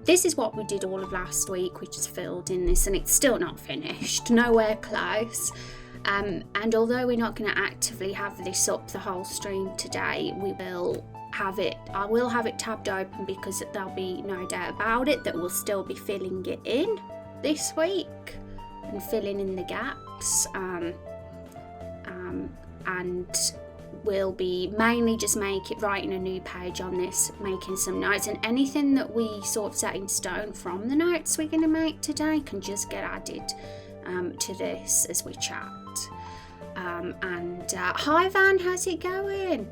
this is what we did all of last week. We just filled in this, and it's still not finished, nowhere close. And although we're not going to actively have this up the whole stream today, I will have it tabbed open, because there'll be no doubt about it that we'll still be filling it in this week and filling in the gaps. And we'll be mainly just writing a new page on this, making some notes, and anything that we sort of set in stone from the notes we're going to make today can just get added to this as we chat. Hi Van, how's it going?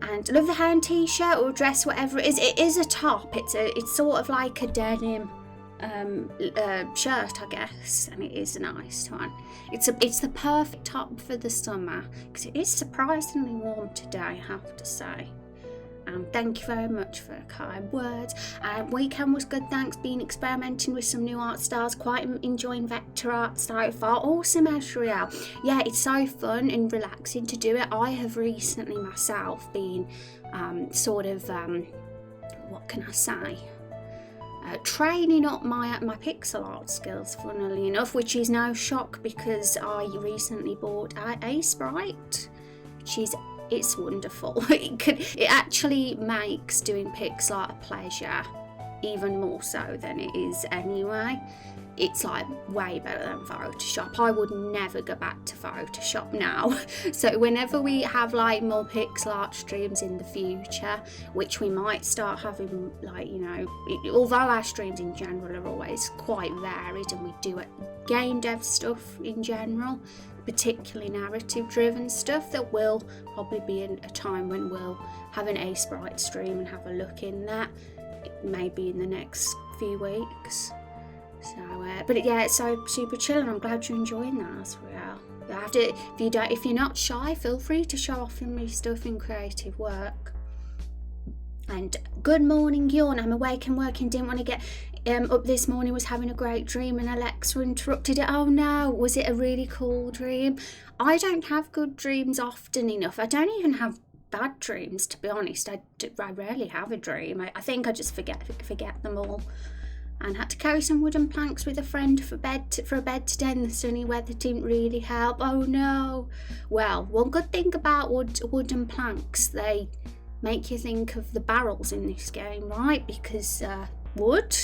And love the hand t-shirt or dress, whatever it is. It is a top. It's sort of like a denim shirt, I guess, and it is a nice one. It's the perfect top for the summer, because it is surprisingly warm today, I have to say. Thank you very much for kind words. Weekend was good, thanks. Been experimenting with some new art styles, quite enjoying vector art so far. Awesome, Asriel. Yeah, it's so fun and relaxing to do it. I have recently myself been what can I say? Training up my pixel art skills, funnily enough, which is no shock, because I recently bought a sprite, it's wonderful. It actually makes doing pixel art a pleasure, even more so than it is anyway. It's like way better than Photoshop. I would never go back to Photoshop now. So whenever we have like more pixel art streams in the future, which we might start having, like, you know, although our streams in general are always quite varied, and we do game dev stuff in general, particularly narrative driven stuff, that will probably be a time when we'll have an A Sprite stream and have a look in that, maybe in the next few weeks. So, but yeah, it's so super chill, and I'm glad you're enjoying that as well. If you're not shy, feel free to show off in me stuff in creative work. And good morning, Yawn. I'm awake and working. Didn't want to get up this morning. Was having a great dream, and Alexa interrupted it. Oh no, was it a really cool dream? I don't have good dreams often enough. I don't even have bad dreams, to be honest. I rarely have a dream. I think I just forget them all. And had to carry some wooden planks with a friend for a bed today, and the sunny weather didn't really help. Oh no. Well, one good thing about wooden planks, they make you think of the barrels in this game, right? Because wood.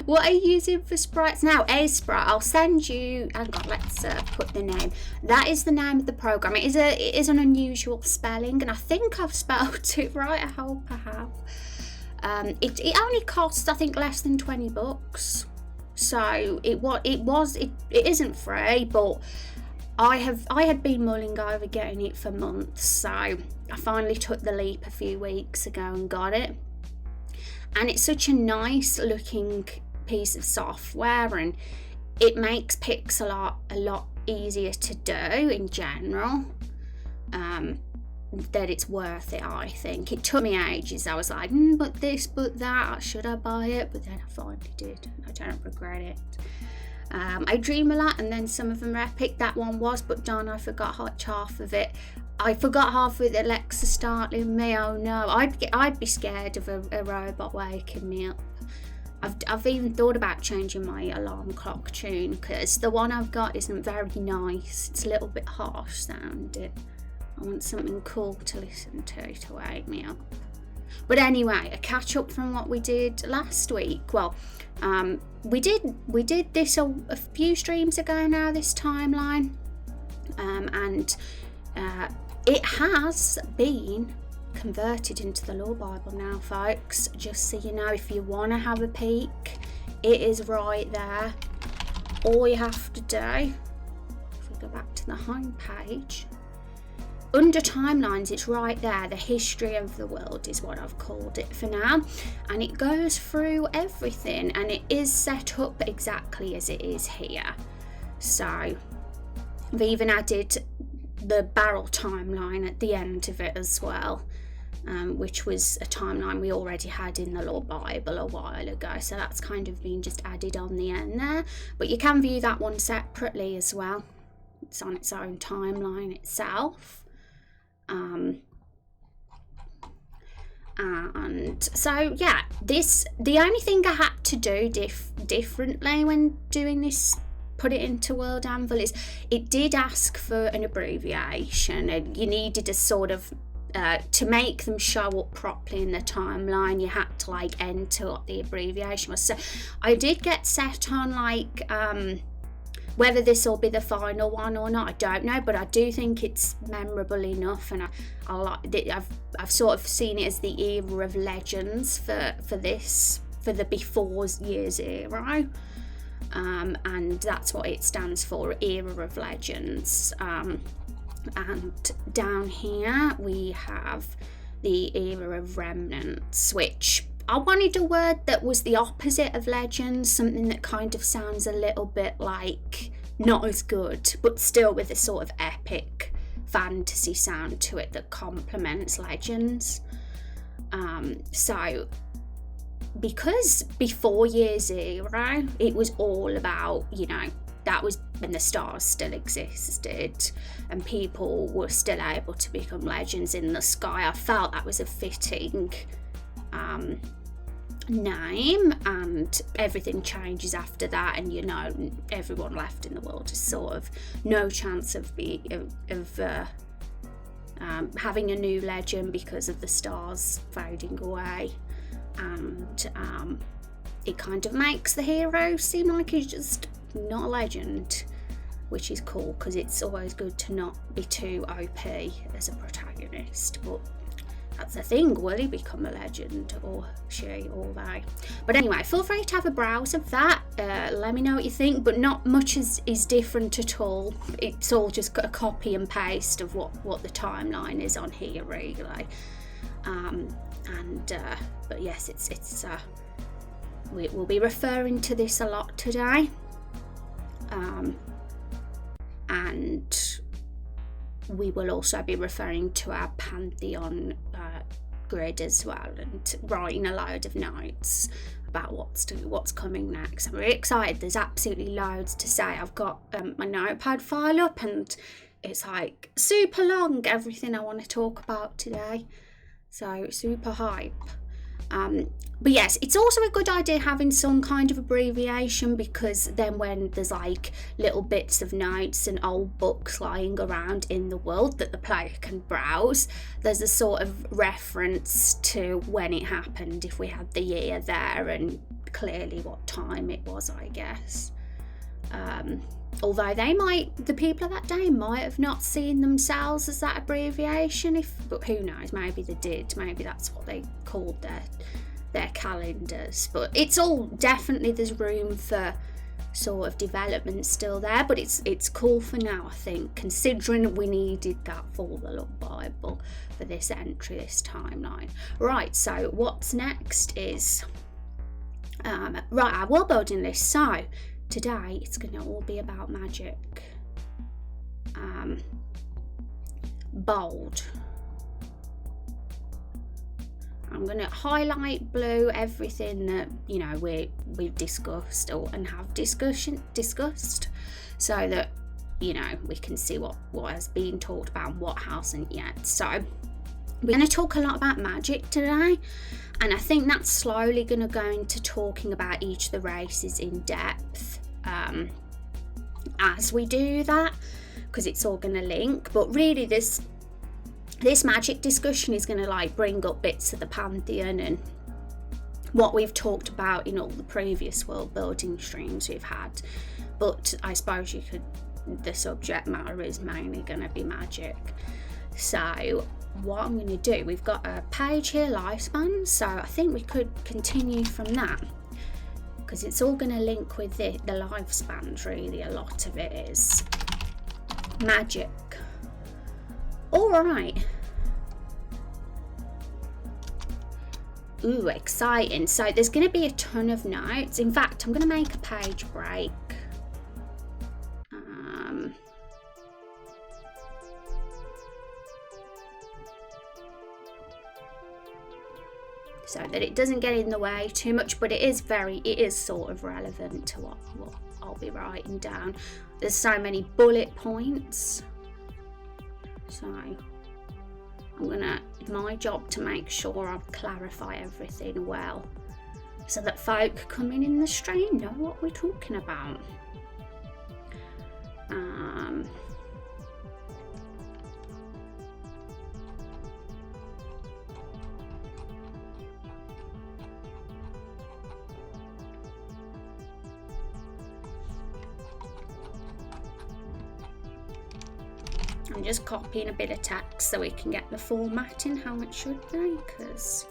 What are you using for sprites now? A Sprite. I'll send you. Hang on, let's put the name. That is the name of the program. It is an unusual spelling, and I think I've spelled it right. I hope I have. It only costs, I think, less than $20, so it isn't free, but I had been mulling over getting it for months, so I finally took the leap a few weeks ago and got it. And it's such a nice looking piece of software, and it makes pixel art a lot easier to do in general. That it's worth it, I think. It took me ages. I was like, but this, but that, should I buy it? But then I finally did. I don't regret it. I dream a lot, and then some of them are epic. That one was, but darn, I forgot half of it. I forgot half with Alexa startling me. Oh no, I'd be scared of a robot waking me up. I've even thought about changing my alarm clock tune, because the one I've got isn't very nice. It's a little bit harsh sounding. I want something cool to listen to wake me up. But anyway, a catch up from what we did last week. Well, we did this a few streams ago now, this timeline, and it has been converted into the Lore Bible now, folks. Just so you know, if you want to have a peek, it is right there. All you have to do, if we go back to the home page, under timelines, it's right there. The history of the world is what I've called it for now, and it goes through everything, and it is set up exactly as it is here. So I've even added the barrel timeline at the end of it as well, which was a timeline we already had in the Lore Bible a while ago, so that's kind of been just added on the end there. But you can view that one separately as well. It's on its own timeline itself. And so yeah, the only thing I had to do differently when doing this, put it into World Anvil, is it did ask for an abbreviation, and you needed a sort of to make them show up properly in the timeline, you had to like enter what the abbreviation was. So I did get set on like whether this will be the final one or not, I don't know, but I do think it's memorable enough, and I've sort of seen it as the era of legends for the before year zero, and that's what it stands for, era of legends. And down here we have the era of remnants, which I wanted a word that was the opposite of legends, something that kind of sounds a little bit like not as good, but still with a sort of epic fantasy sound to it that complements legends. So because before year zero it was all about, that was when the stars still existed and people were still able to become legends in the sky, I felt that was a fitting name, and everything changes after that, and everyone left in the world is sort of no chance of having a new legend because of the stars fading away, and it kind of makes the hero seem like he's just not a legend, which is cool because it's always good to not be too OP as a protagonist. But that's the thing, will he become a legend, or she, or they? But anyway, feel free to have a browse of that, let me know what you think, but not much is different at all. It's all just a copy and paste of what the timeline is on here, really. But yes, it's we'll be referring to this a lot today, and we will also be referring to our Pantheon grid as well, and writing a load of notes about what's coming next. I'm really excited. There's absolutely loads to say. I've got my notepad file up, and it's like super long, everything I want to talk about today. So super hype. But yes, it's also a good idea having some kind of abbreviation, because then when there's like little bits of notes and old books lying around in the world that the player can browse, there's a sort of reference to when it happened, if we had the year there and clearly what time it was, I guess. Although the people of that day might have not seen themselves as that abbreviation, but who knows, maybe they did, maybe that's what they called their calendars. But it's all definitely, there's room for sort of development still there, but it's cool for now, I think, considering we needed that for the Love Bible for this entry, this timeline. Right, so what's next is our world building list. So today it's going to all be about magic. Bold. I'm going to highlight blue everything that we've discussed and have discussed, so that we can see what has been talked about and what hasn't yet. So we're going to talk a lot about magic today, and I think that's slowly going to go into talking about each of the races in depth as we do that, because it's all going to link. But really this magic discussion is going to bring up bits of the Pantheon and what we've talked about in all the previous world building streams we've had. But I suppose the subject matter is mainly going to be magic. So what I'm going to do, we've got a page here, lifespan, so I think we could continue from that, because it's all going to link with the lifespans, really. A lot of it is magic. Alright. Ooh, exciting. So there's going to be a ton of notes. In fact, I'm going to make a page break. So that it doesn't get in the way too much, but it is sort of relevant to what I'll be writing down. There's so many bullet points. So my job to make sure I clarify everything well, so that folk coming in the stream know what we're talking about. I'm just copying a bit of text so we can get the formatting how it should be, because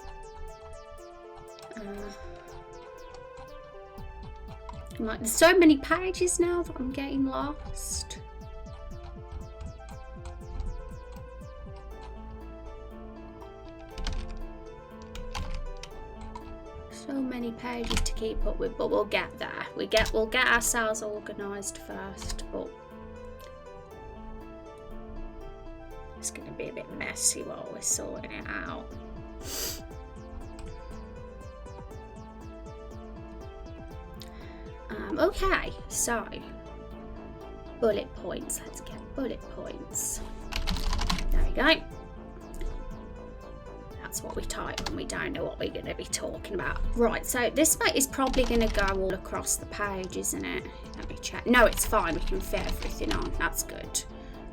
like, there's so many pages now that I'm getting lost. So many pages to keep up with, but we'll get there. We'll get ourselves organised first, but it's going to be a bit messy while we're sorting it out. Okay, so bullet points. Let's get bullet points. There we go. That's what we type when we don't know what we're going to be talking about. Right, so this bit is probably going to go all across the page, isn't it? Let me check. No, it's fine. We can fit everything on. That's good.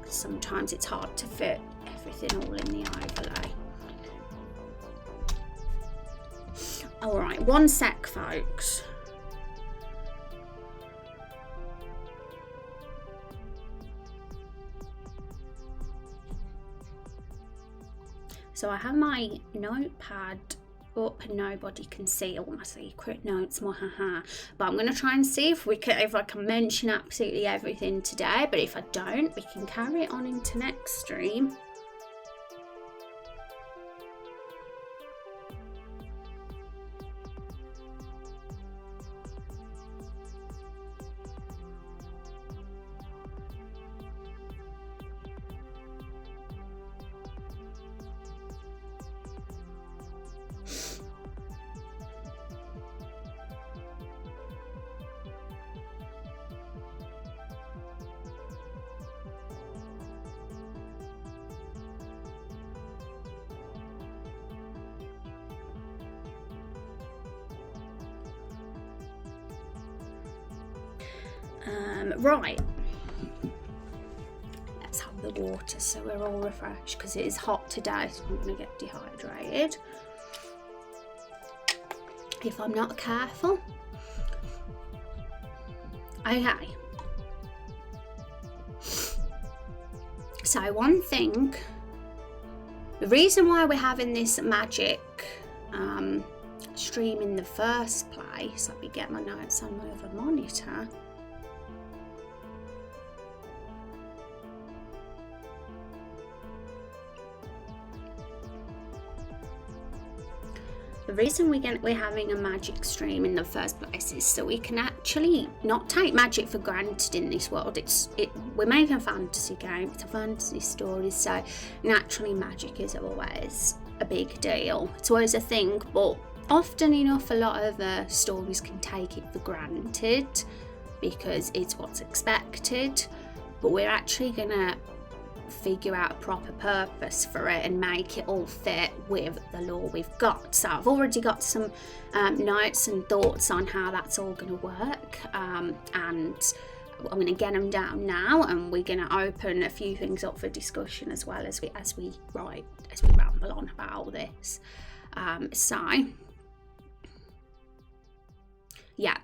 Sometimes it's hard to fit everything all in the overlay. All right, one sec, folks. So I have my notepad up and nobody can see all my secret notes, but I'm going to try and see if I can mention absolutely everything today, but if I don't, we can carry it on into next stream. Right, let's have the water so we're all refreshed, because it is hot today, so I'm going to get dehydrated if I'm not careful. Okay, so one thing, the reason why we're having this magic stream in the first place, let me get my notes on my other monitor. The reason we're having a magic stream in the first place is so we can actually not take magic for granted in this world. We're making a fantasy game, it's a fantasy story, so naturally magic is always a big deal. It's always a thing, but often enough a lot of stories can take it for granted because it's what's expected, but we're actually gonna figure out a proper purpose for it and make it all fit with the lore we've got. So I've already got some notes and thoughts on how that's all going to work, and I'm going to get them down now, and we're going to open a few things up for discussion as well as we ramble on about this.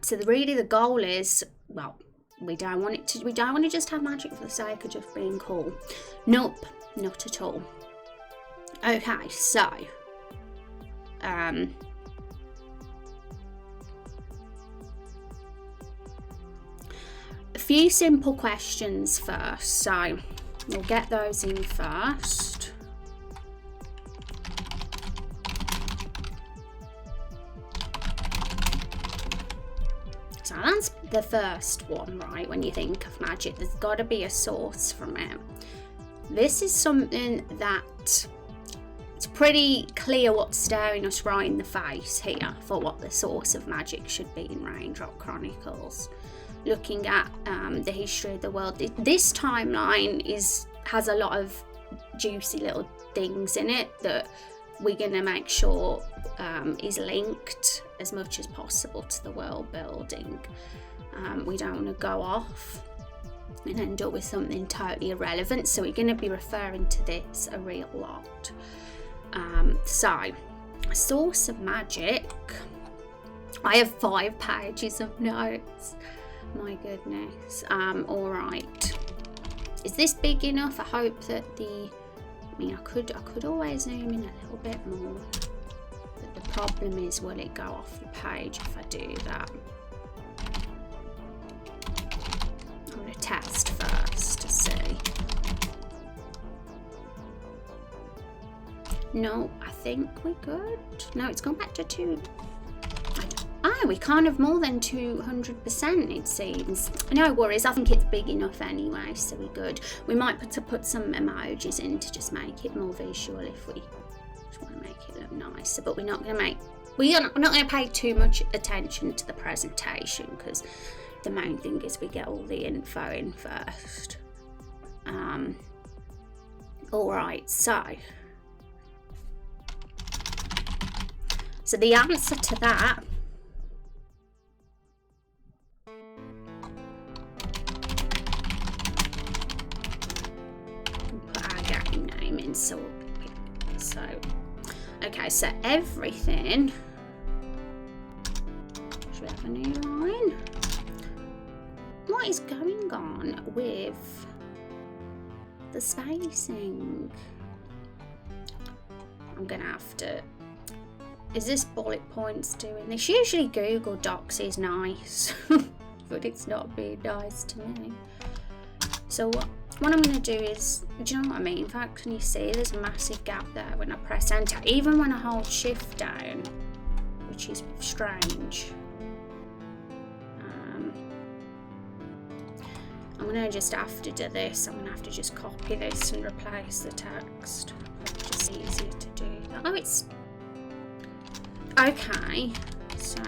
So the goal is, well, we don't want to just have magic for the sake of just being cool. Nope, not at all. Okay, so a few simple questions first. So we'll get those in first. So that's the first one, right? When you think of magic, there's got to be a source from it. This is something that it's pretty clear what's staring us right in the face here for what the source of magic should be in Raindrop Chronicles. Looking at the history of the world, this timeline has a lot of juicy little things in it that we're going to make sure is linked as much as possible to the world building. We don't want to go off and end up with something totally irrelevant, so we're going to be referring to this a real lot. So, source of magic. I have 5 pages of notes. My goodness. Alright. Is this big enough? I hope that I could always zoom in a little bit more. But the problem is, will it go off the page if I do that? I'm going to test first to see. No, I think we're good. No, it's gone back to 2. We can't have more than 200%, it seems. No worries, I think it's big enough anyway, so we're good. We might put some emojis in to just make it more visual if we just want to make it look nicer. But we're not going to pay too much attention to the presentation, because the main thing is we get all the info in first. Alright, so the answer to that so everything, should we have a new line? What is going on with the spacing? I'm gonna have to, is this bullet points doing this? Usually Google Docs is nice, but it's not being nice to me. So what I'm going to do is, do you know what I mean? In fact, can you see there's a massive gap there when I press enter, even when I hold shift down, which is strange. I'm going to just have to do this. I'm going to have to just copy this and replace the text. It's just easier to do that. Oh, it's okay. So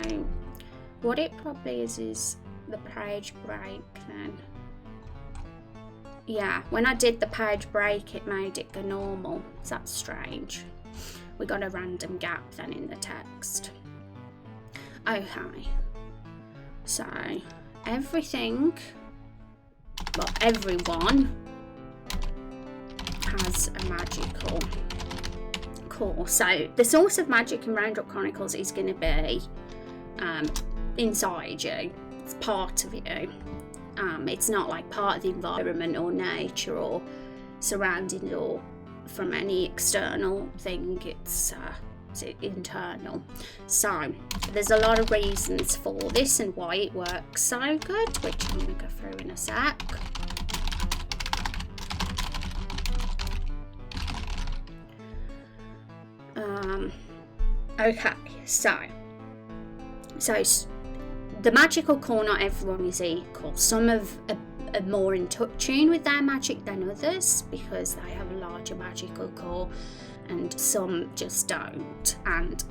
what it probably is the page break then. Yeah, when I did the page break, it made it go normal. So that's strange. We got a random gap then in the text. Okay. So, everything, well, everyone has a magical core. So, the source of magic in Raindrop Chronicles is going to be inside you. It's part of you. It's not like part of the environment or nature or surrounding or from any external thing. It's internal. So there's a lot of reasons for this and why it works so good, which I'm going to go through in a sec. Okay, so the magical core, not everyone is equal. Some are more in tune with their magic than others because they have a larger magical core, and some just don't. And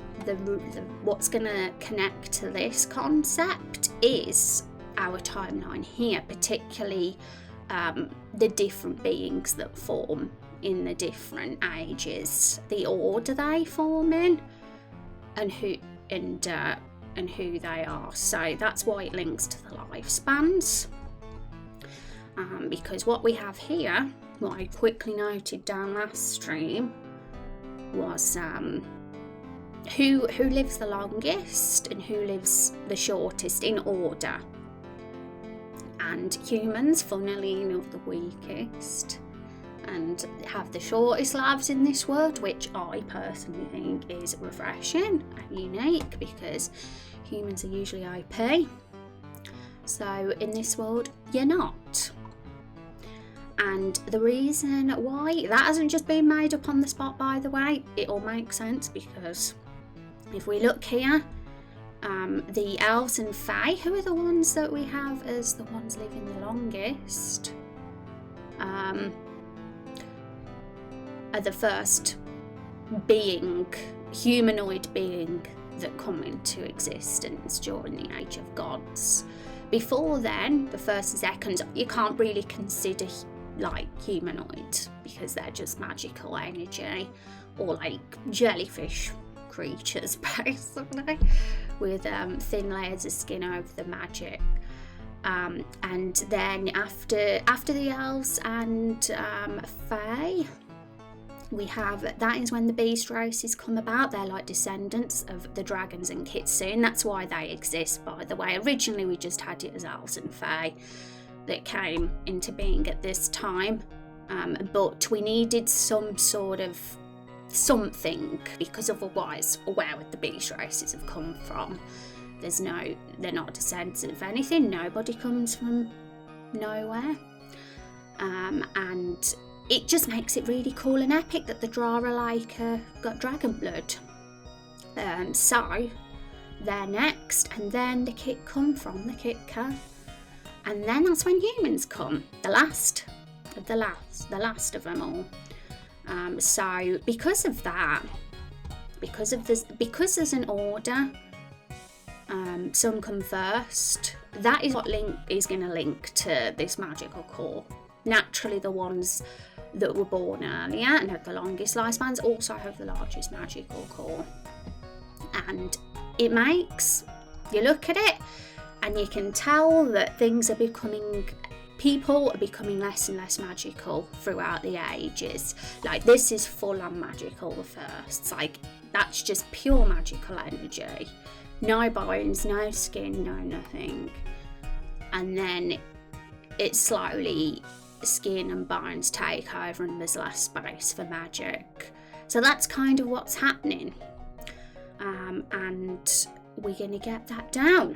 what's going to connect to this concept is our timeline here, particularly the different beings that form in the different ages, the order they form in, and who they are. So that's why it links to the lifespans, because what we have here, what I quickly noted down last stream, was who lives the longest and who lives the shortest in order, and humans, funnily enough, the weakest and have the shortest lives in this world, which I personally think is refreshing and unique because humans are usually OP. So in this world, you're not. And the reason why, that hasn't just been made up on the spot, by the way. It all makes sense because if we look here, the elves and fae, who are the ones that we have as the ones living the longest, are the first humanoid being that come into existence during the Age of Gods. Before then, the first and second, you can't really consider like humanoid, because they're just magical energy, or like jellyfish creatures basically, with thin layers of skin over the magic. And then after the elves and fae, we have, that is when the beast races come about. They're like descendants of the dragons and kitsune. That's why they exist, by the way. Originally we just had it as elves and fae that came into being at this time, but we needed some sort of something, because otherwise where would the beast races have come from? They're not descendants of anything. Nobody comes from nowhere. And it just makes it really cool and epic that the Drow are like got dragon blood. So they're next, and then the Kit come from the Kitka, and then that's when humans come, the last of them all. So because of that, because there's an order, some come first. That is what is going to link to this magical core. Naturally, the ones that were born earlier and have the longest lifespans also have the largest magical core. And it makes you look at it and you can tell that people are becoming less and less magical throughout the ages. Like, this is full on magical first. Like, that's just pure magical energy. No bones, no skin, no nothing. And then it slowly, skin and bones take over and there's less space for magic. So that's kind of what's happening. And we're going to get that down.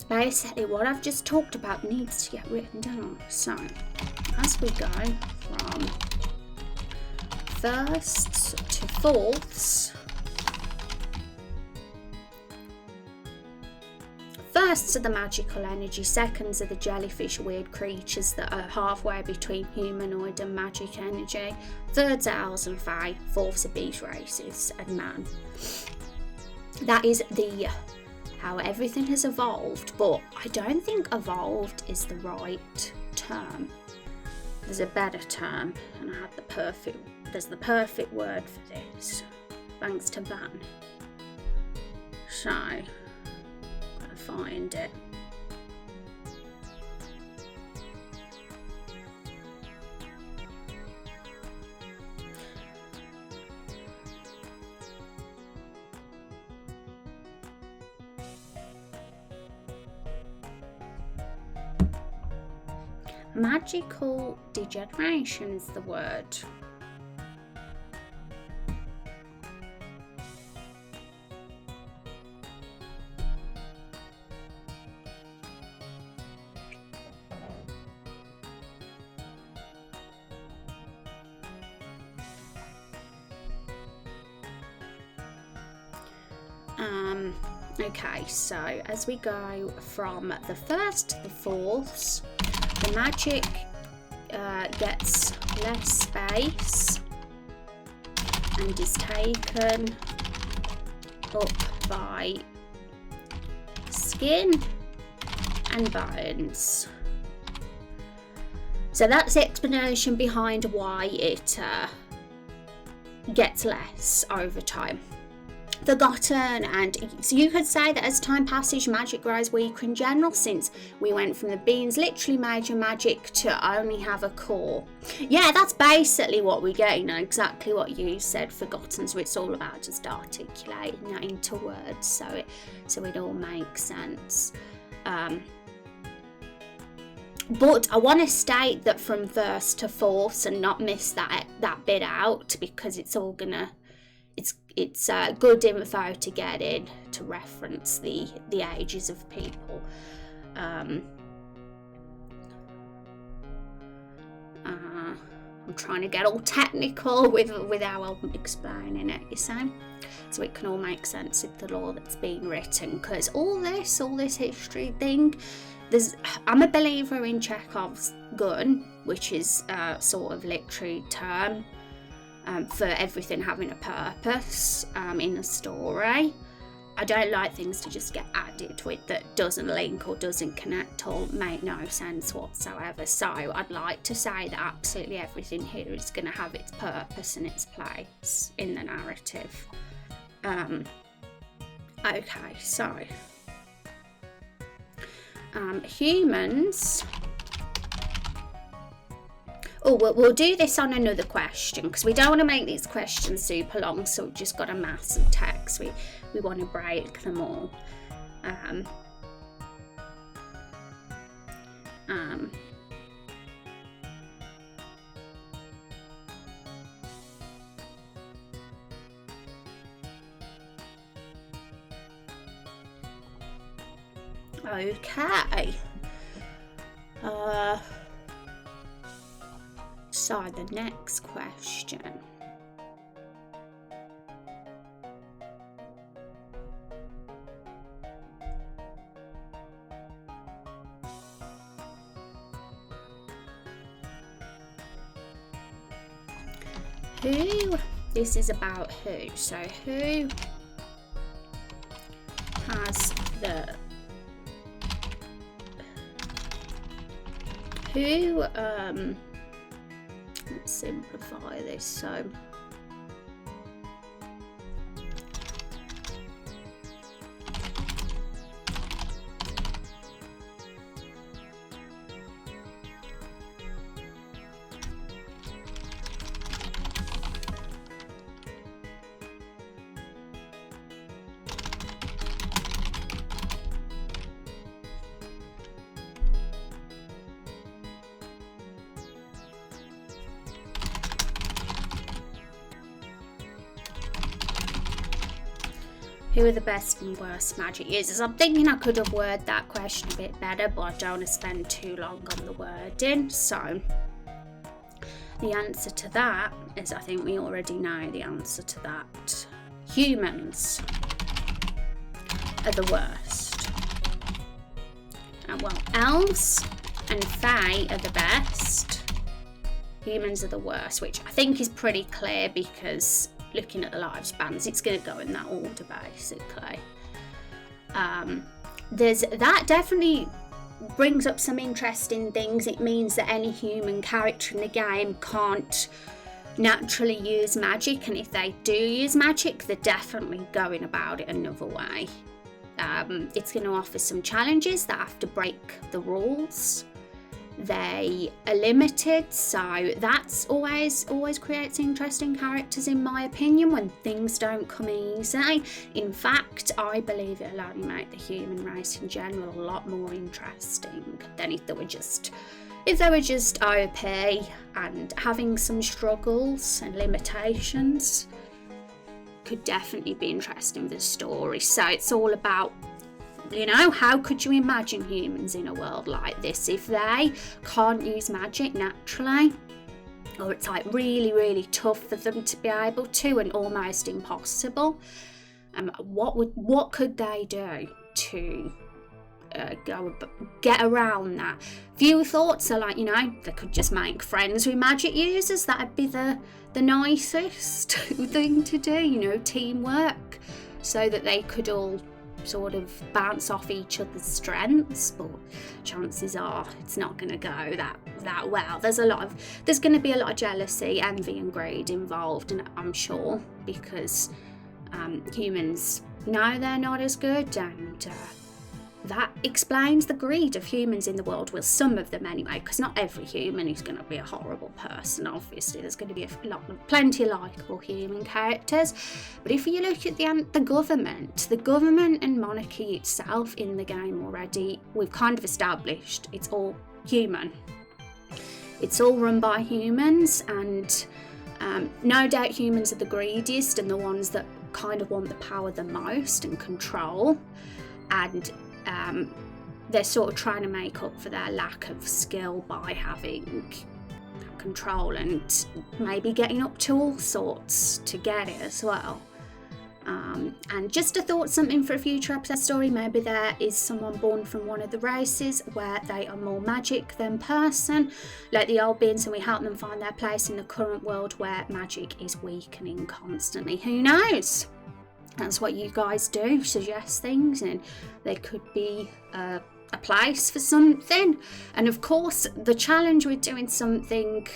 Basically, what I've just talked about needs to get written down. So, as we go from firsts to fourths, firsts are the magical energy, seconds are the jellyfish weird creatures that are halfway between humanoid and magic energy, thirds are owls and fae, fourths are beast races and man. That is how everything has evolved, but I don't think evolved is the right term. There's a better term, and there's the perfect word for this, thanks to Van. So, gotta find it. Magical degeneration is the word. Okay, so as we go from the first to the fourths, the magic gets less space and is taken up by skin and bones. So that's the explanation behind why it gets less over time. Forgotten, and so you could say that as time passes, magic grows weaker in general, since we went from the beings literally major magic to only have a core. Yeah, that's basically what we get, exactly what you said, forgotten. So it's all about just articulating that into words so it all makes sense. But I want to state that from verse to fourths and not miss that bit out, because it's all gonna. It's good info to get in to reference the ages of people. I'm trying to get all technical with how I'm explaining it, you see, so it can all make sense of the lore that's being written. Because all this history thing, I'm a believer in Chekhov's gun, which is a sort of literary term for everything having a purpose in a story. I don't like things to just get added with that doesn't link or doesn't connect or make no sense whatsoever. So I'd like to say that absolutely everything here is going to have its purpose and its place in the narrative. Okay, so humans. Oh, we'll do this on another question because we don't want to make these questions super long, so we've just got a mass of text. We want to break them all. Okay. So the next question. This is about who. So who has the let's simplify this. So who are the best and worst magic users? I'm thinking I could have worded that question a bit better, but I don't want to spend too long on the wording. So the answer to that is, I think we already know the answer to that. Humans are the worst. Well, elves and fae are the best. Humans are the worst, which I think is pretty clear because looking at the lifespans, it's going to go in that order basically. That definitely brings up some interesting things. It means that any human character in the game can't naturally use magic, and if they do use magic, they're definitely going about it another way. It's going to offer some challenges that have to break the rules. They are limited, so that's always creates interesting characters in my opinion when things don't come easy. In fact, I believe it'll only make the human race in general a lot more interesting than if they were just OP and having some struggles and limitations. Could definitely be interesting for the story. So it's all about, how could you imagine humans in a world like this if they can't use magic naturally? Or it's like really, really tough for them to be able to and almost impossible. What could they do to get around that? Few thoughts are like, they could just make friends with magic users. That'd be the nicest thing to do, teamwork, so that they could all sort of bounce off each other's strengths, but chances are it's not going to go that well. There's going to be a lot of jealousy, envy and greed involved, and I'm sure because humans know they're not as good, and that explains the greed of humans in the world. Well, some of them anyway, because not every human is going to be a horrible person. Obviously, there's going to be plenty of likeable human characters. But if you look at the government and monarchy itself in the game already, we've kind of established it's all human. It's all run by humans, and no doubt humans are the greediest and the ones that kind of want the power the most and control. And they're sort of trying to make up for their lack of skill by having control and maybe getting up to all sorts to get it as well. And just a thought, something for a future episode story, maybe there is someone born from one of the races where they are more magic than person, like the old beings, and we help them find their place in the current world where magic is weakening constantly. Who knows? That's what you guys do, suggest things, and there could be a place for something. And of course, the challenge with doing something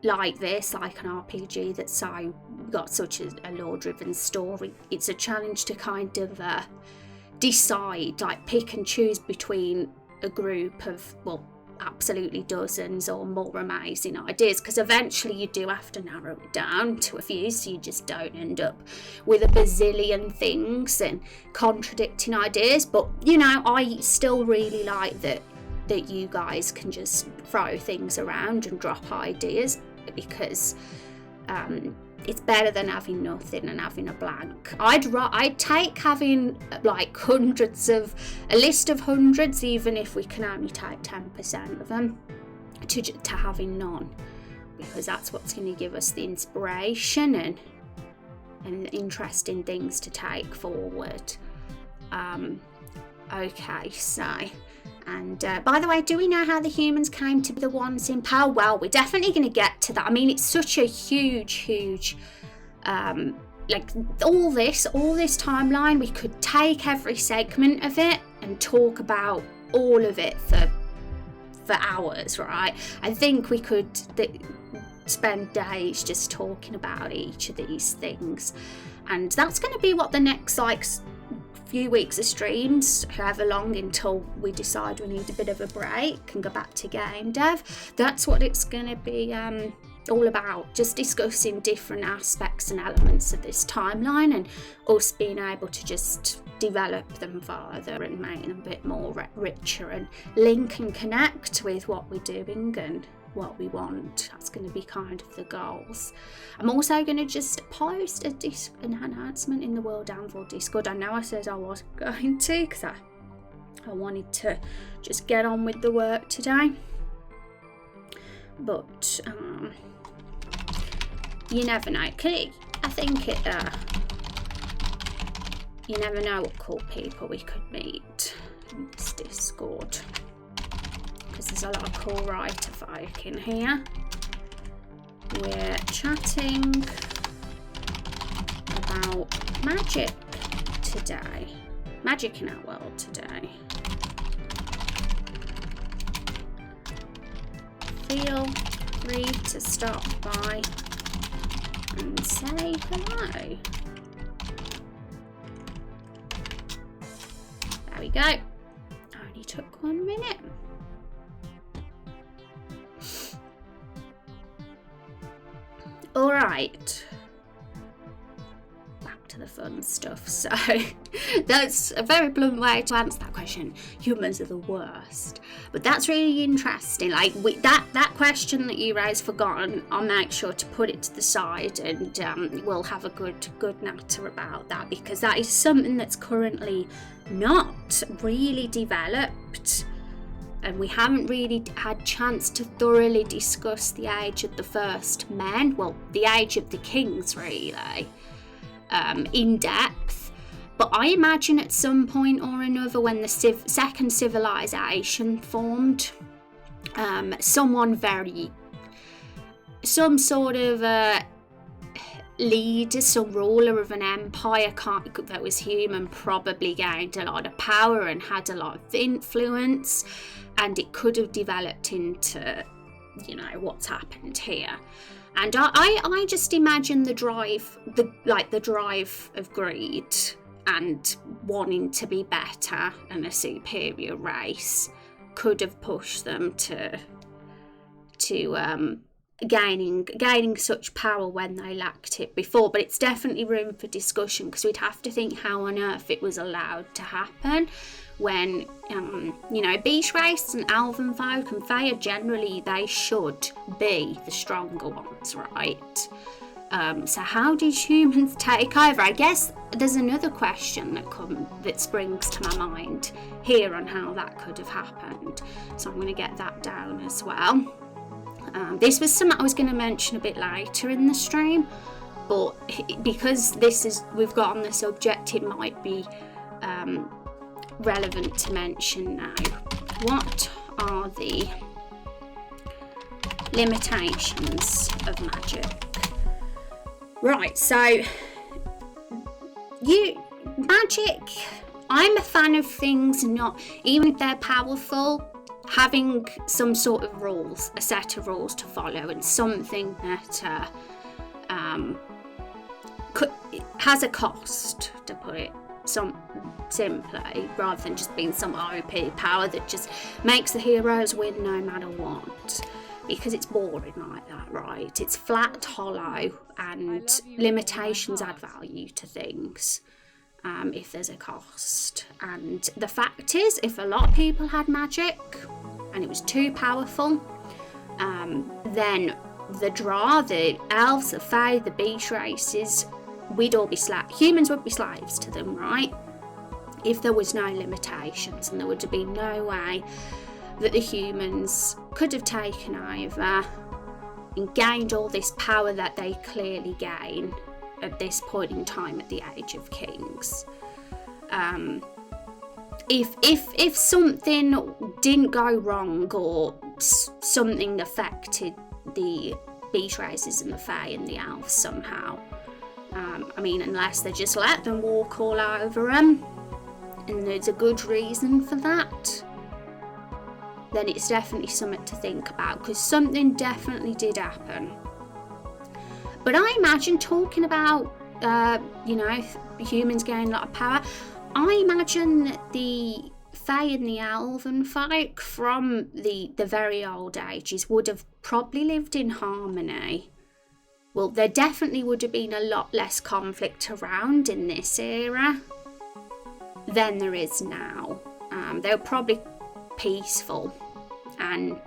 like this, like an RPG that's so got such a lore-driven story, it's a challenge to kind of decide, like pick and choose between a group of, well, absolutely dozens or more amazing ideas, because eventually you do have to narrow it down to a few, so you just don't end up with a bazillion things and contradicting ideas. But you know, I still really like that you guys can just throw things around and drop ideas, because it's better than having nothing and having a blank. I'd take having like a list of hundreds, even if we can only take 10% of them, to having none, because that's what's going to give us the inspiration and interesting things to take forward. Okay, so. And by the way, do we know how the humans came to be the ones in power? Well, we're definitely going to get to that. I mean, it's such a huge, like all this timeline. We could take every segment of it and talk about all of it for hours, right? I think we could spend days just talking about each of these things. And that's going to be what the next, few weeks of streams, however long, until we decide we need a bit of a break and go back to game dev. That's what it's going to be all about, just discussing different aspects and elements of this timeline, and us being able to just develop them further and make them a bit more richer and link and connect with what we're doing and what we want. That's going to be kind of the goals. I'm also going to just post an announcement in the World Anvil Discord. I know I said I wasn't going to, because I wanted to just get on with the work today, but you never know. You never know what cool people we could meet in this Discord, because there's a lot of cool writer folk in here. We're chatting about magic today. Magic in our world today. Feel free to stop by and say hello. There we go. Only took 1 minute. All right, back to the fun stuff. So that's a very blunt way to answer that question. Humans are the worst, but that's really interesting. Like that question that you raised, forgotten, I'll make sure to put it to the side, and we'll have a good natter about that, because that is something that's currently not really developed. And we haven't really had chance to thoroughly discuss the age of the first men, well, the age of the kings, really, in depth. But I imagine at some point or another, when the second civilization formed, some sort of leader, some ruler of an empire that was human, probably gained a lot of power and had a lot of influence. And it could have developed into, what's happened here. And I just imagine the drive of greed and wanting to be better and a superior race could have pushed them to gaining such power when they lacked it before. But it's definitely room for discussion, because we'd have to think how on earth it was allowed to happen when beast race and elven folk and Fey generally, they should be the stronger ones, right? So how did humans take over? I guess there's another question that springs to my mind here on how that could have happened, so I'm going to get that down as well. This was something I was going to mention a bit later in the stream, but because we've got on the subject, it might be relevant to mention now. What are the limitations of magic? Right, so magic, I'm a fan of things not, even if they're powerful, having some sort of rules, a set of rules to follow, and something that has a cost, to put it simply, rather than just being some OP power that just makes the heroes win no matter what, because it's boring like that, right? It's flat, hollow, and limitations add value to things if there's a cost. And the fact is, if a lot of people had magic and it was too powerful, then the Drow, the elves, the fae, the beast races, we'd all be humans would be slaves to them, right? If there was no limitations, and there would have been no way that the humans could have taken over and gained all this power that they clearly gain at this point in time at the Age of Kings. If something didn't go wrong, or something affected the beast races and the fae and the elves somehow, I mean, unless they just let them walk all over them, and there's a good reason for that, then it's definitely something to think about, because something definitely did happen. But I imagine, talking about, humans gaining a lot of power, I imagine the fae and the elven folk from the very old ages would have probably lived in harmony. Well, there definitely would have been a lot less conflict around in this era than there is now. They were probably peaceful, and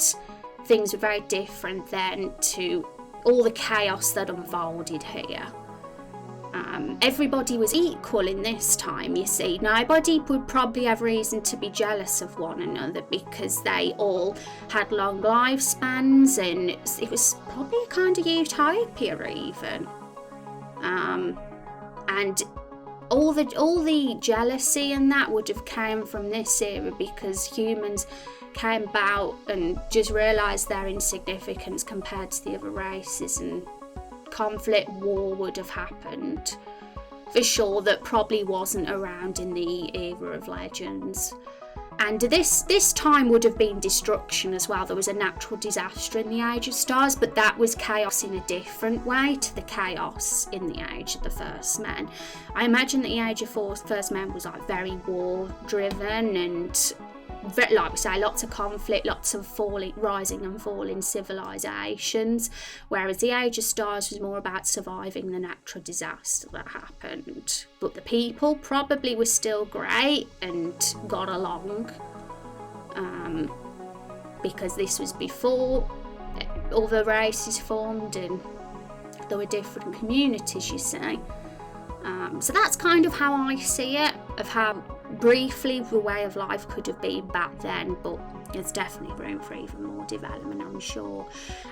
things were very different then to all the chaos that unfolded here. Everybody was equal in this time, you see. Nobody would probably have reason to be jealous of one another, because they all had long lifespans, and it was probably a kind of utopia even. And all the jealousy and that would have came from this era, because humans came about and just realised their insignificance compared to the other races, and conflict, war would have happened for sure, that probably wasn't around in the era of legends. And this time would have been destruction as well. There was a natural disaster in the Age of Stars, but that was chaos in a different way to the chaos in the Age of the First Men. I imagine that the Age of First Men was like very war driven, and like we say, lots of conflict, lots of rising and falling civilizations, whereas the Age of Stars was more about surviving the natural disaster that happened. But the people probably were still great and got along, because this was before all the races formed and there were different communities, you see. So that's kind of how I see it, of how briefly the way of life could have been back then, but there's definitely room for even more development, I'm sure.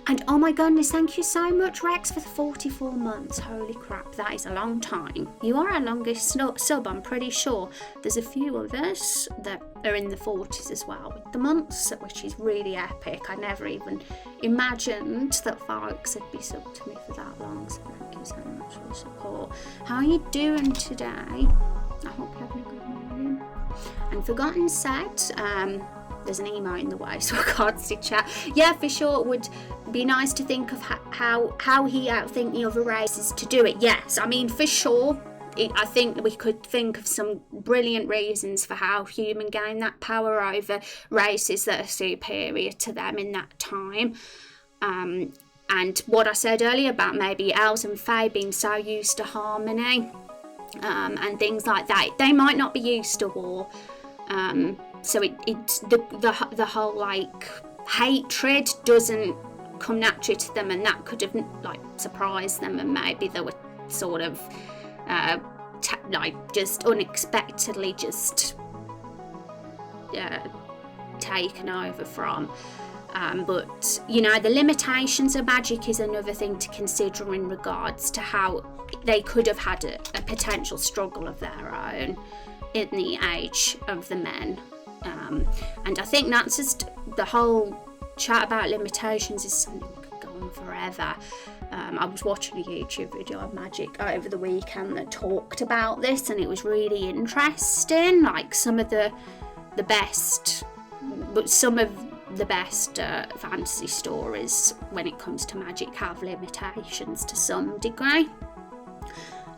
And oh my goodness, thank you so much, Rex, for the 44 months. Holy crap, that is a long time. You are our longest sub, I'm pretty sure. There's a few others that are in the 40s as well with the months, which is really epic. I never even imagined that folks would be subbed to me for that long, so thank you so much for the support. How are you doing today? I hope you're having a good morning. And Forgotten said, there's an emo in the way, so I can't see chat. Yeah, for sure, it would be nice to think of how he outthink the other races to do it. Yes, I mean, for sure, I think we could think of some brilliant reasons for how human gain that power over races that are superior to them in that time. And what I said earlier about maybe elves and fae being so used to harmony, and things like that, they might not be used to war. So the whole like hatred doesn't come naturally to them, and that could have like surprised them, and maybe they were sort of just unexpectedly just taken over from. But you know, the limitations of magic is another thing to consider in regards to how they could have had a potential struggle of their own in the Age of the Men. And I think that's just the whole chat about limitations is something that could go on forever. I was watching a YouTube video on magic over the weekend that talked about this, and it was really interesting. Like some of the best fantasy stories when it comes to magic have limitations to some degree.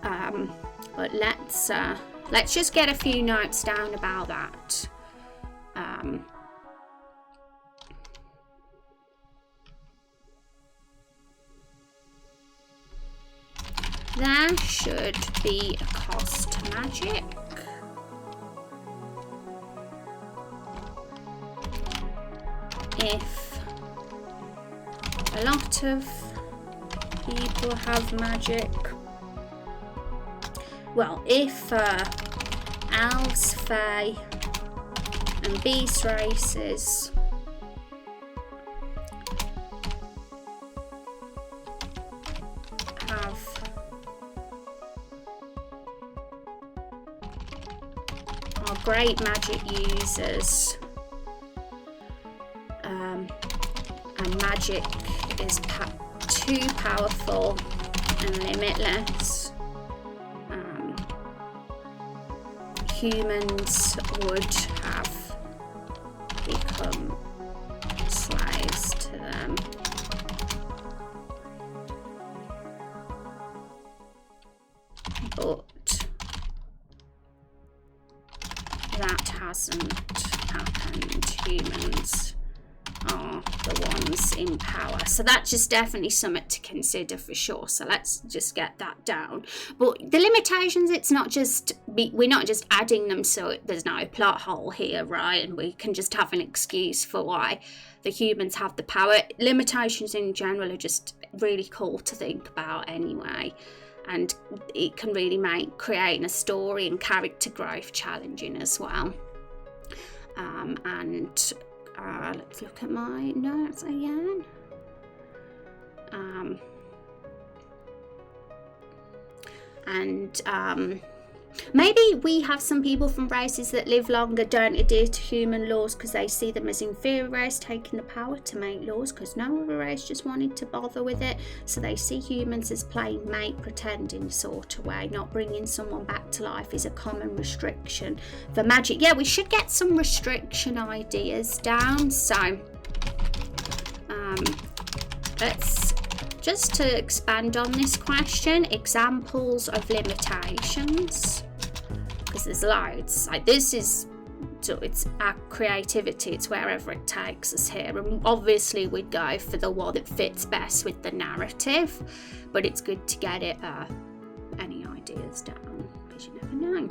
But let's just get a few notes down about that. There should be a cost to magic. If a lot of people have magic, well, if elves, fae and beast races are great magic users, and magic is too powerful and limitless, humans would have become slaves to them. But that hasn't happened. Humans are the ones in power, so that's just definitely something to consider for sure. So let's just get that down. But the limitations, it's not just we're not just adding them so there's no plot hole here, right, and we can just have an excuse for why the humans have the power. Limitations in general are just really cool to think about anyway, and it can really make creating a story and character growth challenging as well. Let's look at my notes again. Maybe we have some people from races that live longer don't adhere to human laws because they see them as inferior race taking the power to make laws because no other race just wanted to bother with it. So they see humans as playing mate pretending sort of way. Not bringing someone back to life is a common restriction for magic. Yeah, we should get some restriction ideas down. So let's just to expand on this question, examples of limitations, because there's loads. Like this is, so it's our creativity, it's wherever it takes us here, and obviously we'd go for the one that fits best with the narrative, but it's good to get it any ideas down because you never know.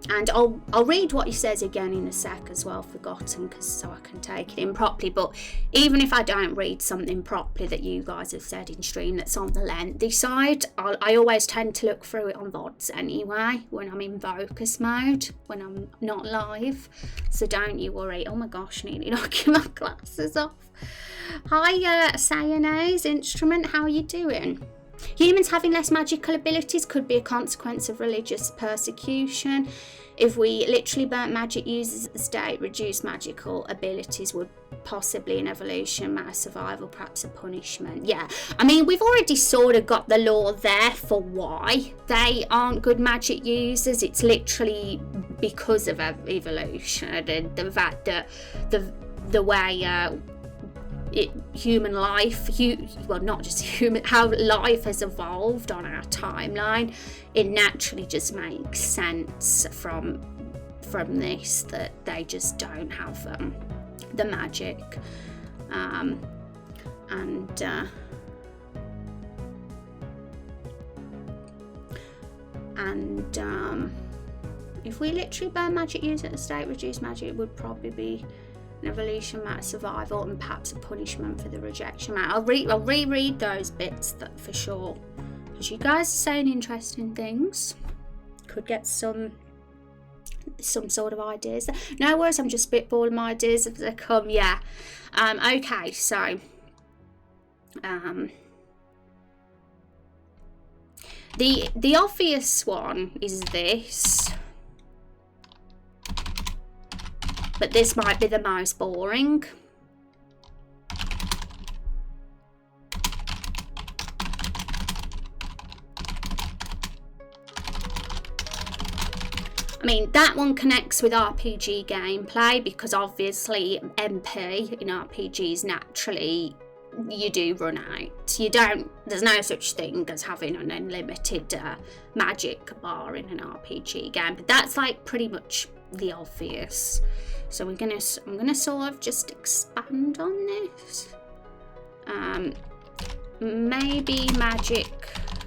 And I'll read what he says again in a sec as well, forgotten, because so I can take it in properly. But even if I don't read something properly that you guys have said in stream that's on the lengthy side, I always tend to look through it on VODs anyway when I'm in focus mode, when I'm not live, so don't you worry. Oh my gosh, nearly knocking my glasses off. Hi Sayana's instrument, how are you doing? Humans having less magical abilities could be a consequence of religious persecution. If we literally burnt magic users at the stake, reduced magical abilities would possibly an evolution, matter survival, perhaps a punishment. Yeah, I mean, we've already sort of got the law there for why they aren't good magic users. It's literally because of evolution and the fact that the way human life, well, not just human, how life has evolved on our timeline, it naturally just makes sense from this that they just don't have the magic, if we literally burn magic users at the stake, reduce magic, it would probably be an evolution, matter survival, and perhaps a punishment for the rejection matter. I'll reread those bits that for sure, because you guys are saying interesting things. Could get some sort of ideas. No worries, I'm just spitballing my ideas as they come. Yeah. Okay, so the obvious one is this. But this might be the most boring. I mean, that one connects with RPG gameplay because obviously MP in RPGs naturally you do run out. There's no such thing as having an unlimited magic bar in an RPG game, but that's like pretty much the obvious. So I'm gonna sort of just expand on this. Maybe magic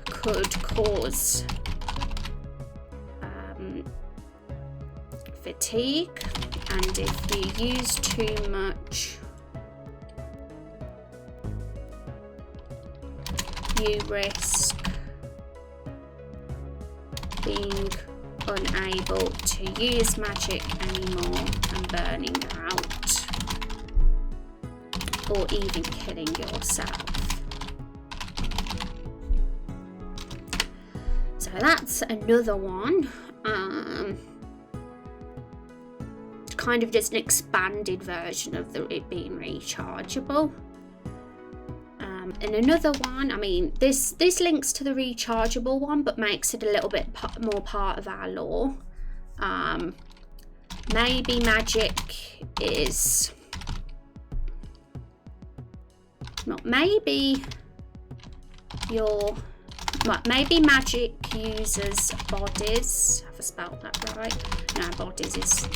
could cause fatigue, and if you use too much, you risk being unable to use magic anymore and burning out, or even killing yourself. So that's another one. Kind of just an expanded version of it being rechargeable. And another one, I mean, this links to the rechargeable one, but makes it a little bit more part of our lore. Maybe magic is not. Maybe magic uses bodies. Have I spelled that right? No, bodies is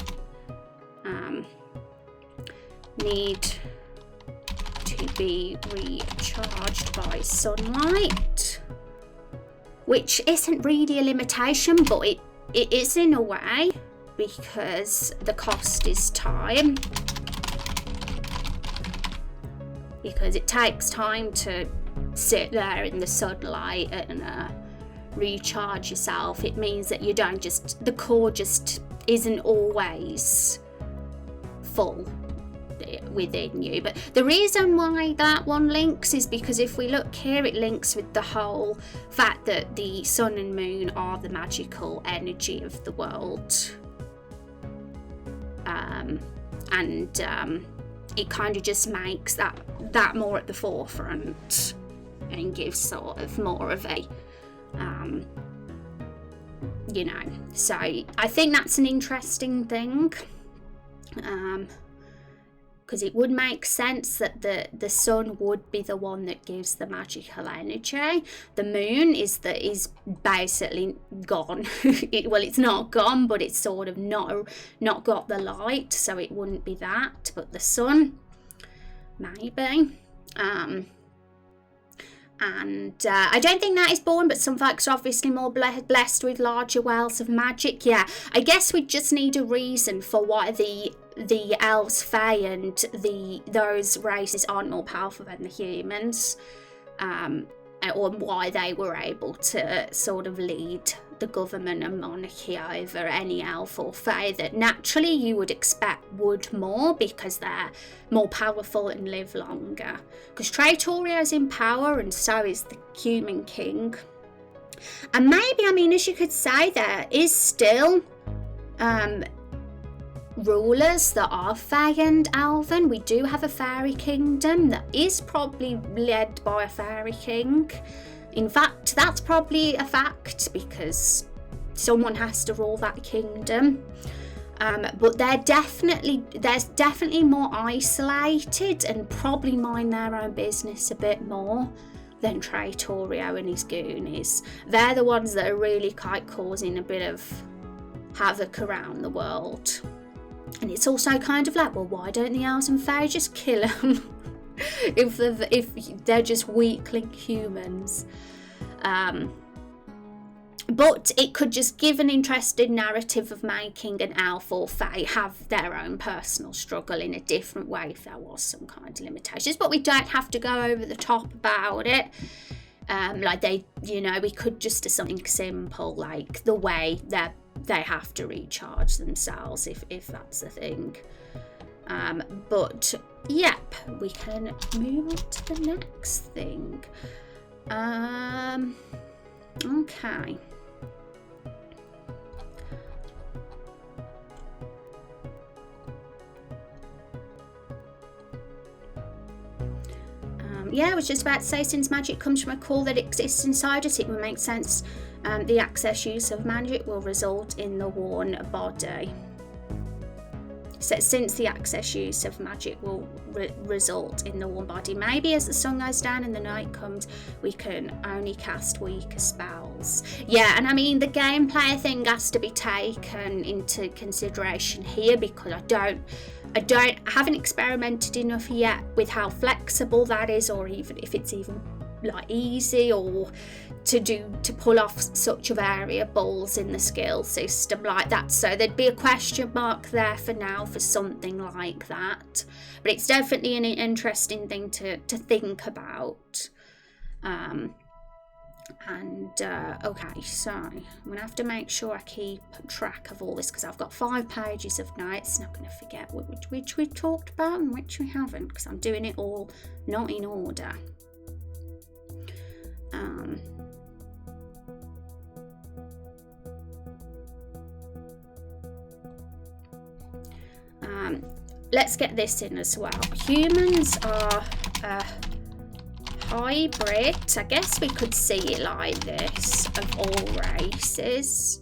need to be recharged by sunlight, which isn't really a limitation, but it is in a way, because the cost is time, because it takes time to sit there in the sunlight and recharge yourself. It means that the core just isn't always full within you. But the reason why that one links is because if we look here, it links with the whole fact that the sun and moon are the magical energy of the world, and it kind of just makes that more at the forefront and gives sort of more of a so I think that's an interesting thing, because it would make sense that the sun would be the one that gives the magical energy. The moon is basically gone. It's not gone, but it's sort of not got the light, so it wouldn't be that. But the sun, maybe. And I don't think that is born, but some folks are obviously more blessed with larger wells of magic. Yeah, I guess we just need a reason for why the elves, fae, and those races aren't more powerful than the humans, or why they were able to sort of lead the government and monarchy over any elf or fae that naturally you would expect would more, because they're more powerful and live longer. Because Traitorio's in power, and so is the human king. And maybe, I mean, as you could say, there is still rulers that are fae and elven. We do have a fairy kingdom that is probably led by a fairy king. In fact, that's probably a fact, because someone has to rule that kingdom. But there's definitely more isolated and probably mind their own business a bit more than Traitorio and his goonies. They're the ones that are really causing a bit of havoc around the world. And it's also kind of like, well, why don't the elves and fae just kill them if they're just weakling humans? But it could just give an interesting narrative of making an elf or fae have their own personal struggle in a different way if there was some kind of limitations. But we don't have to go over the top about it. We could just do something simple, like the way that they have to recharge themselves, if that's the thing. But yep, we can move on to the next thing. Okay. I was just about to say, since magic comes from a core that exists inside us, it would make sense The excess use of magic will result in the worn body. So since the excess use of magic will result in the worn body, maybe as the sun goes down and the night comes, we can only cast weaker spells. Yeah, and I mean, the gameplay thing has to be taken into consideration here, because I haven't experimented enough yet with how flexible that is, or even if it's even like easy or to pull off such variables in the skill system like that. So there'd be a question mark there for now for something like that, but it's definitely an interesting thing to think about. Okay, so I'm gonna have to make sure I keep track of all this, because I've got 5 pages of notes and I'm gonna forget which we've talked about and which we haven't, because I'm doing it all not in order. Let's get this in as well. Humans are a hybrid, I guess we could see it like this, of all races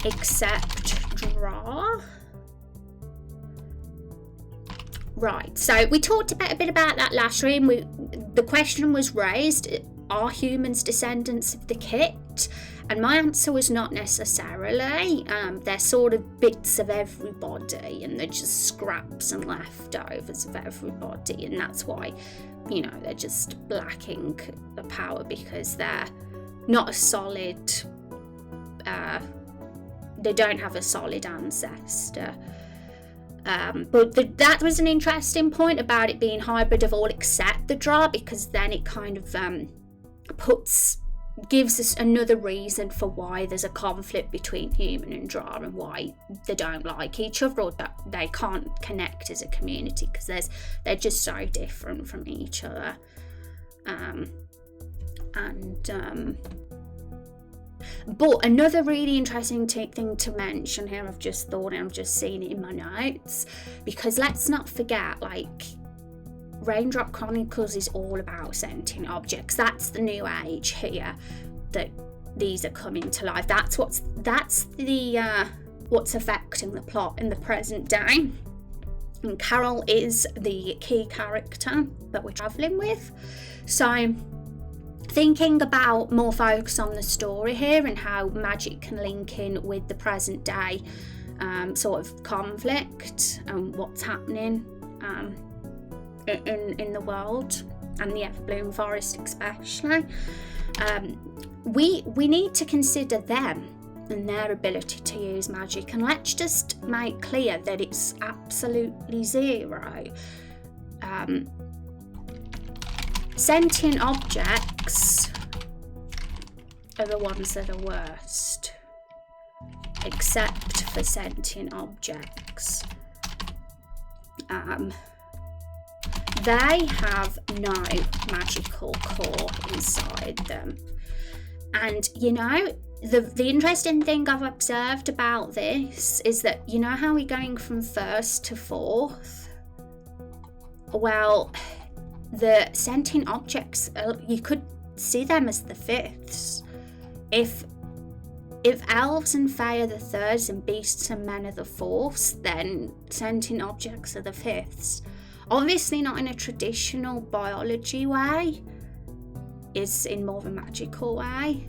except Dwarves. Right, so we talked a bit about that last room. The question was raised, are humans descendants of the kit? And my answer was not necessarily. They're sort of bits of everybody, and they're just scraps and leftovers of everybody, and that's why, you know, they're just lacking the power, because they're not a solid, they don't have a solid ancestor. But that was an interesting point about it being hybrid of all except the Dwarves, because then it kind of gives us another reason for why there's a conflict between human and Dwarves, and why they don't like each other, or that they can't connect as a community, because they're just so different from each other. But another really interesting thing to mention here, I've just thought, and I'm just seeing it in my notes, because let's not forget, like, Raindrop Chronicles is all about sentient objects. That's the new age here, that these are coming to life. That's what's affecting the plot in the present day. And Carol is the key character that we're travelling with. So thinking about more focus on the story here and how magic can link in with the present day sort of conflict and what's happening in the world, and the Everbloom Forest especially. We need to consider them and their ability to use magic, and let's just make clear that it's absolutely zero. Sentient objects are the ones that are worst, except for sentient objects. They have no magical core inside them. And, you know, the interesting thing I've observed about this is that, you know how we're going from first to fourth? Well, the sentient objects, you could see them as the fifths. If elves and fae are the thirds and beasts and men are the fourths, then sentient objects are the fifths. Obviously not in a traditional biology way, it's in more of a magical way,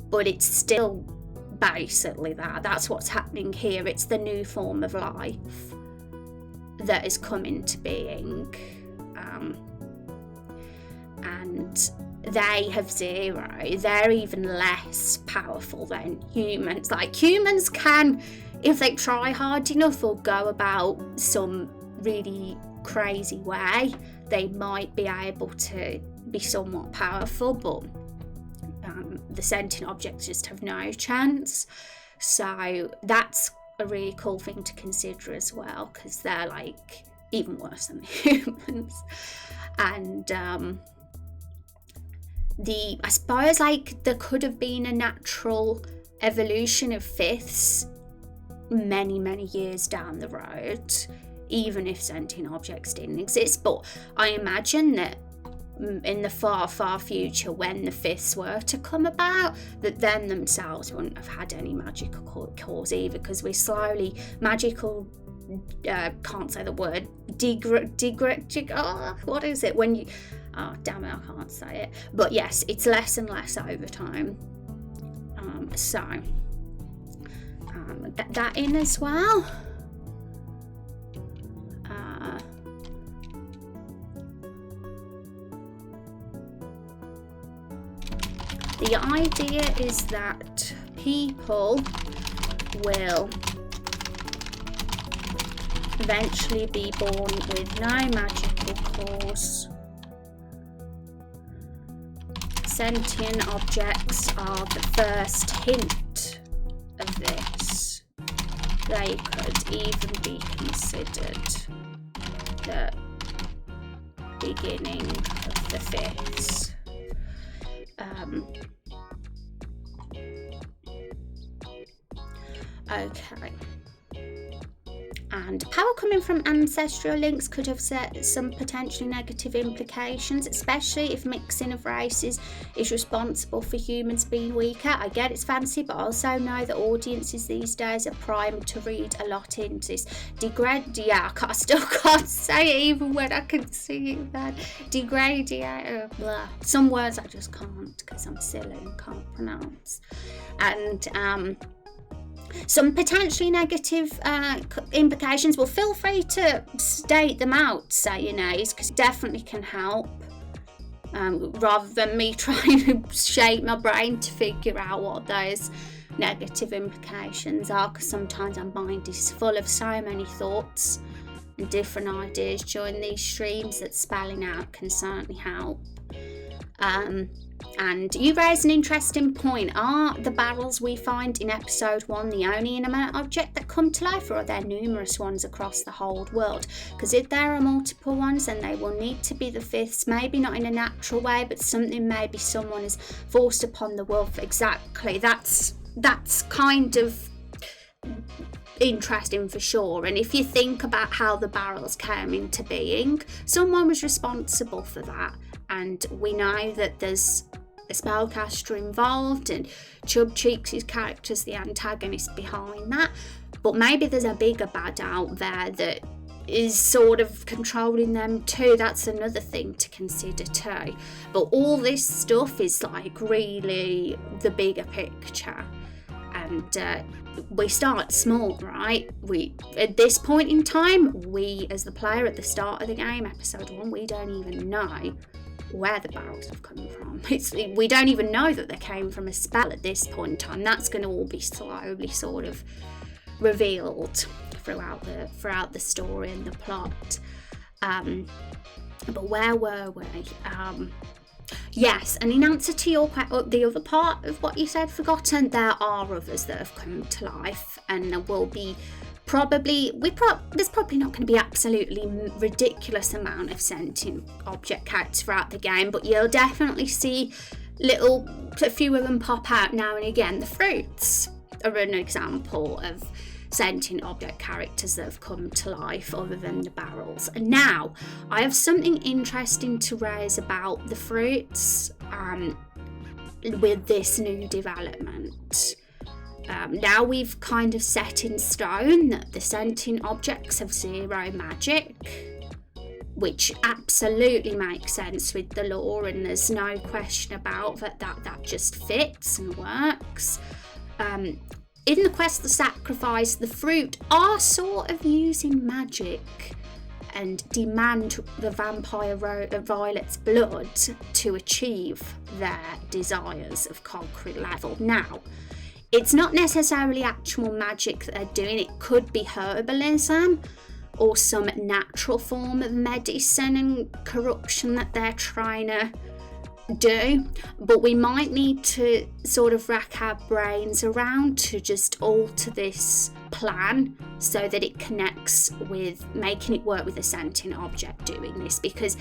but it's still basically that. That's what's happening here. It's the new form of life that is coming to being, and they have zero. They're even less powerful than humans. Like, humans can, if they try hard enough or go about some really crazy way, they might be able to be somewhat powerful, but the sentient objects just have no chance. So that's a really cool thing to consider as well, because they're like even worse than the humans. And I suppose, like, there could have been a natural evolution of fifths many years down the road, even if sentient objects didn't exist. But I imagine that in the far, far future when the fifths were to come about, that them themselves wouldn't have had any magical cause either, because we're slowly can't say the word, what is it when you, oh damn it, I can't say it, but yes, it's less and less over time. Get that in as well. The idea is that people will eventually be born with no magical cause. Sentient objects are the first hint of this. They could even be considered the beginning of the fifths. Okay. And power coming from ancestral links could have set some potentially negative implications, especially if mixing of races is responsible for humans being weaker. I get it's fancy, but I also know that audiences these days are primed to read a lot into this. I still can't say it even when I can see it then. Blah. Some words I just can't because I'm silly and can't pronounce. And some potentially negative implications. Well, feel free to state them out, because it definitely can help, rather than me trying to shape my brain to figure out what those negative implications are, because sometimes our mind is full of so many thoughts and different ideas during these streams that spelling out can certainly help. And you raise an interesting point. Are the barrels we find in episode 1 the only inanimate object that come to life, or are there numerous ones across the whole world? Because if there are multiple ones, then they will need to be the fifths, maybe not in a natural way, but something maybe someone is forced upon the wolf. Exactly. That's kind of interesting for sure. And if you think about how the barrels came into being, someone was responsible for that. And we know that there's a spellcaster involved, and Chub Cheeks' character's the antagonist behind that. But maybe there's a bigger bad out there that is sort of controlling them too. That's another thing to consider too. But all this stuff is like really the bigger picture. And we start small, right? We, at this point in time, we as the player at the start of the game, episode 1, we don't even know where the barrels have come from. We don't even know that they came from a spell at this point in time. That's going to all be slowly sort of revealed throughout the story and the plot. But where were we? Yes, and in answer to your the other part of what you said, Forgotten, there are others that have come to life, and there will be there's probably not going to be absolutely ridiculous amount of sentient object characters throughout the game, but you'll definitely see a few of them pop out now and again. The fruits are an example of sentient object characters that have come to life other than the barrels. And now I have something interesting to raise about the fruits with this new development. Now we've kind of set in stone that the sentient objects have zero magic, which absolutely makes sense with the lore, and there's no question about that just fits and works. In the quest to sacrifice the fruit are sort of using magic and demand the vampire Violet's blood to achieve their desires of conquering level. Now, it's not necessarily actual magic that they're doing. It could be herbalism or some natural form of medicine and corruption that they're trying to do, but we might need to sort of rack our brains around to just alter this plan so that it connects with making it work with a sentient object doing this, because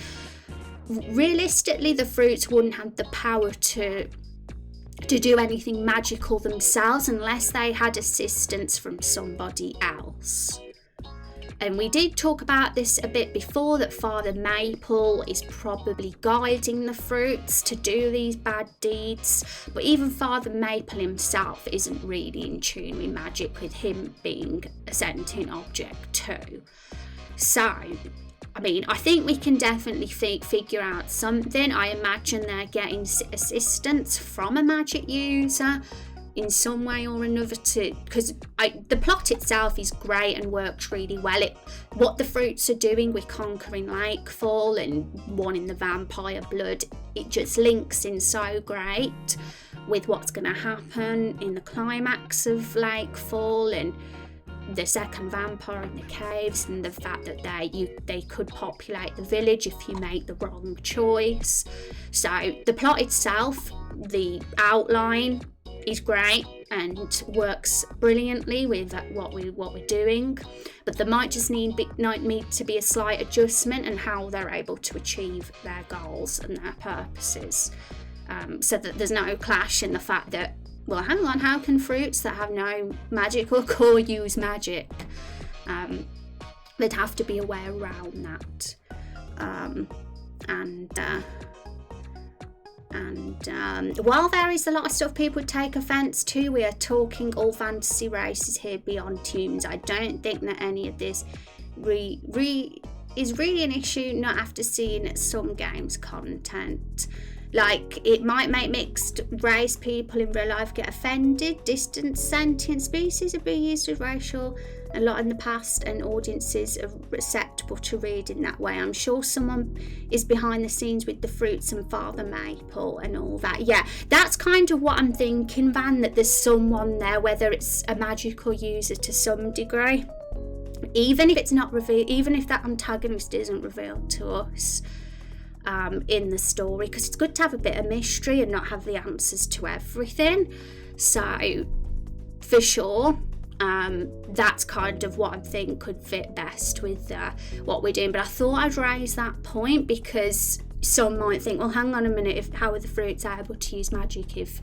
realistically the fruits wouldn't have the power to do anything magical themselves unless they had assistance from somebody else. And we did talk about this a bit before, that Father Maple is probably guiding the fruits to do these bad deeds. But even Father Maple himself isn't really in tune with magic, with him being a sentient object too. So, I mean, I think we can definitely figure out something. I imagine they're getting assistance from a magic user in some way or another, because the plot itself is great and works really well. What the fruits are doing with conquering Lakefall and wanting the vampire blood, it just links in so great with what's going to happen in the climax of Lakefall, and the second vampire in the caves, and the fact that they could populate the village if you make the wrong choice. So the plot itself, the outline, is great and works brilliantly with what we're doing, but there might just need to be a slight adjustment in how they're able to achieve their goals and their purposes, so that there's no clash in the fact that, well, hang on, how can fruits that have no magical core use magic? They'd have to be a way around that. And while there is a lot of stuff people would take offence to, we are talking all fantasy races here beyond humans. I don't think that any of this is really an issue, not after seeing some games content. Like, it might make mixed race people in real life get offended. Distant sentient species have been used as racial a lot in the past, and audiences are acceptable to read in that way. I'm sure someone is behind the scenes with the fruits and Father Maple and all that. Yeah, that's kind of what I'm thinking, Van, that there's someone there, whether it's a magical user to some degree. Even if it's not revealed, even if that antagonist isn't revealed to us in the story, because it's good to have a bit of mystery and not have the answers to everything. So, for sure, that's kind of what I think could fit best with what we're doing. But I thought I'd raise that point because some might think, well, hang on a minute, how are the fruits able to use magic if,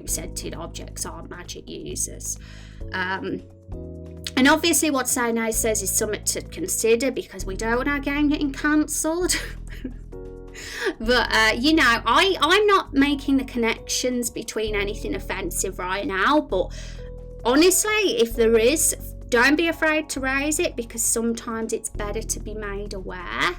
sentient objects aren't magic users? And obviously what Say No says is something to consider, because we don't want our game getting cancelled. But, I'm not making the connections between anything offensive right now, but honestly, if there is, don't be afraid to raise it, because sometimes it's better to be made aware.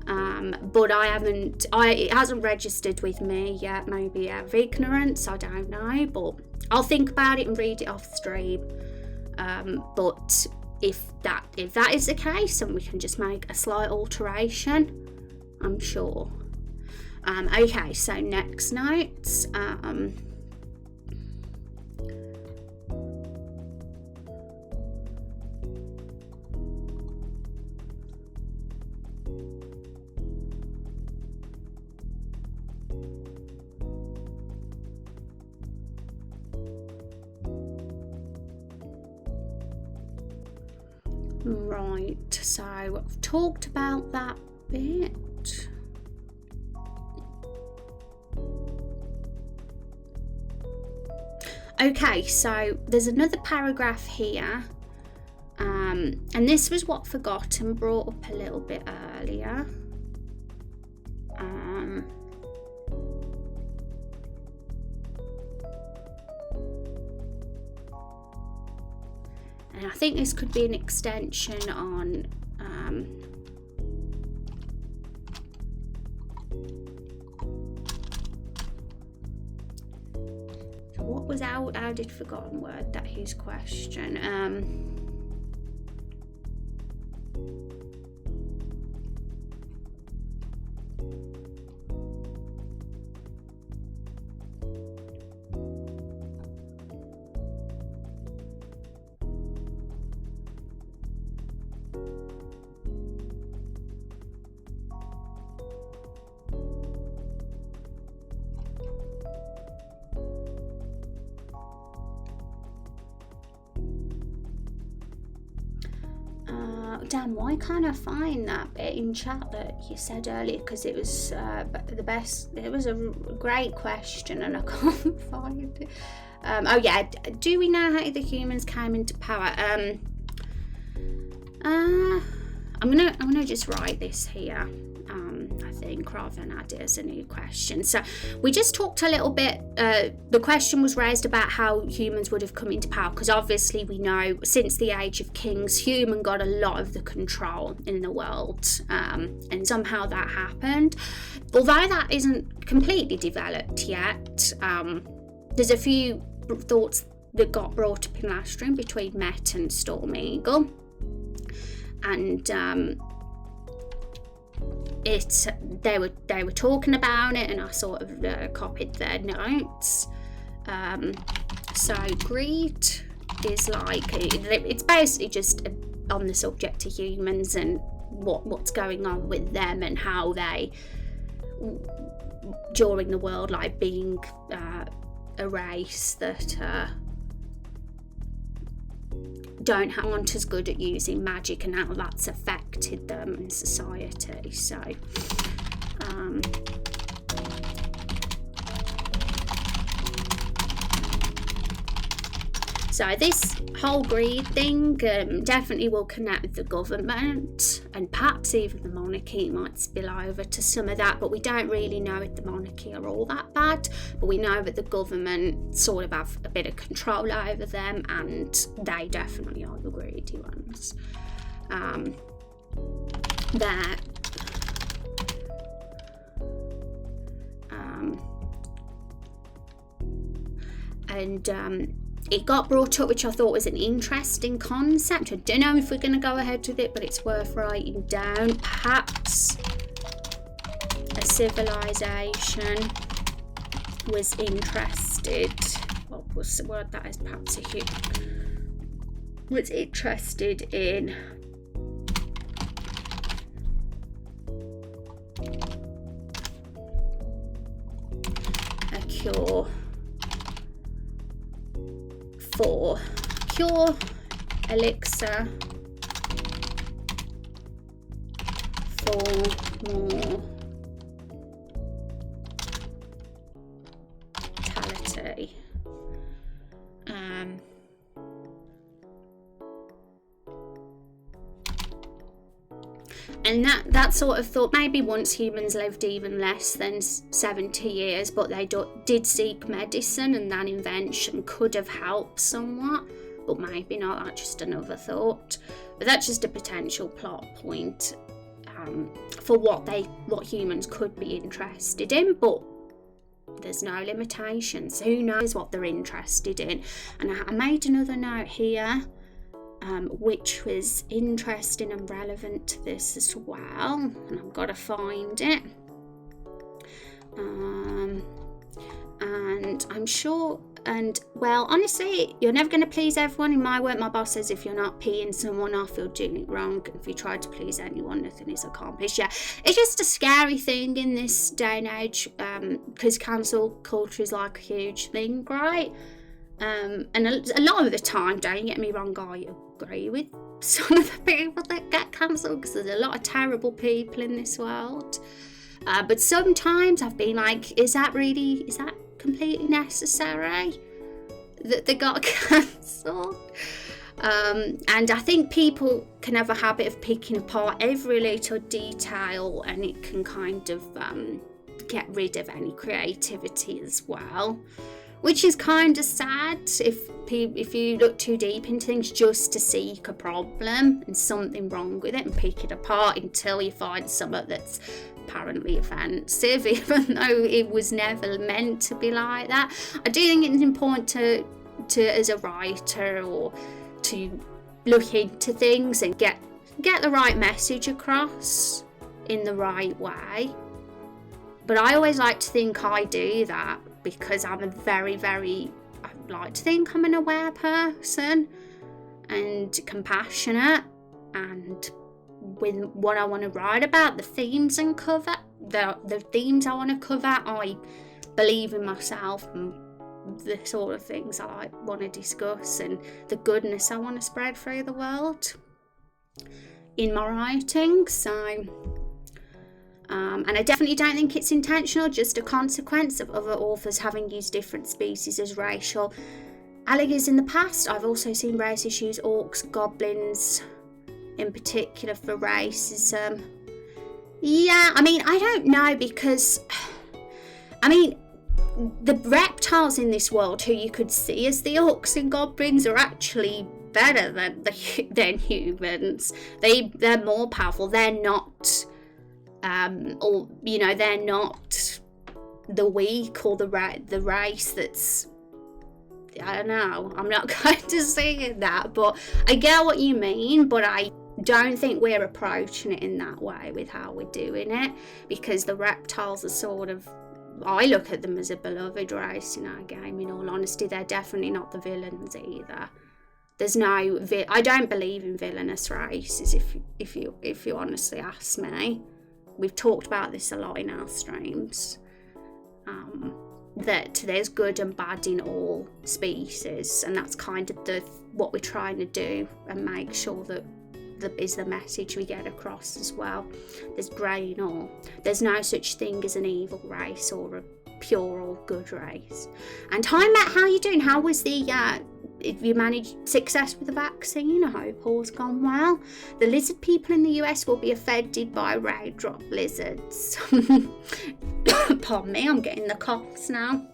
But it hasn't registered with me yet, maybe out of ignorance, I don't know, but I'll think about it and read it off stream. But if that is the case, then we can just make a slight alteration, I'm sure. Okay, so next notes. Right, so I've talked about that bit. Okay, so there's another paragraph here, and this was what Forgotten brought up a little bit earlier. And I think this could be an extension on what was how did Forgotten word that his question? Damn, why can't I find that bit in chat that you said earlier? Because it was the best. It was a great question and I can't find it. Oh yeah, do we know how the humans came into power? I'm gonna just write this here, I think, rather than add it as a new question. So we just talked a little bit, the question was raised about how humans would have come into power, because obviously we know since the Age of Kings, human got a lot of the control in the world, and somehow that happened. Although that isn't completely developed yet, there's a few thoughts that got brought up in last stream between Met and Storm Eagle. And they were talking about it, and I sort of copied their notes. So greed is like, it's basically just on the subject of humans and what's going on with them, and how they, during the world, like being a race that aren't as good at using magic, and how that's affected them in society. So this whole greed thing definitely will connect with the government, and perhaps even the monarchy. It might spill over to some of that, but we don't really know if the monarchy are all that bad. But we know that the government sort of have a bit of control over them, and they definitely are the greedy ones. It got brought up, which I thought was an interesting concept. I don't know if we're going to go ahead with it, but it's worth writing down. Perhaps a civilization was interested. What was the word that is? Perhaps a human was interested in a cure elixir for mortality. And that sort of thought, maybe once humans lived even less than 70 years, but they did seek medicine, and that invention could have helped somewhat, but maybe not. That's just another thought. But that's just a potential plot point for what humans could be interested in, but there's no limitations. Who knows what they're interested in? And I made another note here, which was interesting and relevant to this as well, and I've got to find it. And I'm sure, and well, honestly, you're never going to please everyone. In my work, my boss says if you're not peeing someone off, you're doing it wrong. If you try to please anyone, nothing is accomplished. Yeah, it's just a scary thing in this day and age, because cancel culture is like a huge thing, right? And a lot of the time, don't get me wrong, I agree with some of the people that get cancelled, because there's a lot of terrible people in this world. But sometimes I've been like, is that completely necessary that they got cancelled? And I think people can have a habit of picking apart every little detail, and it can kind of get rid of any creativity as well, which is kind of sad if you look too deep into things just to seek a problem and something wrong with it and pick it apart until you find something that's apparently offensive, even though it was never meant to be like that. I do think it's important to as a writer, or to look into things and get the right message across in the right way. But I always like to think I do that, because I'm I like to think I'm an aware person and compassionate, and with what I want to write about, the themes and cover, the themes I want to cover, I believe in myself and the sort of things I want to discuss, and the goodness I want to spread through the world in my writing. So and I definitely don't think it's intentional, just a consequence of other authors having used different species as racial alligators in the past. I've also seen race issues, orcs, goblins, in particular for racism. Yeah, I mean, I don't know, because I mean, the reptiles in this world who you could see as the orcs and goblins are actually better than humans. They're more powerful. They're not or you know, they're not the weak or the race that's, I don't know, I'm not going to say that, but I get what you mean, but I don't think we're approaching it in that way with how we're doing it, because the reptiles are sort of, I look at them as a beloved race in our game, in all honesty. They're definitely not the villains either. There's no, I don't believe in villainous races, if you honestly ask me. We've talked about this a lot in our streams, that there's good and bad in all species, and that's kind of what we're trying to do, and make sure that is the message we get across as well. There's grey in all. There's no such thing as an evil race or a pure or good race. And hi Matt, how you doing? How was the if you managed success with the vaccine? I hope all's gone well. The lizard people in the US will be offended by raindrop lizards. Pardon me, I'm getting the coughs now.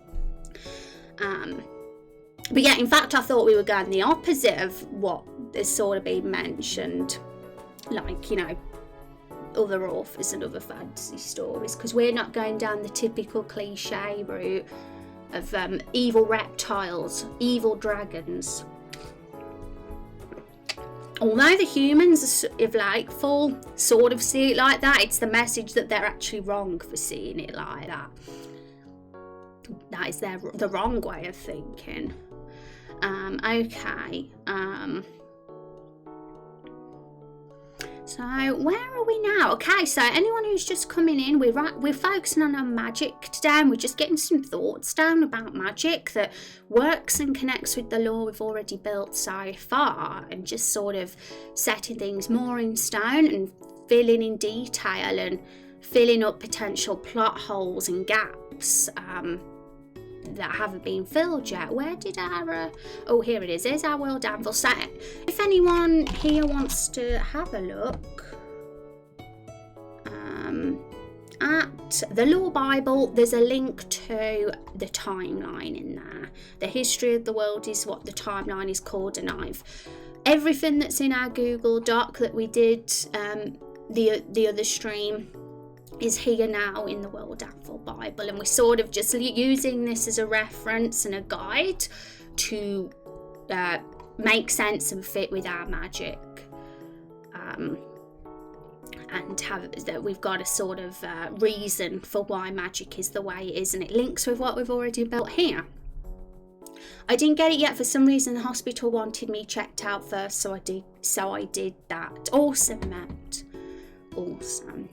But yeah, in fact, I thought we were going the opposite of what is sort of being mentioned, like, you know, other authors and other fantasy stories, because we're not going down the typical cliche route of evil reptiles, evil dragons. Although the humans, if like full sort of see it like that, it's the message that they're actually wrong for seeing it like that. That is the wrong way of thinking. Okay. So where are we now? Okay, so anyone who's just coming in, we're focusing on our magic today, and we're just getting some thoughts down about magic that works and connects with the lore we've already built so far, and just sort of setting things more in stone and filling in detail and filling up potential plot holes and gaps that haven't been filled yet. Where did our oh, here it is. Here's our world anvil set. If anyone here wants to have a look at the lore Bible, there's a link to the timeline in there. The history of the world is what the timeline is called, and everything that's in our Google Doc that we did the other stream is here now in the World Anvil Bible, and we're sort of just using this as a reference and a guide to make sense and fit with our magic, and have that we've got a sort of reason for why magic is the way it is, and it links with what we've already built here. I didn't get it yet for some reason. The hospital wanted me checked out first, so I did that. Awesome, Matt. Awesome.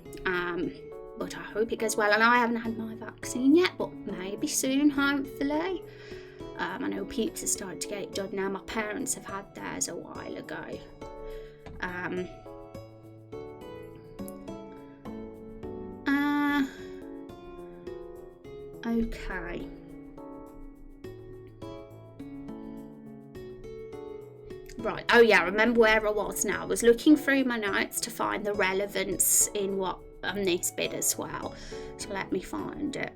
But I hope it goes well, and I haven't had my vaccine yet, but maybe soon, hopefully. I know peeps are starting to get it done now. My parents have had theirs a while ago. Okay. Right, oh yeah, I remember where I was now. I was looking through my notes to find the relevance in what on this bit as well, so let me find it.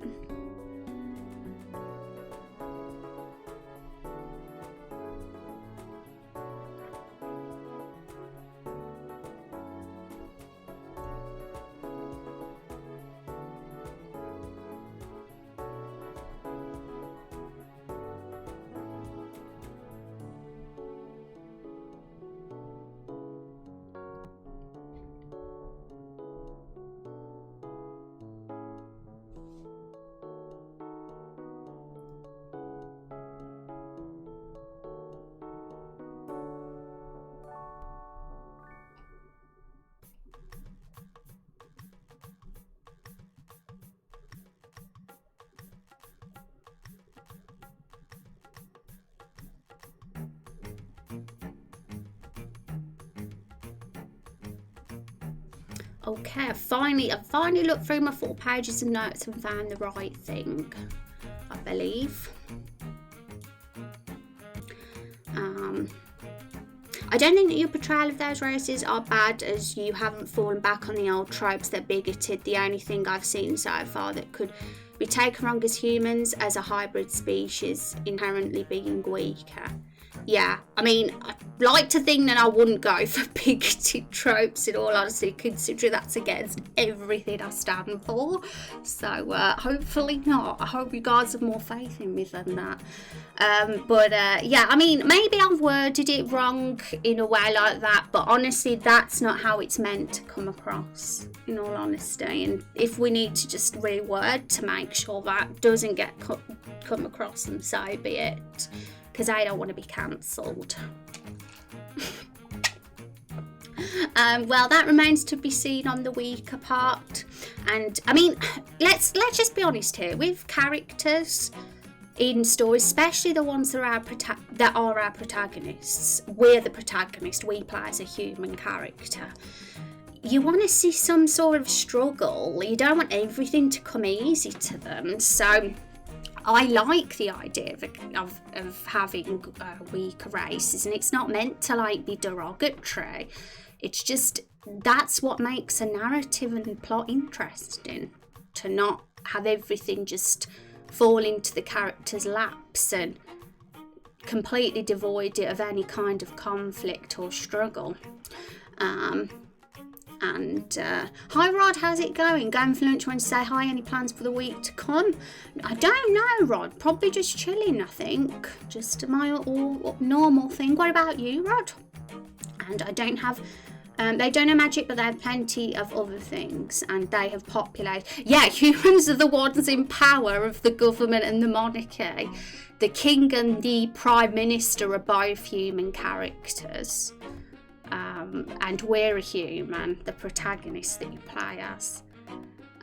Okay, I've finally looked through my 4 pages of notes and found the right thing, I I don't think that your portrayal of those races are bad, as you haven't fallen back on the old tropes. They're bigoted. The only thing I've seen so far that could be taken wrong as humans as a hybrid species inherently being weaker. Yeah, I mean, I'd like to think that I wouldn't go for bigoted tropes, in all honesty, considering that's against everything I stand for. So hopefully not. I hope you guys have more faith in me than that. Yeah, I mean, maybe I've worded it wrong in a way like that, but honestly, that's not how it's meant to come across, in all honesty. And if we need to just reword to make sure that doesn't get come across, and so be it. Because I don't want to be cancelled. Well, that remains to be seen on the weaker part. And I mean, let's just be honest here. With characters in stories, especially the ones that are our protagonists, we're the protagonist. We play as a human character. You want to see some sort of struggle. You don't want everything to come easy to them. So I like the idea of having weaker races, and it's not meant to like be derogatory. It's just that's what makes a narrative and plot interesting, to not have everything just fall into the character's laps and completely devoid of any kind of conflict or struggle. Hi Rod, how's it going? Going for lunch, want to say hi? Any plans for the week to come? I don't know, Rod. Probably just chilling, I think. Just my all normal thing. What about you, Rod? And I don't have they don't know magic, but they have plenty of other things, and they have populated. Yeah, humans are the ones in power of the government and the monarchy. The king and the prime minister are both human characters. And we're a human, the protagonist that you play as.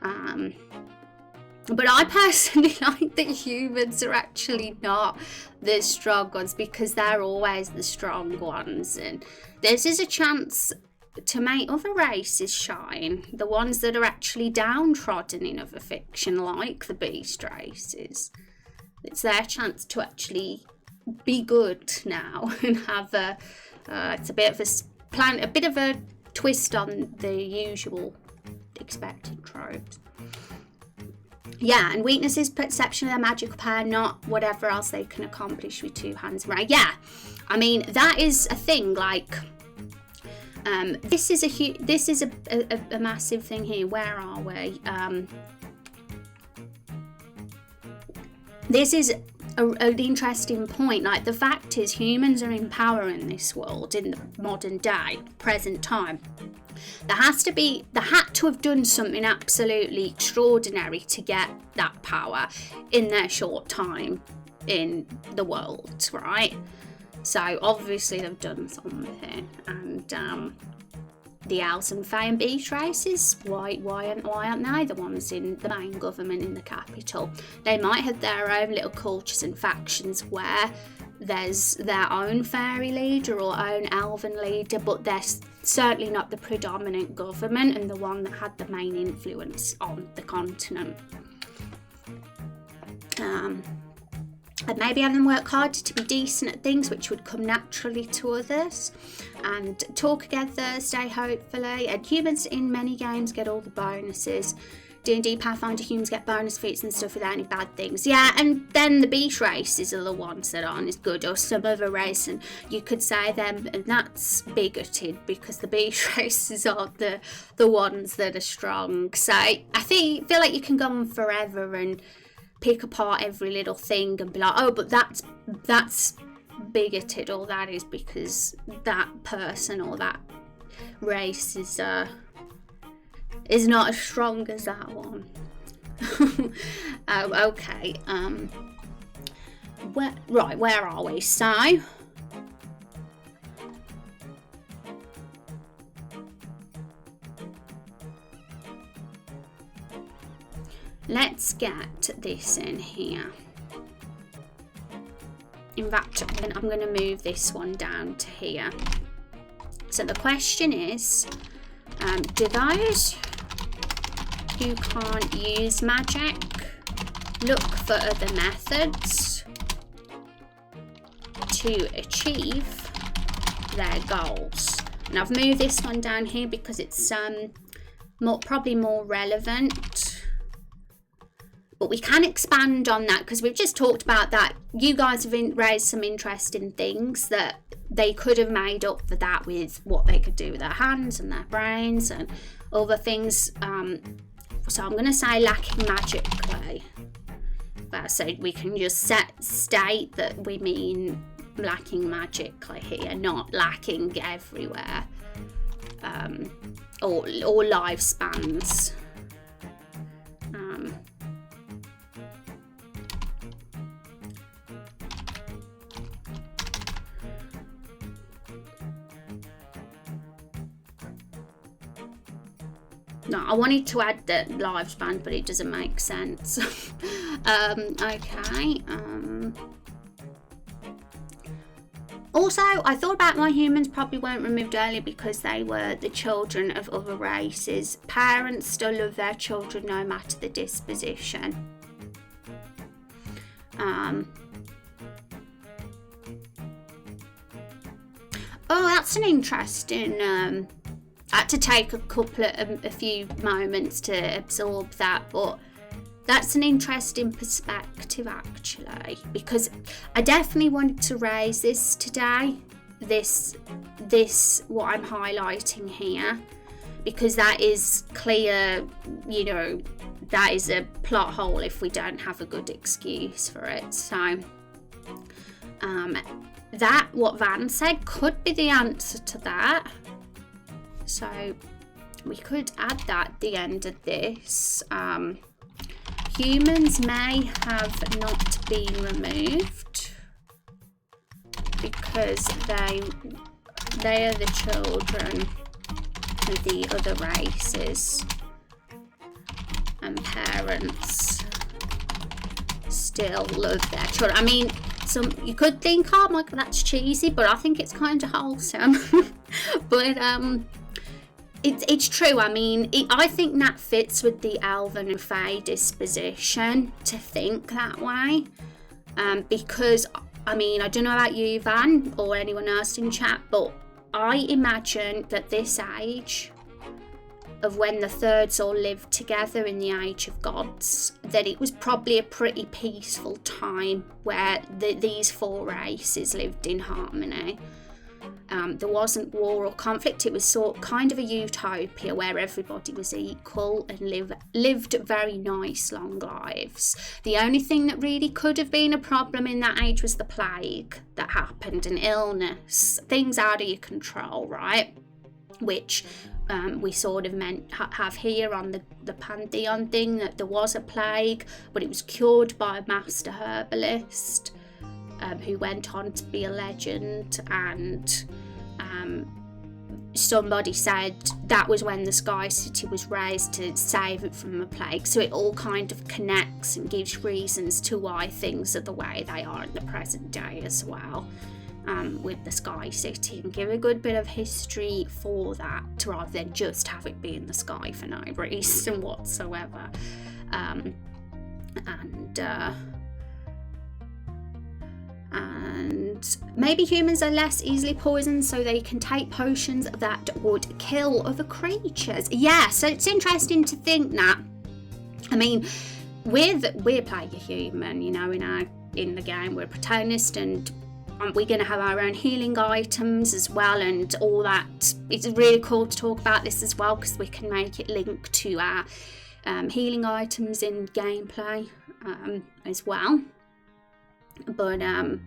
But I personally like that humans are actually not the strong ones, because they're always the strong ones. And this is a chance to make other races shine, the ones that are actually downtrodden in other fiction, like the beast races. It's their chance to actually be good now and have it's a bit of a twist on the usual expected tropes. Yeah, and weaknesses, perception of their magical power, not whatever else they can accomplish with two hands. Right? Yeah, I mean that is a thing. Like, this is a massive thing here. Where are we? This is an interesting point. Like, the fact is, humans are in power in this world, in the modern day, present time. There had to have done something absolutely extraordinary to get that power in their short time in the world, right? So obviously they've done something. And the elves and fae and beast races, why aren't they the ones in the main government in the capital? They might have their own little cultures and factions where there's their own fairy leader or own elven leader, but they're certainly not the predominant government and the one that had the main influence on the continent. And maybe have them work hard to be decent at things which would come naturally to others, and talk together, stay hopefully. And humans in many games get all the bonuses. D&D Pathfinder humans get bonus feats and stuff without any bad things. Yeah, and then the beast races are the ones that aren't as good, or some other race, and you could say them, and that's bigoted because the beast races are the ones that are strong. So I feel like you can go on forever and pick apart every little thing and be like, oh, but that's bigoted, or that is because that person or that race is not as strong as that one. Oh, okay. Where are we? So let's get this in here. In fact, I'm going to move this one down to here. So the question is, do those who can't use magic look for other methods to achieve their goals. And I've moved this one down here because it's probably more relevant. But we can expand on that because we've just talked about that. You guys have raised some interesting things that they could have made up for that with what they could do with their hands and their brains and other things. So I'm going to say lacking magically. So we can just state that we mean lacking magically here, not lacking everywhere, or lifespans. No, I wanted to add the lifespan, but it doesn't make sense. Okay. Also, I thought about why humans probably weren't removed earlier because they were the children of other races. Parents still love their children no matter the disposition. Oh, that's an interesting... I had to take a few moments to absorb that, but that's an interesting perspective actually, because I definitely wanted to raise this today, this what I'm highlighting here, because that is clear, you know, that is a plot hole if we don't have a good excuse for it. So that, what Van said, could be the answer to that. So we could add that at the end of this. Humans may have not been removed because they are the children of the other races, and parents still love their children. I mean, you could think, oh my God, that's cheesy, but I think it's kind of wholesome. But it's true. I mean, I think that fits with the elven and fae disposition to think that way. Because, I mean, I don't know about you, Van, or anyone else in chat, but I imagine that this age of when the thirds all lived together in the age of gods, that it was probably a pretty peaceful time where these four races lived in harmony. There wasn't war or conflict. It was kind of a utopia where everybody was equal and lived very nice long lives. The only thing that really could have been a problem in that age was the plague that happened, and illness, things out of your control, right? Which we sort of have here on the Pantheon thing, that there was a plague, but it was cured by a master herbalist who went on to be a legend, and somebody said that was when the Sky City was raised to save it from a plague. So it all kind of connects and gives reasons to why things are the way they are in the present day as well, with the Sky City, and give a good bit of history for that rather than just have it be in the sky for no reason whatsoever. And maybe humans are less easily poisoned, so they can take potions that would kill other creatures. Yeah, so it's interesting to think that. I mean, we're playing a human, you know, in the game. We're a protagonist, and we're going to have our own healing items as well, and all that. It's really cool to talk about this as well, because we can make it link to our healing items in gameplay as well. But I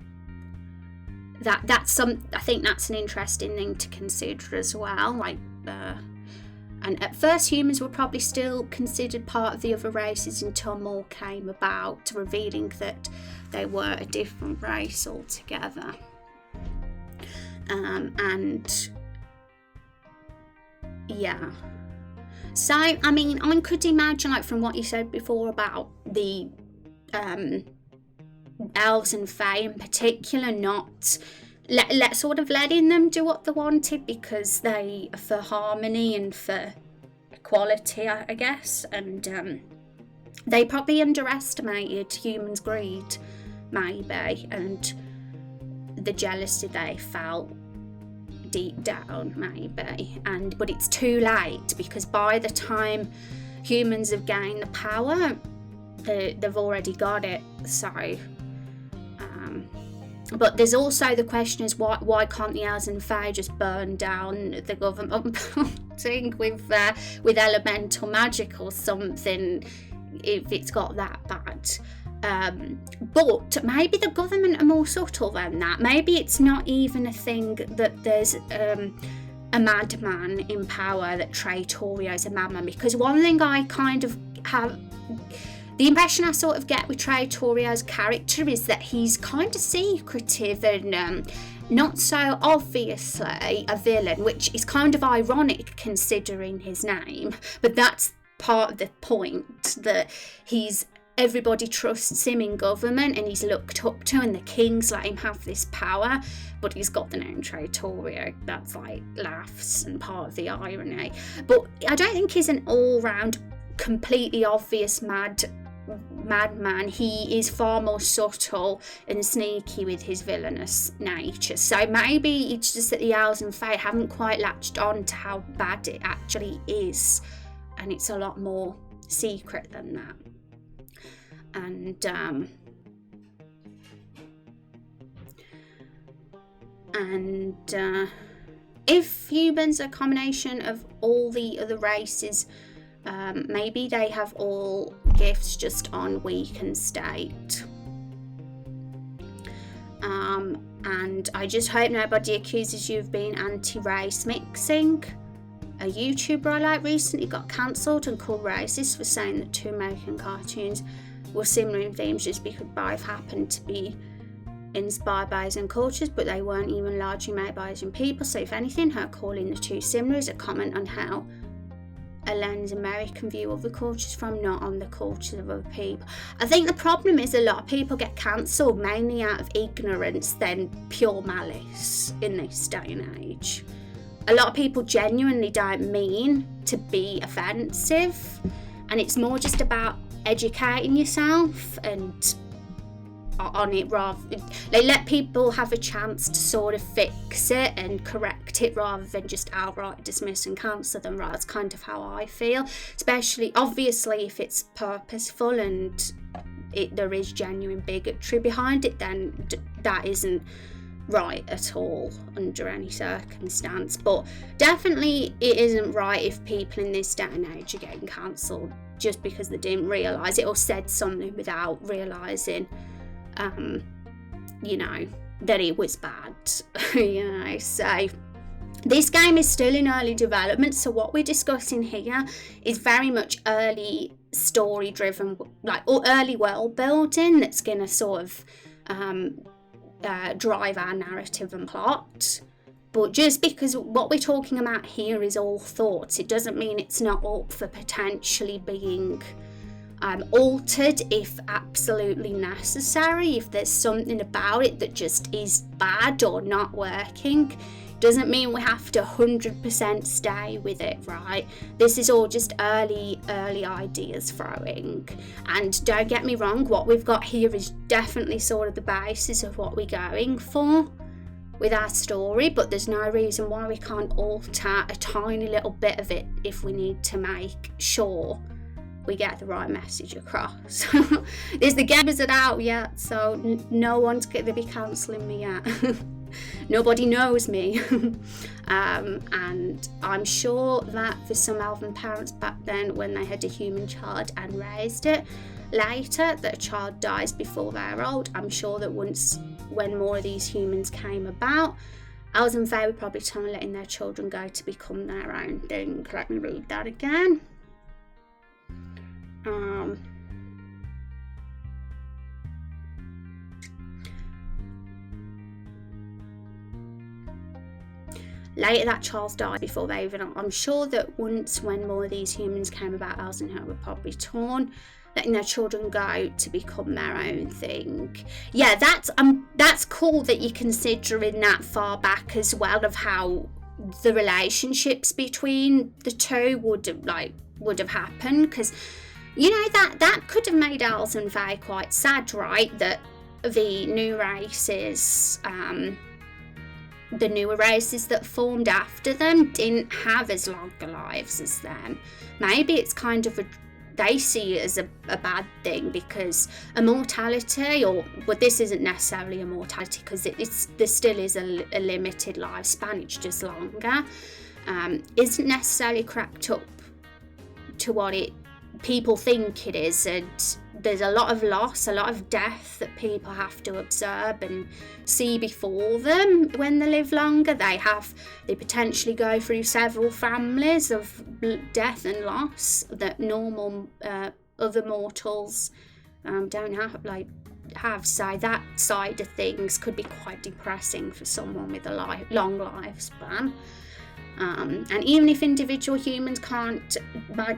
think that's an interesting thing to consider as well. Like, and at first humans were probably still considered part of the other races until more came about, revealing that they were a different race altogether. And yeah. So, I mean, I could imagine, like, from what you said before about the elves and fae in particular, not letting them do what they wanted because they are for harmony and for equality, I guess, and they probably underestimated humans' greed, maybe, and the jealousy they felt deep down, maybe, but it's too late, because by the time humans have gained the power, they've already got it. So but there's also the question is why can't the elves and fae just burn down the government building with elemental magic or something, if it's got that bad? But maybe the government are more subtle than that. Maybe it's not even a thing that there's a madman in power, that Traitorio is a madman, because one thing I kind of have, the impression I sort of get with Traitorio's character is that he's kind of secretive and not so obviously a villain, which is kind of ironic considering his name, but that's part of the point, that everybody trusts him in government and he's looked up to, and the kings let him have this power, but he's got the name Traitorio. That's like laughs and part of the irony. But I don't think he's an all-round completely obvious madman. He is far more subtle and sneaky with his villainous nature. So maybe it's just that the elves and fae haven't quite latched on to how bad it actually is, and it's a lot more secret than that. And if humans are a combination of all the other races, maybe they have all gifts just on weakened state. And I just hope nobody accuses you of being anti-race mixing. A YouTuber I like recently got cancelled and called racist for saying that 2 American cartoons were similar in themes just because both happened to be inspired by Asian cultures, but they weren't even largely made by Asian people. So if anything, her calling the two similar is a comment on how a lens American view of the cultures from, not on the cultures of other people. I think the problem is a lot of people get cancelled mainly out of ignorance than pure malice in this day and age. A lot of people genuinely don't mean to be offensive, and it's more just about educating yourself and on it, rather they let people have a chance to sort of fix it and correct it rather than just outright dismiss and cancel them. Right, that's kind of how I feel, especially obviously if it's purposeful and there is genuine bigotry behind it, then that isn't right at all under any circumstance. But definitely it isn't right if people in this day and age are getting cancelled just because they didn't realise it or said something without realising that it was bad. So this game is still in early development, so what we're discussing here is very much early story driven, or early world building that's going to sort of drive our narrative and plot. But just because what we're talking about here is all thoughts, it doesn't mean it's not up for potentially being altered if absolutely necessary. If there's something about it that just is bad or not working, doesn't mean we have to 100% stay with it, right? This is all just early ideas throwing. And don't get me wrong, what we've got here is definitely sort of the basis of what we're going for with our story, but there's no reason why we can't alter a tiny little bit of it if we need to make sure we get the right message across. The game isn't out yet, so no one's going to be cancelling me yet. Nobody knows me. And I'm sure that for some elven parents back then, when they had a human child and raised it later, that a child dies before they're old, I'm sure that when more of these humans came about, elves and fae were probably letting their children go to become their own thing. Let me read that again. Later that child died before they even, I'm sure that when more of these humans came about, elves and fae were probably torn, letting their children go to become their own thing. Yeah, that's cool that you're considering that far back as well, of how the relationships between the two would have happened, because that could have made elves and fae quite sad, right? That the new races the newer races that formed after them didn't have as long lives as them. Maybe it's kind of they see it as a bad thing, because immortality, but this isn't necessarily immortality, because there still is a limited lifespan, it's just longer, isn't necessarily cracked up to what people think it is. And there's a lot of loss, a lot of death that people have to observe and see before them when they live longer. They potentially go through several families of death and loss that normal other mortals don't have. So that side of things could be quite depressing for someone with a long lifespan. And even if individual humans can't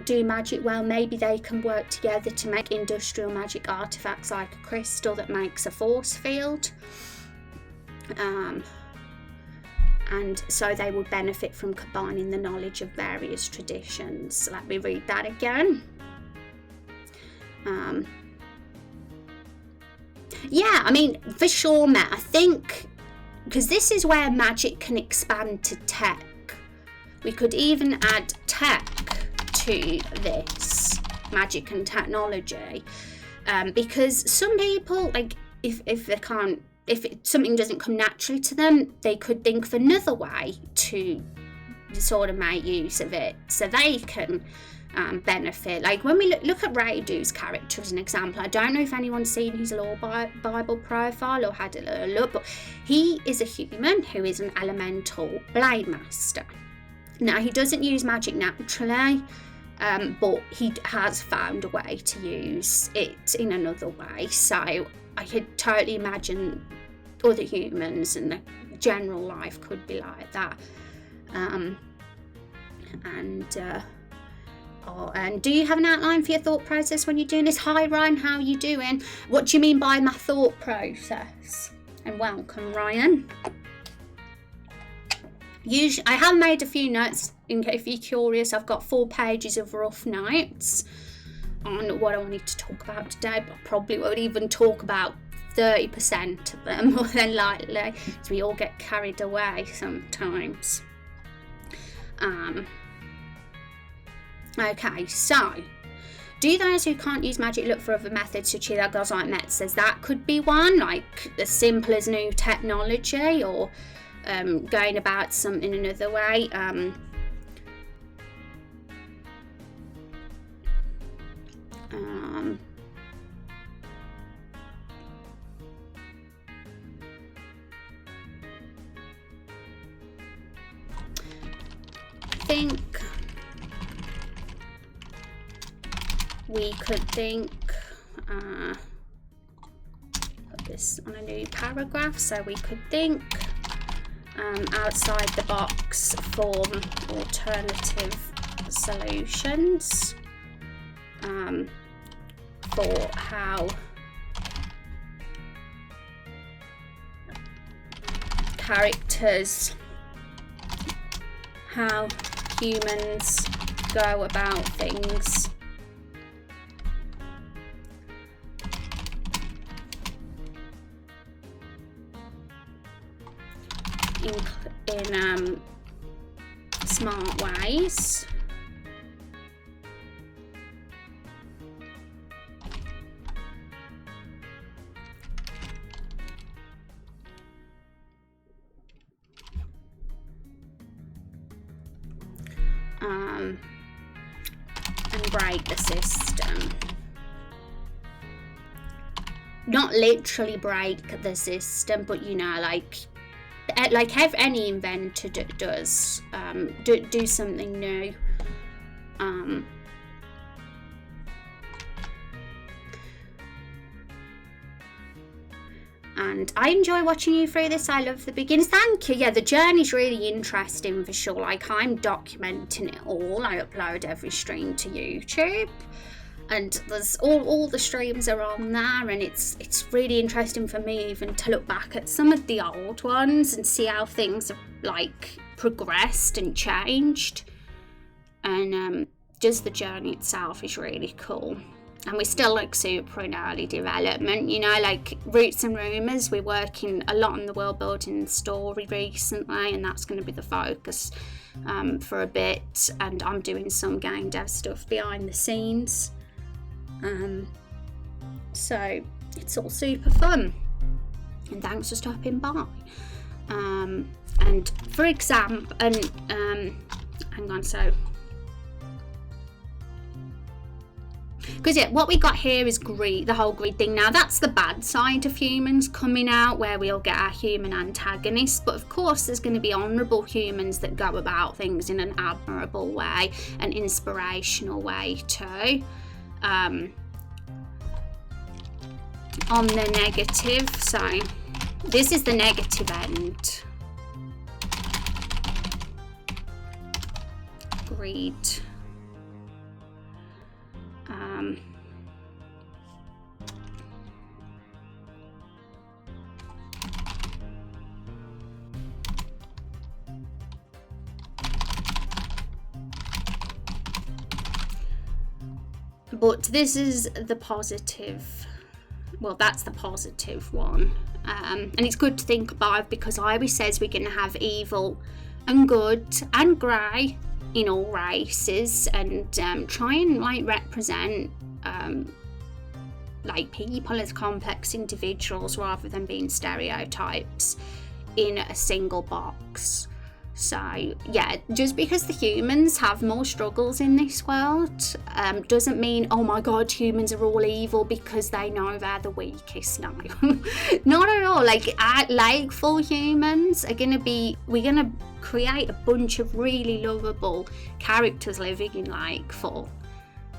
do magic well, maybe they can work together to make industrial magic artifacts like a crystal that makes a force field. And so they would benefit from combining the knowledge of various traditions. Let me read that again. Yeah, I mean, for sure, Matt, I think, because this is where magic can expand to tech. We could even add tech to this, magic and technology, because some people, like, if something doesn't come naturally to them, they could think of another way to sort of make use of it, so they can benefit. Like when we look at Raidu's character as an example, I don't know if anyone's seen his lore Bible profile or had a look, but he is a human who is an elemental blade master. Now, he doesn't use magic naturally, but he has found a way to use it in another way. So I could totally imagine other humans and the general life could be like that. And do you have an outline for your thought process when you're doing this? Hi, Ryan, how are you doing? What do you mean by my thought process? And welcome, Ryan. I have made a few notes, if you're curious. I've got 4 pages of rough notes on what I wanted to talk about today, but I probably won't even talk about 30% of them more than likely, so we all get carried away sometimes. Okay, so do those who can't use magic look for other methods to achieve their goals, like Met says? That could be one, like as simple as new technology, or going about something another way. I think we could think, put this on a new paragraph, so we could think outside the box for alternative solutions for how how humans go about things. In smart ways. And break the system. Not literally break the system, but like any inventor does, do something new. And I enjoy watching you through this. I love the beginnings. Thank you. Yeah, the journey's really interesting for sure. Like, I'm documenting it all. I upload every stream to YouTube, and there's all the streams are on there, and it's really interesting for me even to look back at some of the old ones and see how things have like progressed and changed. And just the journey itself is really cool. and we're still like super in early development, you know, like Roots and Rumours, we're working a lot on the world building story recently, and that's going to be the focus for a bit, and I'm doing some game dev stuff behind the scenes, so it's all super fun, and thanks for stopping by. And for example, hang on, so because what we got here is greed, the whole greed thing. Now that's the bad side of humans coming out, where we'll get our human antagonists, but of course there's going to be honourable humans that go about things in an admirable way, an inspirational way too. On the negative, so this is the negative end. Greed. But this is the positive. Well, that's the positive one. And it's good to think about, because I always says we're going to have evil and good and grey in all races, and try and like represent like people as complex individuals rather than being stereotypes in a single box. So yeah, just because the humans have more struggles in this world doesn't mean, oh my god, humans are all evil because they know they're the weakest. No, not at all. Like full humans are we're gonna create a bunch of really lovable characters living in Lakeful,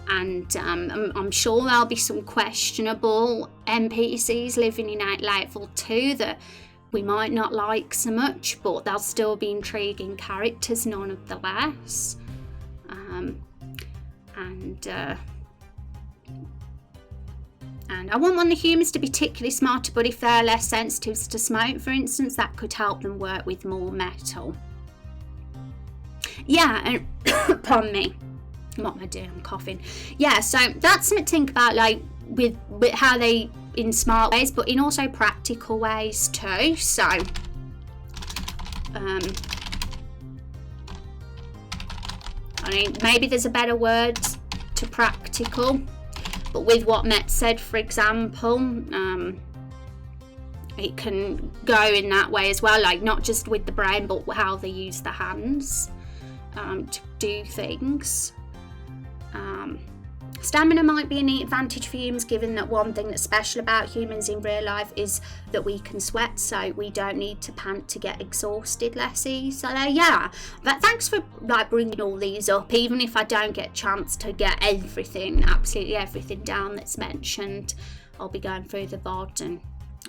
and I'm sure there'll be some questionable NPCs living in Lakeful too that we might not like so much, but they'll still be intriguing characters nonetheless. And I wouldn't want the humans to be particularly smarter, but if they're less sensitive to smoke, for instance, that could help them work with more metal. Yeah, and pardon me, what am I doing? I'm coughing. Yeah, so that's something to think about, like with how they, in smart ways, but in also practical ways too. So I mean, maybe there's a better word to practical, but with what Met said, for example, it can go in that way as well, like not just with the brain, but how they use the hands to do things. Stamina might be a neat advantage for humans, given that one thing that's special about humans in real life is that we can sweat, so we don't need to pant to get exhausted less easily. Yeah, but thanks for like bringing all these up, even if I don't get a chance to get everything, absolutely everything down that's mentioned. I'll be going through the VOD, and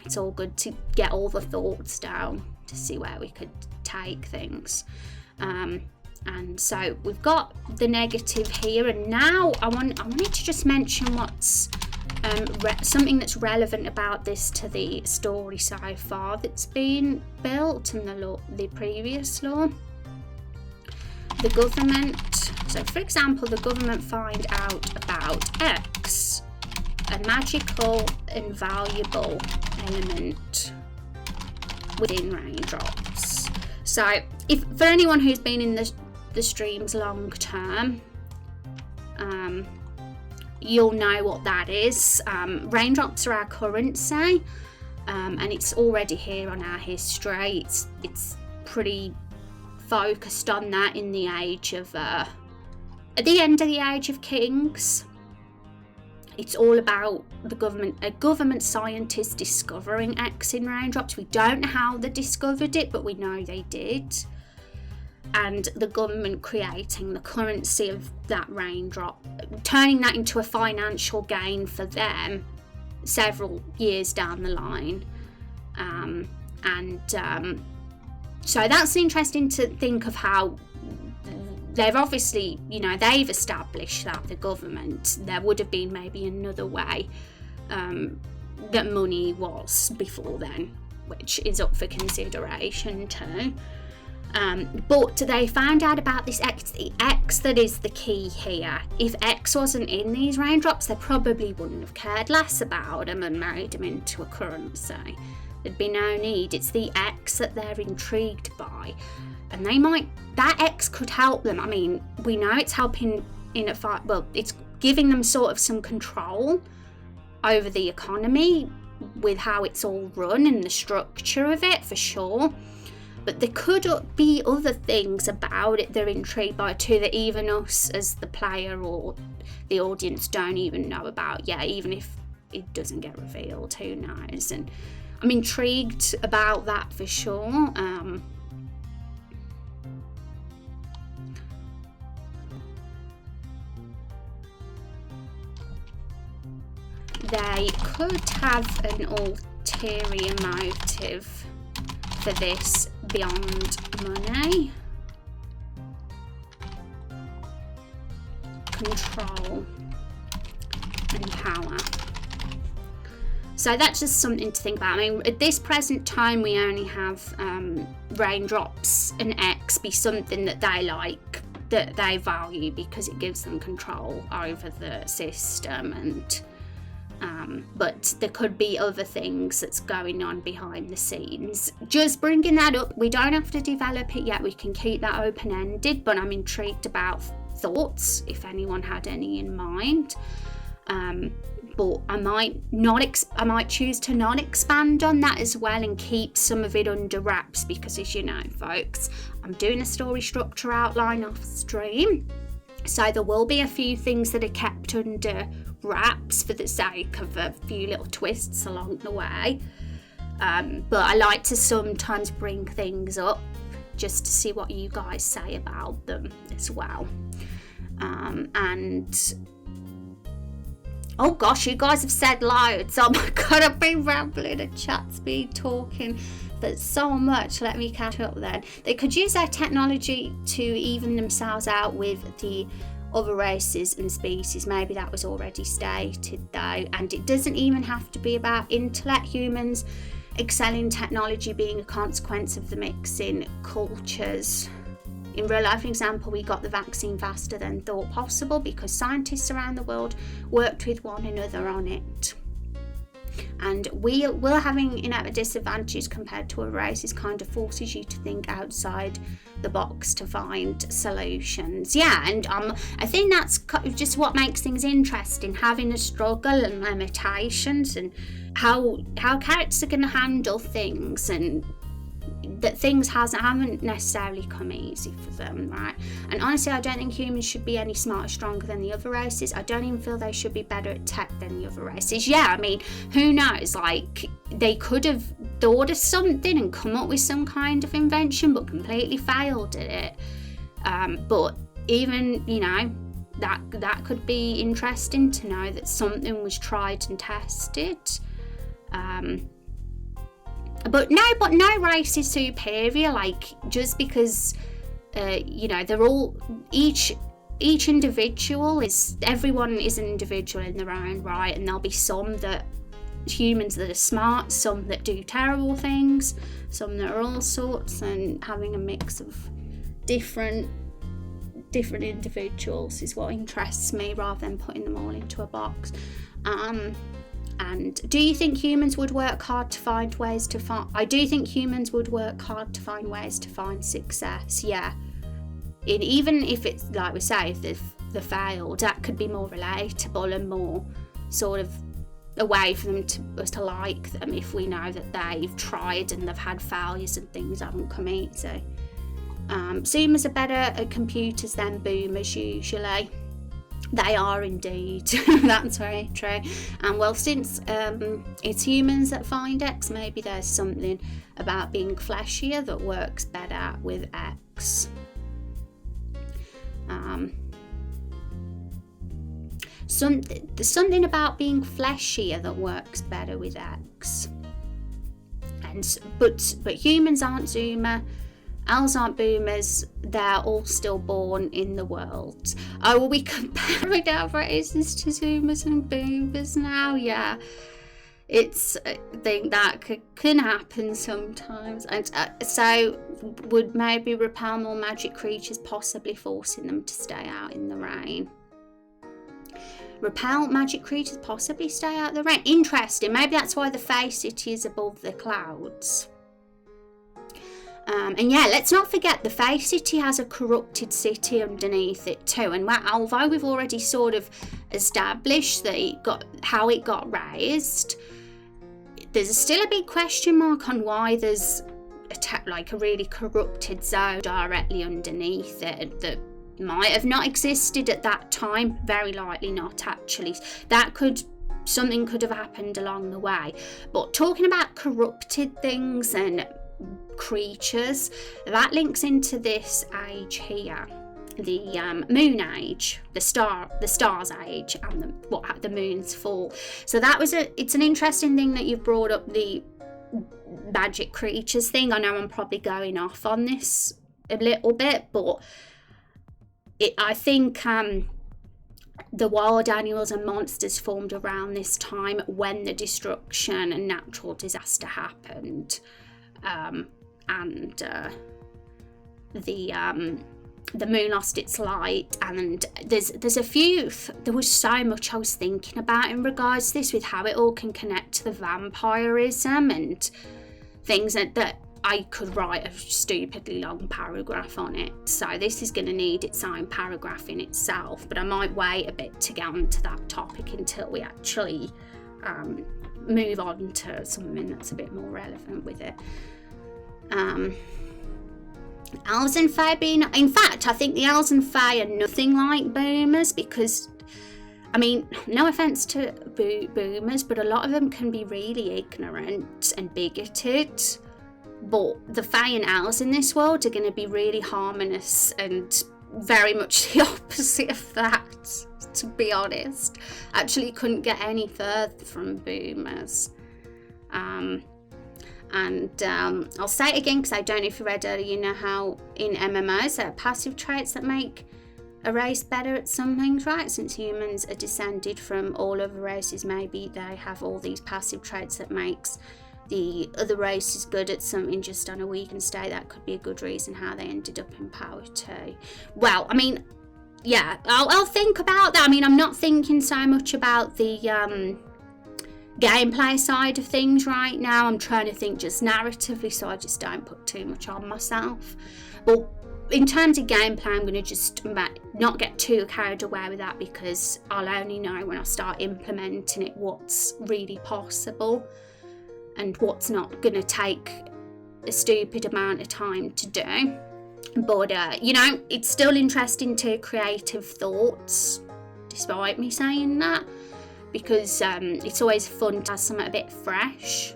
it's all good to get all the thoughts down to see where we could take things. And so we've got the negative here, and now I wanted to just mention what's something that's relevant about this to the story so far that's been built in the previous law. The government. So, for example, the government find out about X, a magical and valuable element within Raindrops. So, if for anyone who's been in the streams long term, you'll know what that is. Raindrops are our currency, and it's already here on our history. It's pretty focused on that in the age of at the end of the Age of Kings. It's all about a government scientist discovering X in Raindrops. We don't know how they discovered it, but we know they did. And the government creating the currency of that raindrop, turning that into a financial gain for them several years down the line. So that's interesting to think of how they've obviously, they've established that, the government. There would have been maybe another way that money was before then, which is up for consideration too. But they found out about this X, the X that is the key here. If X wasn't in these raindrops, they probably wouldn't have cared less about them and made them into a currency. There'd be no need. It's the X that they're intrigued by. And that X could help them. I mean, we know it's helping in a fight. Well, it's giving them sort of some control over the economy with how it's all run and the structure of it, for sure. But there could be other things about it they're intrigued by too, that even us as the player or the audience don't even know about yet, even if it doesn't get revealed, who knows. And I'm intrigued about that for sure. They could have an ulterior motive for this beyond money, control, and power. So that's just something to think about. I mean, at this present time, we only have raindrops and X be something that they like, that they value, because it gives them control over the system. And but there could be other things that's going on behind the scenes. Just bringing that up, we don't have to develop it yet, we can keep that open-ended, but I'm intrigued about thoughts, if anyone had any in mind. But I might choose to not expand on that as well and keep some of it under wraps, because as you know, folks, I'm doing a story structure outline off stream, so there will be a few things that are kept under wraps for the sake of a few little twists along the way. But I like to sometimes bring things up just to see what you guys say about them as well. And oh gosh, you guys have said loads. Oh my god, I've been rambling, the chat's been talking, but so much. Let me catch up then. They could use their technology to even themselves out with the other races and species. Maybe that was already stated though, and it doesn't even have to be about intellect. Humans excelling technology being a consequence of the mixing cultures. In real life example, we got the vaccine faster than thought possible because scientists around the world worked with one another on it. And we're having a disadvantage compared to a race. It kind of forces you to think outside the box to find solutions. Yeah, and I think that's just what makes things interesting, having a struggle and limitations, and how characters are going to handle things, and that things haven't necessarily come easy for them, right? And honestly, I don't think humans should be any smarter, stronger than the other races. I don't even feel they should be better at tech than the other races. Yeah, I mean, who knows? Like, they could have thought of something and come up with some kind of invention, but completely failed at it. But even, that could be interesting to know that something was tried and tested. But no race is superior. Like, just because they're all each individual everyone is an individual in their own right, and there'll be humans that are smart, some that do terrible things, some that are all sorts, and having a mix of different individuals is what interests me, rather than putting them all into a box. And do you think humans would work hard to find ways to find... I do think humans would work hard to find ways to find success, yeah. Even if it's, like we say, if they failed, that could be more relatable and more sort of a way for them to like them, if we know that they've tried and they've had failures and things haven't come easy. Zoomers are better at computers than boomers usually. They are indeed. That's very true. And well, since it's humans that find X, maybe there's something about being fleshier that works better with X. Something about being fleshier that works better with X. But humans aren't Zoomer. Owls aren't boomers, they're all stillborn in the world. Oh, are we comparing our races to Zoomers and boomers now? Yeah. it's a thing that can happen sometimes. And so would maybe repel more magic creatures, possibly forcing them to stay out in the rain. Repel magic creatures, possibly stay out in the rain. Interesting. Maybe that's why the Fae City is above the clouds. And yeah, let's not forget the Fae City has a corrupted city underneath it too. And although we've already sort of established how it got raised, there's still a big question mark on why there's a really corrupted zone directly underneath it that might have not existed at that time. Very likely not, actually. Something could have happened along the way. But talking about corrupted things and creatures, that links into this age here, the moon age, the stars age, and the moon's fall. So it's an interesting thing that you've brought up, the magic creatures thing. I know I'm probably going off on this a little bit, but I think the wild animals and monsters formed around this time when the destruction and natural disaster happened. And the moon lost its light, and there was so much I was thinking about in regards to this, with how it all can connect to the vampirism and things that I could write a stupidly long paragraph on it. So this is going to need its own paragraph in itself, but I might wait a bit to get onto that topic until we actually move on to something that's a bit more relevant with it. Elves and Fae in fact, I think the Elves and Fae are nothing like boomers, because, I mean, no offence to boomers, but a lot of them can be really ignorant and bigoted. But the Fae and Elves in this world are going to be really harmonious and very much the opposite of that, to be honest. Actually couldn't get any further from boomers. I'll say it again because I don't know if you read earlier, you know how in MMOs there are passive traits that make a race better at some things, right? Since humans are descended from all other races, maybe they have all these passive traits that makes the other race is good at something just on a weakened state. That could be a good reason how they ended up in power too. Well, I mean, yeah, I'll think about that. I mean, I'm not thinking so much about the gameplay side of things right now. I'm trying to think just narratively, so I just don't put too much on myself. But in terms of gameplay, I'm going to just not get too carried away with that, because I'll only know when I start implementing it what's really possible and what's not going to take a stupid amount of time to do. But it's still interesting to creative thoughts, despite me saying that, because it's always fun to have something a bit fresh,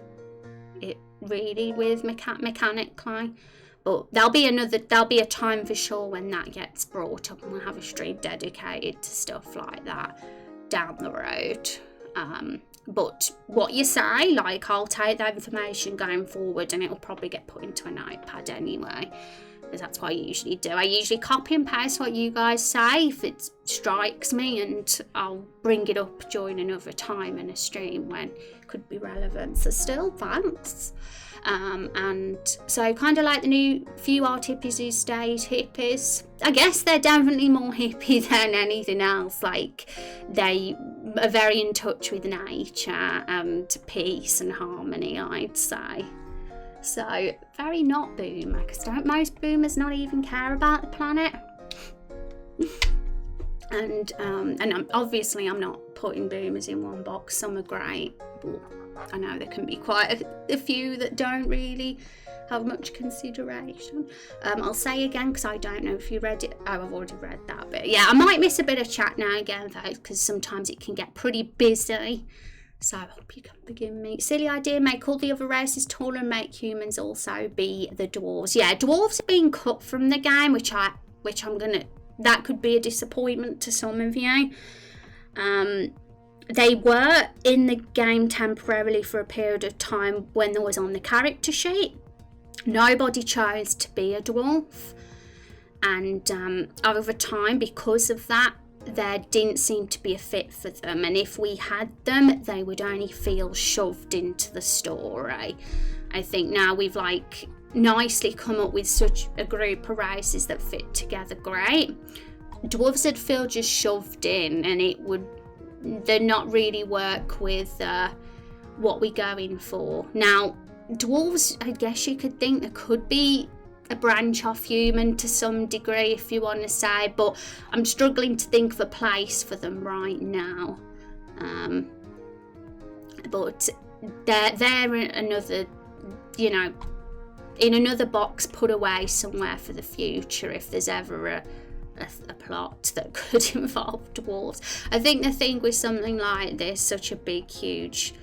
with mechanically. But there'll be a time for sure when that gets brought up, and we'll have a stream dedicated to stuff like that down the road. But what you say, I'll take that information going forward, and it'll probably get put into an iPad anyway, because that's what I usually do. I usually copy and paste what you guys say if it strikes me, and I'll bring it up during another time in a stream when it could be relevant. So still, thanks. And so kind of like the new few art hippies who stayed hippies, I guess they're definitely more hippie than anything else. They are very in touch with nature and peace and harmony, I'd say. So very not boomer, because don't most boomers not even care about the planet? And obviously I'm not putting boomers in one box. Some are great, but I know there can be quite a few that don't really have much consideration. I'll say again, because I don't know if you read it. Oh, I've already read that bit. Yeah, I might miss a bit of chat now again, though, because sometimes it can get pretty busy. So I hope you can forgive me. Silly idea, make all the other races taller and make humans also be the dwarves. Yeah, dwarves are being cut from the game, which I'm gonna. That could be a disappointment to some of you. They were in the game temporarily for a period of time when there was on the character sheet. Nobody chose to be a dwarf, and over time, because of that, there didn't seem to be a fit for them, and if we had them, they would only feel shoved into the story. I think now we've like nicely come up with such a group of races that fit together great. Dwarves would feel just shoved in, and they'd not really work with what we're going for. Now, dwarves, I guess you could think there could be a branch off human to some degree, if you want to say, but I'm struggling to think of a place for them right now. But they're another, you know, in another box put away somewhere for the future if there's ever a plot that could involve dwarves. I think the thing with something like this, such a big, huge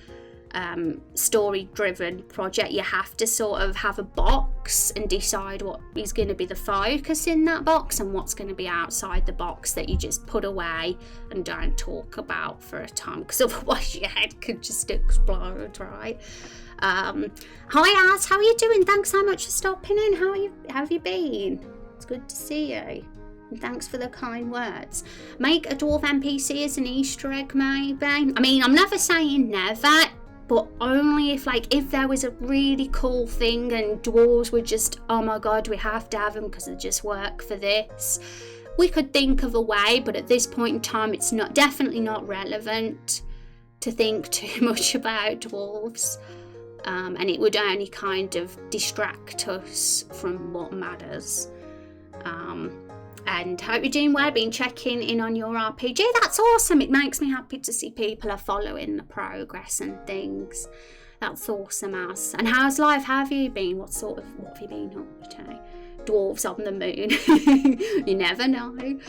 story-driven project, you have to sort of have a box and decide what is going to be the focus in that box and what's going to be outside the box that you just put away and don't talk about for a time, because otherwise your head could just explode, right? Hi Az, how are you doing? Thanks so much for stopping in. How have you been? It's good to see you. And thanks for the kind words. Make a dwarf NPC as an Easter egg, maybe. I mean, I'm never saying never, but only if there was a really cool thing and dwarves were just, oh my god, we have to have them because they just work for this. We could think of a way, but at this point in time, it's definitely not relevant to think too much about dwarves. And it would only kind of distract us from what matters. And hope you're doing well, been checking in on your RPG. That's awesome. It makes me happy to see people are following the progress and things. That's awesome, Az. And how's life? How have you been? What have you been up to? Dwarves on the moon. You never know.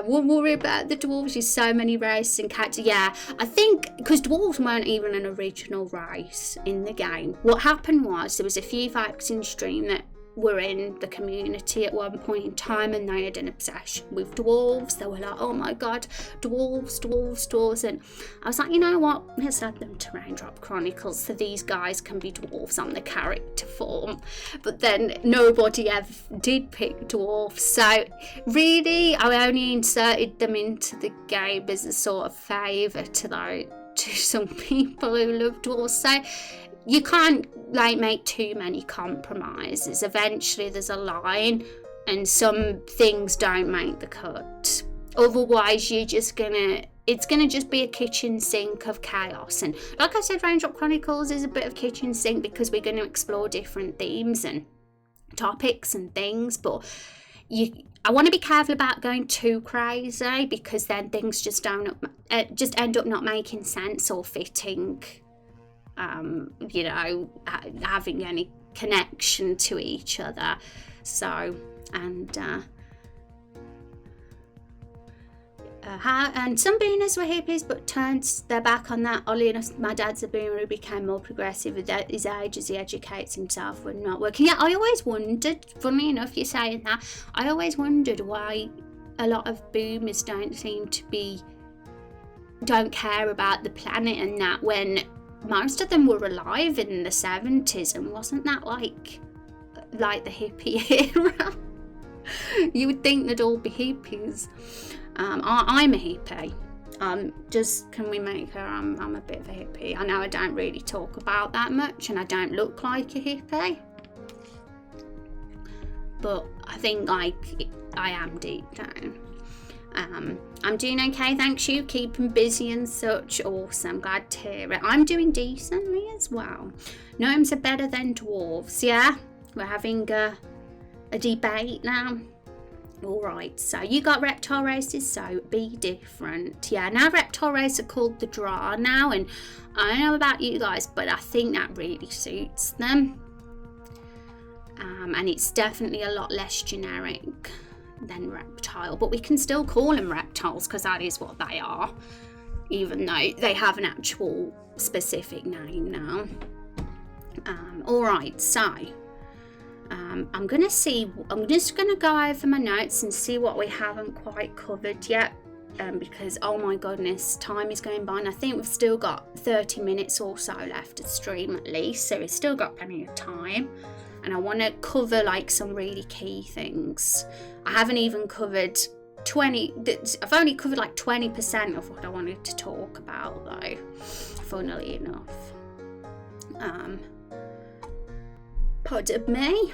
Won't worry about the dwarves. There's so many races and characters. Yeah, I think because dwarves weren't even an original race in the game. What happened was there was a few folks in stream that were in the community at one point in time, and they had an obsession with dwarves. They were like, oh my god, dwarves, and I was like, you know what, let's add them to Raindrop Chronicles so these guys can be dwarves on the character form. But then nobody ever did pick dwarves, so really I only inserted them into the game as a sort of favour to some people who love dwarves. So you can't make too many compromises. Eventually there's a line and some things don't make the cut. Otherwise it's gonna just be a kitchen sink of chaos. And like I said, Raindrop Chronicles is a bit of kitchen sink because we're going to explore different themes and topics and things, but I want to be careful about going too crazy, because then things just end up not making sense or fitting, having any connection to each other. So, and some boomers were hippies but turned their back on that. Oddly enough, my dad's a boomer who became more progressive at his age as he educates himself when not working. Yeah, I always wondered, funnily enough you're saying that, I always wondered why a lot of boomers don't care about the planet and that, when most of them were alive in the 70s, and wasn't that like the hippie era? You would think they'd all be hippies. I'm a hippie. Can we make her? I'm a bit of a hippie. I know I don't really talk about that much, and I don't look like a hippie, but I think I am deep down. I'm doing okay, thanks. You keeping busy and such. Awesome, glad to hear it. I'm doing decently as well. Gnomes are better than dwarves. Yeah, we're having a debate now. Alright, so you got reptile races, so be different. Yeah, now reptile races are called the Draw now, and I don't know about you guys, but I think that really suits them. And it's definitely a lot less generic than reptile, but we can still call them reptiles because that is what they are, even though they have an actual specific name now. Alright, so I'm just gonna go over my notes and see what we haven't quite covered yet, because oh my goodness, time is going by, and I think we've still got 30 minutes or so left to stream at least, so we've still got plenty of time. And I want to cover some really key things. I haven't even covered I've only covered like 20% of what I wanted to talk about, though, funnily enough. Pardon me.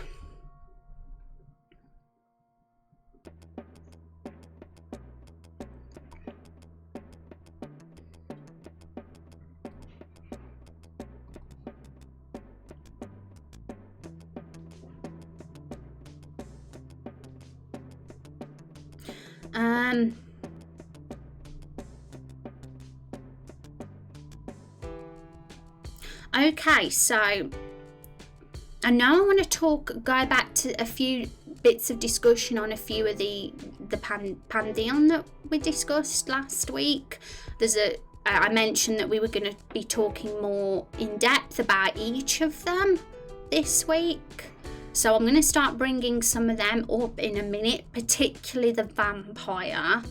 Okay, so I know I want to go back to a few bits of discussion on a few of the pantheon that we discussed last week. I mentioned that we were going to be talking more in depth about each of them this week. So I'm going to start bringing some of them up in a minute, particularly the vampire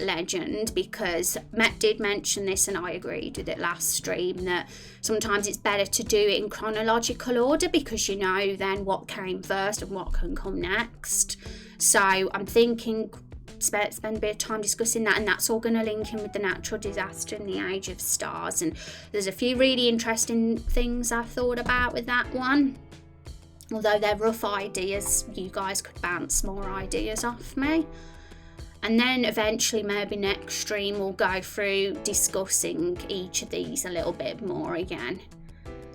legend, because Matt did mention this and I agreed with it last stream, that sometimes it's better to do it in chronological order because you know then what came first and what can come next. So I'm thinking spend a bit of time discussing that, and that's all going to link in with the natural disaster and the Age of Stars, and there's a few really interesting things I've thought about with that one. Although they're rough ideas, you guys could bounce more ideas off me. And then eventually, maybe next stream, we'll go through discussing each of these a little bit more again.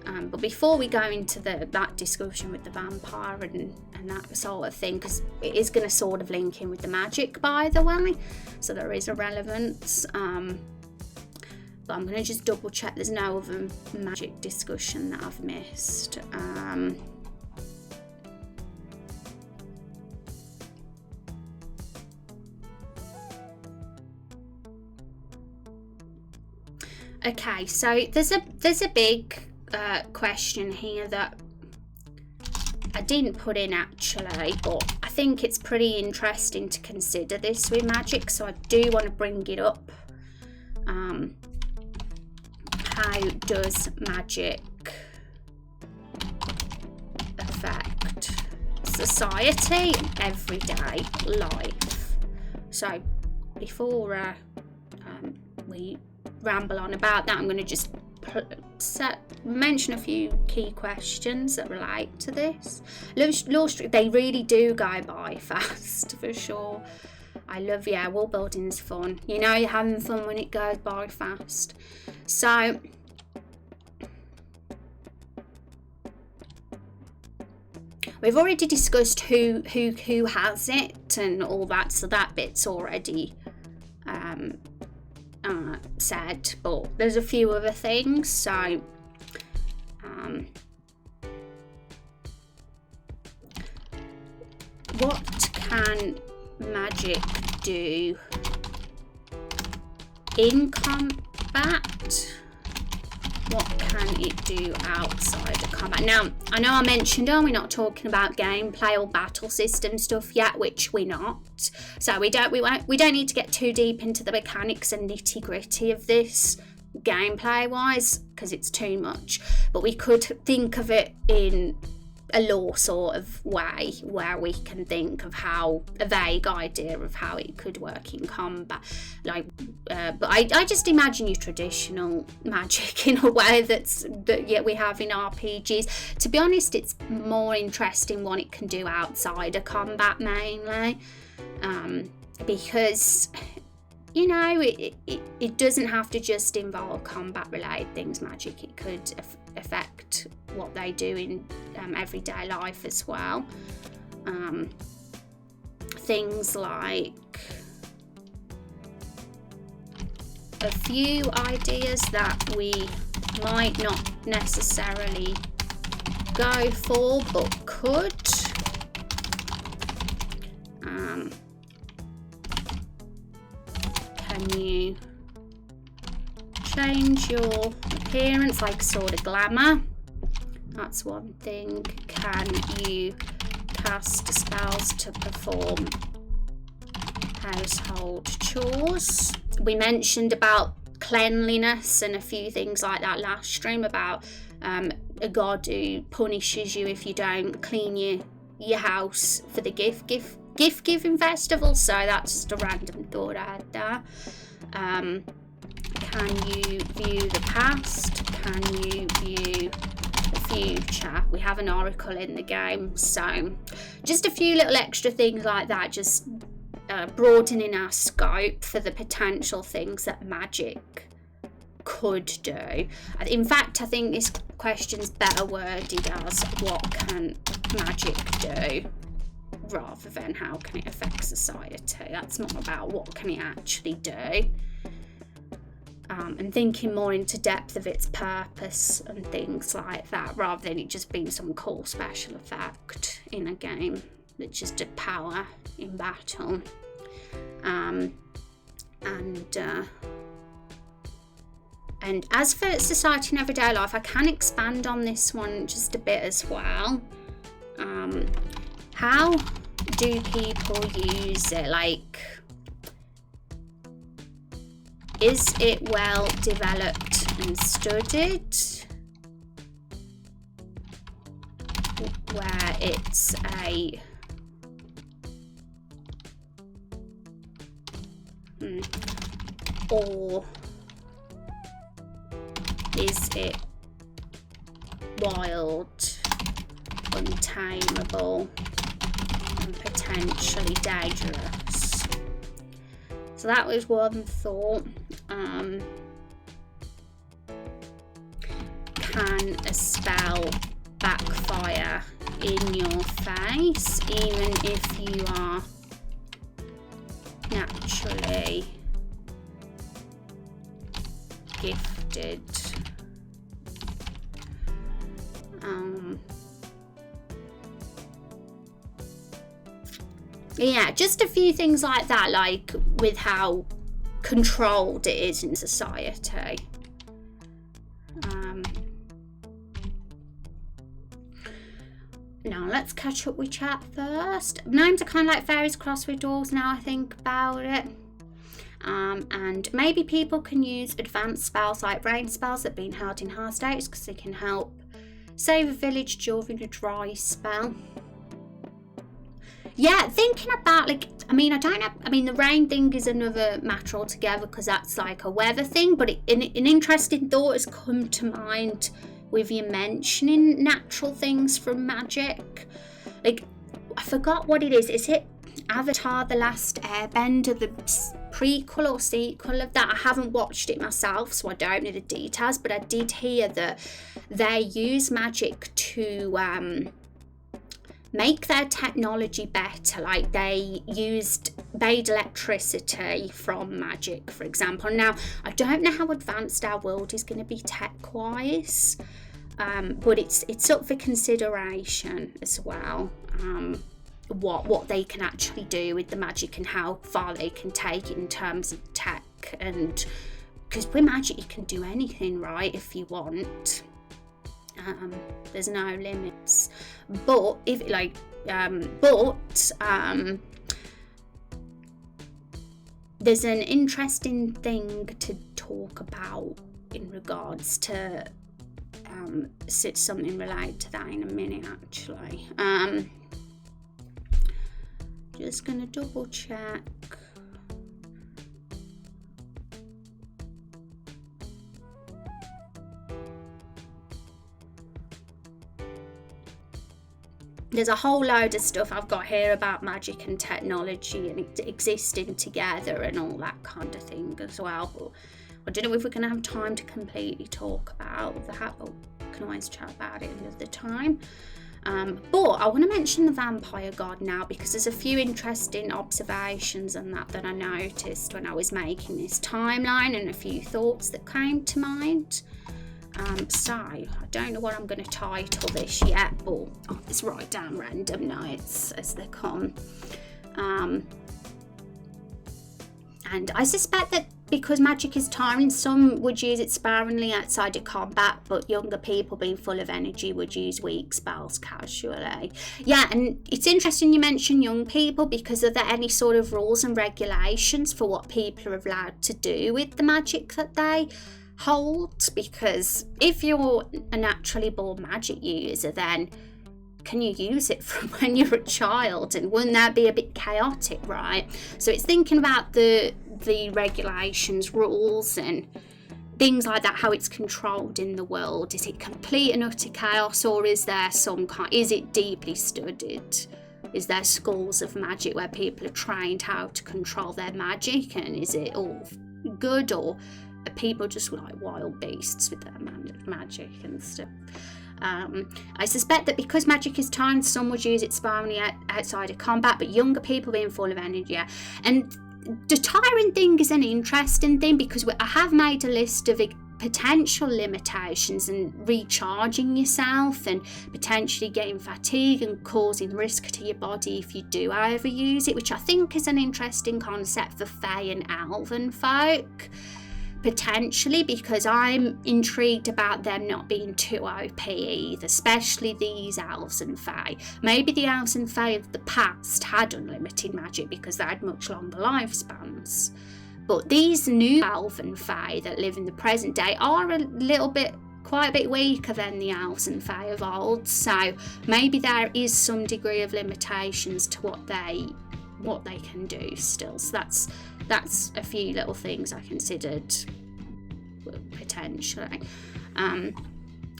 But before we go into that discussion with the vampire and that sort of thing, because it is going to sort of link in with the magic, by the way, so there is a relevance. But I'm going to just double check there's no other magic discussion that I've missed. Okay, so there's a big question here that I didn't put in actually, but I think it's pretty interesting to consider this with magic, so I do want to bring it up. How does magic affect society, everyday life? So before we ramble on about that, I'm going to just mention a few key questions that relate to this. Law Street, they really do go by fast, for sure. I love, Worldbuilding is fun. You know you're having fun when it goes by fast. So we've already discussed who has it and all that, so that bit's already said, but there's a few other things. So what can magic do in combat? What can it do outside of combat? Now, I know I mentioned, we're not talking about gameplay or battle system stuff yet, which we're not. So we don't need to get too deep into the mechanics and nitty gritty of this gameplay wise, because it's too much. But we could think of it in a lore sort of way, where we can think of how a vague idea of how it could work in combat, but I just imagine your traditional magic in a way that we have in RPGs. To be honest, it's more interesting what it can do outside of combat mainly, because it doesn't have to just involve combat related things. Magic, it could affect what they do in everyday life as well. Things like a few ideas that we might not necessarily go for but could. Can you change your appearance, like sort of glamour? That's one thing. Can you cast spells to perform household chores? We mentioned about cleanliness and a few things like that last stream, about a god who punishes you if you don't clean your house for the gift gift giving festival, so that's just a random thought I had there. Can you view the past? Can you view the future? We have an oracle in the game, so just a few little extra things like that, just broadening our scope for the potential things that magic could do. In fact, I think this question's better worded as what can magic do, rather than how can it affect society. That's more about what can it actually do, and thinking more into depth of its purpose and things like that, rather than it just being some cool special effect in a game that just did power in battle. And as for society and everyday life, I can expand on this one just a bit as well. How do people use it? Like, is it well developed and studied? Where it's a or is it wild, untamable, and potentially dangerous? So that was one thought. Can a spell backfire in your face, even if you are naturally gifted? Yeah, just a few things like that, like with how controlled it is in society. Now let's catch up with chat first. Gnomes are kind of like fairies crossed with dwarves now I think about it. And maybe people can use advanced spells like rain spells that have been held in high status because they can help save a village during a dry spell. Yeah, thinking about, like, the rain thing is another matter altogether because that's like a weather thing, but an interesting thought has come to mind with you mentioning natural things from magic. Like, I forgot what it is. Is it Avatar The Last Airbender, the prequel or sequel of that? I haven't watched it myself, so I don't know the details, but I did hear that they use magic to make their technology better. Like, they made electricity from magic, for example. Now, I don't know how advanced our world is going to be tech-wise, but it's up for consideration as well. What they can actually do with the magic and how far they can take it in terms of tech, and because with magic you can do anything, right, if you want. There's no limits, but if there's an interesting thing to talk about in regards to something related to that in a minute actually. Just gonna double check. There's a whole load of stuff I've got here about magic and technology and it existing together and all that kind of thing as well. But I don't know if we're going to have time to completely talk about that, but we can always chat about it another time. But I want to mention the vampire god now because there's a few interesting observations and that I noticed when I was making this timeline and a few thoughts that came to mind. So I don't know what I'm going to title this yet, but I'll just write down random notes as they come. And I suspect that because magic is tiring, some would use it sparingly outside of combat, but younger people being full of energy would use weak spells casually. Yeah, and it's interesting you mention young people, because are there any sort of rules and regulations for what people are allowed to do with the magic that they hold? Because if you're a naturally born magic user, then can you use it from when you're a child? And wouldn't that be a bit chaotic, right? So it's thinking about the regulations, rules, and things like that, how it's controlled in the world. Is it complete and utter chaos, or is there is it deeply studied? Is there schools of magic where people are trained how to control their magic, and is it all good, or are people just like wild beasts with their magic and stuff? I suspect that because magic is timed, some would use it sparingly outside of combat, but younger people being full of energy. And the tiring thing is an interesting thing, because I have made a list of potential limitations, and recharging yourself and potentially getting fatigue and causing risk to your body if you do overuse it, which I think is an interesting concept for Fae and Elven folk. Potentially, because I'm intrigued about them not being too OP either, especially these elves and fae. Maybe the elves and fae of the past had unlimited magic because they had much longer lifespans. But these new elven fae that live in the present day are quite a bit weaker than the elves and fae of old. So maybe there is some degree of limitations to what they can do still. So that's a few little things I considered potentially.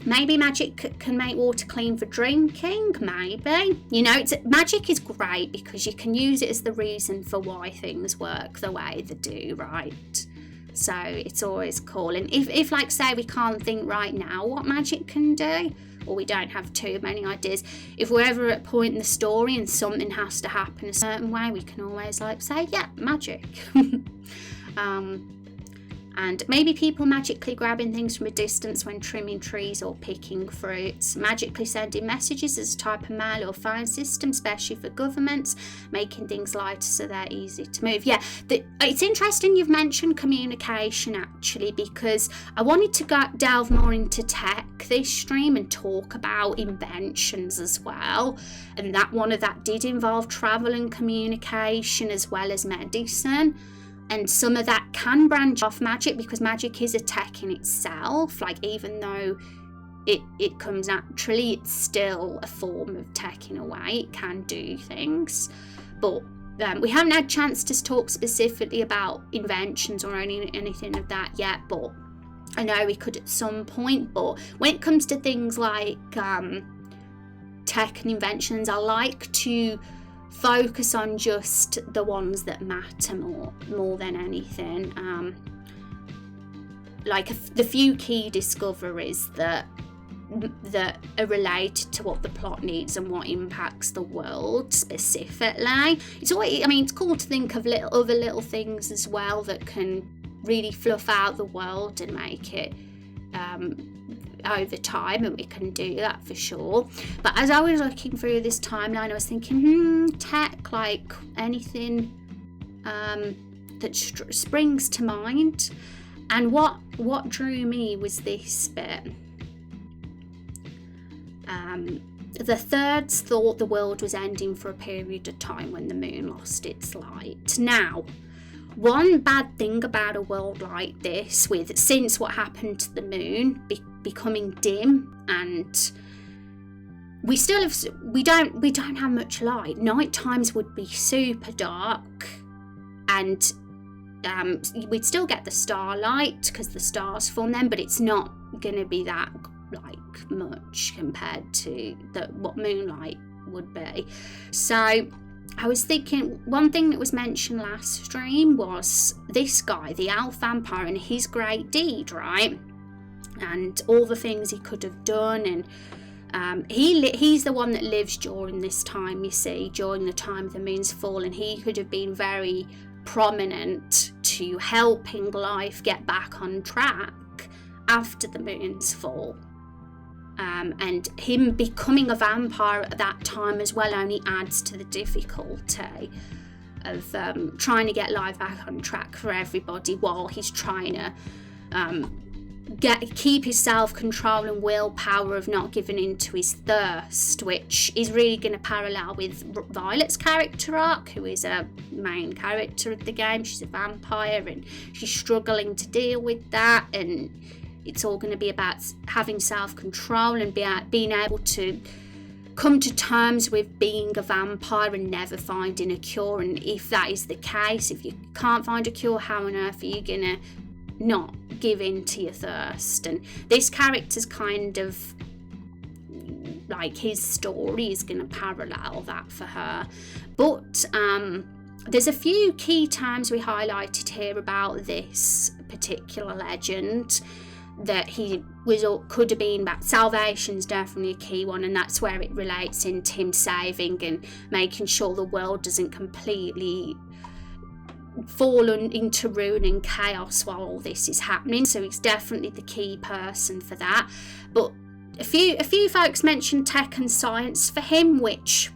Maybe magic can make water clean for drinking. Maybe, magic is great because you can use it as the reason for why things work the way they do, right? So it's always cool. And if like say we can't think right now what magic can do, or we don't have too many ideas, if we're ever at a point in the story and something has to happen a certain way, we can always say, yeah, magic. And maybe people magically grabbing things from a distance when trimming trees or picking fruits, magically sending messages as a type of mail or phone system, especially for governments, making things lighter so they're easy to move. Yeah, it's interesting you've mentioned communication actually, because I wanted to delve more into tech this stream and talk about inventions as well, and one of that did involve travel and communication as well as medicine. And some of that can branch off magic, because magic is a tech in itself. Like, even though it comes naturally, it's still a form of tech in a way. It can do things. But we haven't had a chance to talk specifically about inventions or anything of that yet. But I know we could at some point. But when it comes to things like tech and inventions, I like to focus on just the ones that matter more than anything. Like the few key discoveries that are related to what the plot needs and what impacts the world specifically. It's always, it's cool to think of other little things as well that can really fluff out the world and make it over time, and we can do that for sure. But as I was looking through this timeline, I was thinking, tech, like anything that springs to mind. And what drew me was this bit. The Thirds thought the world was ending for a period of time when the moon lost its light. Now, one bad thing about a world like this, since what happened to the moon becoming dim, and we don't have much light. Night times would be super dark, and we'd still get the starlight because the stars form then, but it's not going to be that like much compared to what moonlight would be. So I was thinking, one thing that was mentioned last stream was this guy, the elf vampire, and his great deed, right? And all the things he could have done, and he's the one that lives during this time, you see, during the time of the moon's fall, and he could have been very prominent to helping life get back on track after the moon's fall. And him becoming a vampire at that time as well only adds to the difficulty of trying to get life back on track for everybody while he's trying to keep his self-control and willpower of not giving in to his thirst, which is really going to parallel with Violet's character arc, who is a main character of the game. She's a vampire and she's struggling to deal with that, and it's all going to be about having self-control and being able to come to terms with being a vampire and never finding a cure. And if that is the case, if you can't find a cure, how on earth are you gonna not give in to your thirst? And this character's kind of like, his story is going to parallel that for her. But there's a few key terms we highlighted here about this particular legend that he was or could have been back. Salvation's definitely a key one, and that's where it relates into him saving and making sure the world doesn't completely fall into ruin and chaos while all this is happening. So he's definitely the key person for that. But a few folks mentioned tech and science for him, which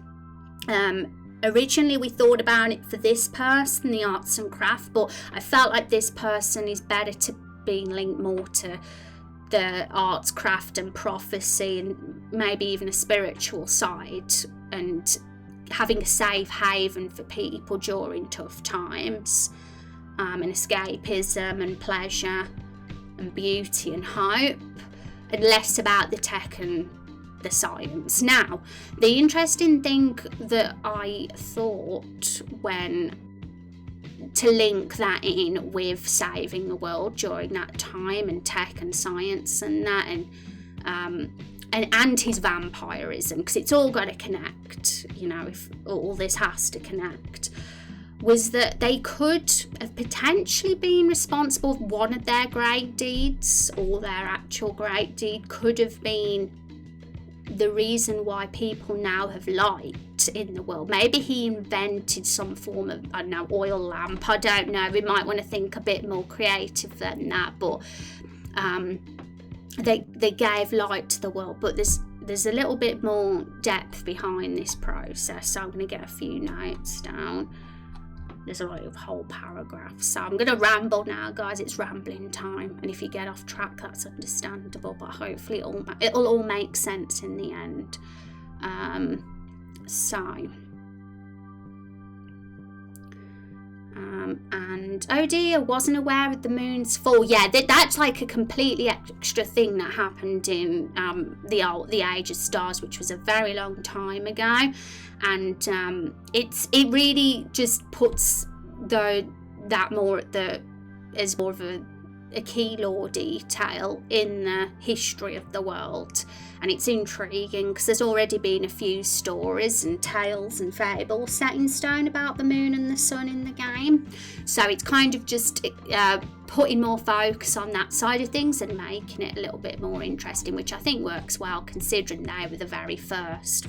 originally we thought about it for this person, the arts and craft, but I felt like this person is better to be linked more to the arts, craft and prophecy, and maybe even a spiritual side, and having a safe haven for people during tough times, and escapism and pleasure and beauty and hope, and less about the tech and the science. Now, the interesting thing that I thought when to link that in with saving the world during that time and tech and science and that, and his vampirism, because it's all got to connect, you know, if all this has to connect, was that they could have potentially been responsible for one of their great deeds, or their actual great deed could have been the reason why people now have light in the world. Maybe he invented some form of, I don't know, oil lamp, I don't know, we might want to think a bit more creative than that, but they gave light to the world. But there's a little bit more depth behind this process, so I'm going to get a few notes down. There's a lot of whole paragraphs, so I'm going to ramble now, guys. It's rambling time, and if you get off track, that's understandable, but hopefully it'll all make sense in the end. And oh dear, wasn't aware of the moon's fall. Yeah, that's like a completely extra thing that happened in the Age of Stars, which was a very long time ago, and it really just puts that more as more of a key lore detail in the history of the world. And it's intriguing because there's already been a few stories and tales and fables set in stone about the moon and the sun in the game. So it's kind of just putting more focus on that side of things and making it a little bit more interesting, which I think works well considering they were the very first.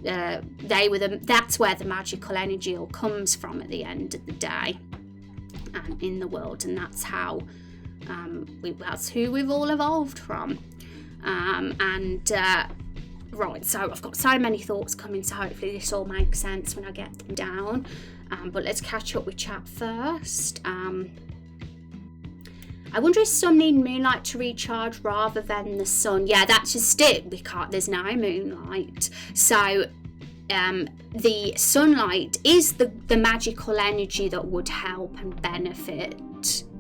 That's where the magical energy all comes from at the end of the day, in the world, and that's how that's who we've all evolved from. Right, so I've got so many thoughts coming, so hopefully this all makes sense when I get them down. But let's catch up with chat first. I wonder if some need moonlight to recharge rather than the sun. Yeah, that's just it. There's no moonlight. So the sunlight is the magical energy that would help and benefit,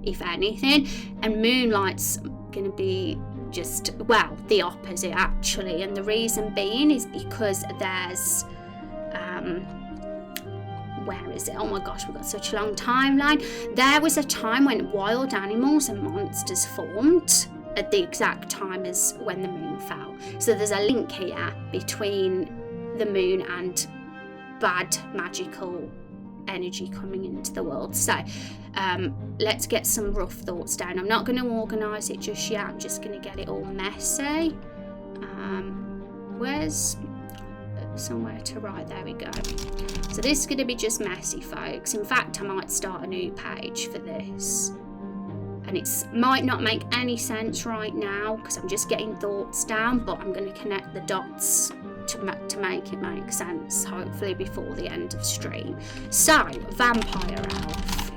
if anything. And moonlight's going to be just, well, the opposite actually. And the reason being is because there's where is it? Oh my gosh, we've got such a long timeline. There was a time when wild animals and monsters formed at the exact time as when the moon fell. So there's a link here between the moon and bad magical energy coming into the world. So let's get some rough thoughts down. I'm not going to organise it just yet. I'm just going to get it all messy. Where's somewhere to write? There we go. So this is going to be just messy, folks. In fact, I might start a new page for this, and it might not make any sense right now because I'm just getting thoughts down, but I'm going to connect the dots to make it make sense, hopefully before the end of stream. So, vampire elf.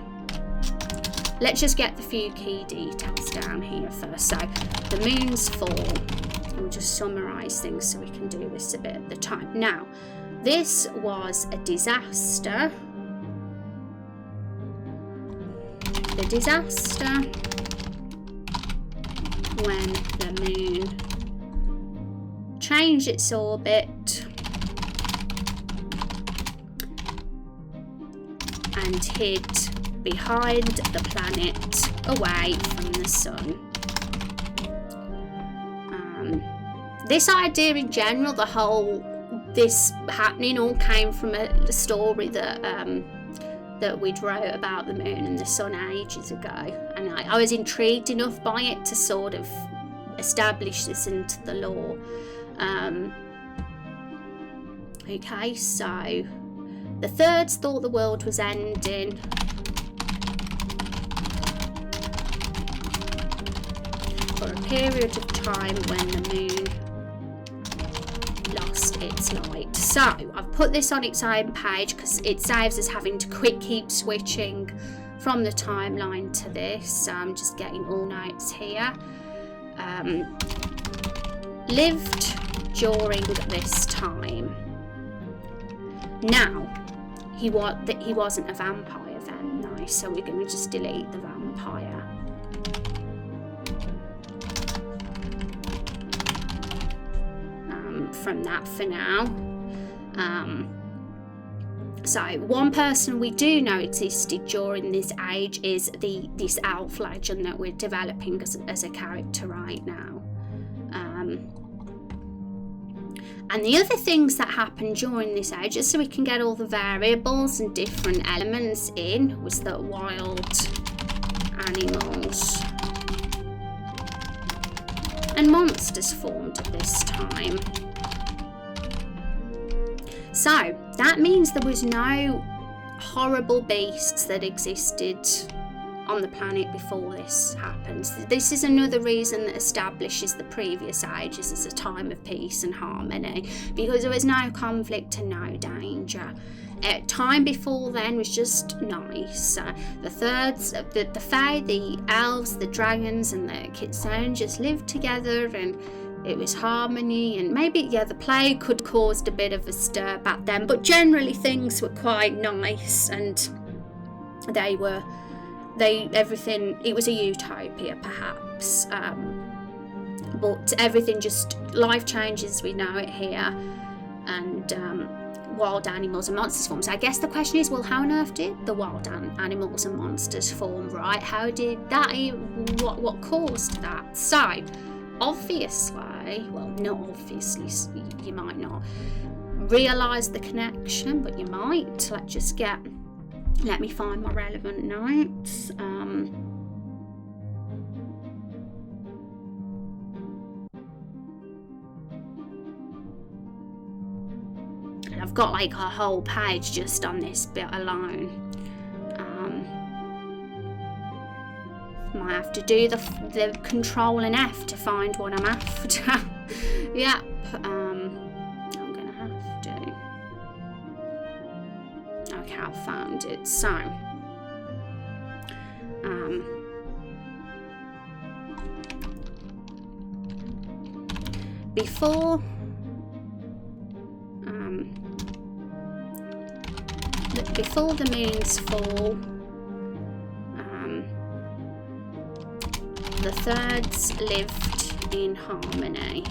Let's just get the few key details down here first. So, the moon's fall. We'll just summarise things so we can do this a bit at the time. Now, this was a disaster. The disaster when the moon changed its orbit and hid behind the planet away from the sun. This idea in general, this happening all came from a story that we'd wrote about the moon and the sun ages ago, and I was intrigued enough by it to sort of establish this into the lore. Okay, so the Thirds thought the world was ending. For a period of time when the moon lost its light. So I've put this on its own page because it saves us having to keep switching from the timeline to this. So I'm just getting all notes here. Lived during this time. Now, he wasn't a vampire then, no, so we're going to just delete the vampire. From that for now. So one person we do know existed during this age is this elf legend that we're developing as a character right now. And the other things that happened during this age, just so we can get all the variables and different elements in, was that wild animals and monsters formed at this time. So that means there was no horrible beasts that existed on the planet before this happens. This is another reason that establishes the previous ages as a time of peace and harmony, because there was no conflict and no danger. Time before then was just nice. The Thirds, the Fae, the elves, the dragons and the Kitsune just lived together, and it was harmony. And maybe the plague could caused a bit of a stir back then, but generally things were quite nice, and everything, it was a utopia perhaps, but everything just, life changes, we know it here, and wild animals and monsters form. So I guess the question is, well, how on earth did the wild animals and monsters form, right? How did that, what caused that? So obviously, well, not obviously, you might not realise the connection, but you might. Let me find my relevant notes. And I've got like a whole page just on this bit alone. Might have to do the Control and F to find what I'm after. Yep. I'm gonna have to. Okay, I found it. So, before the moon's fall, the Thirds lived in harmony.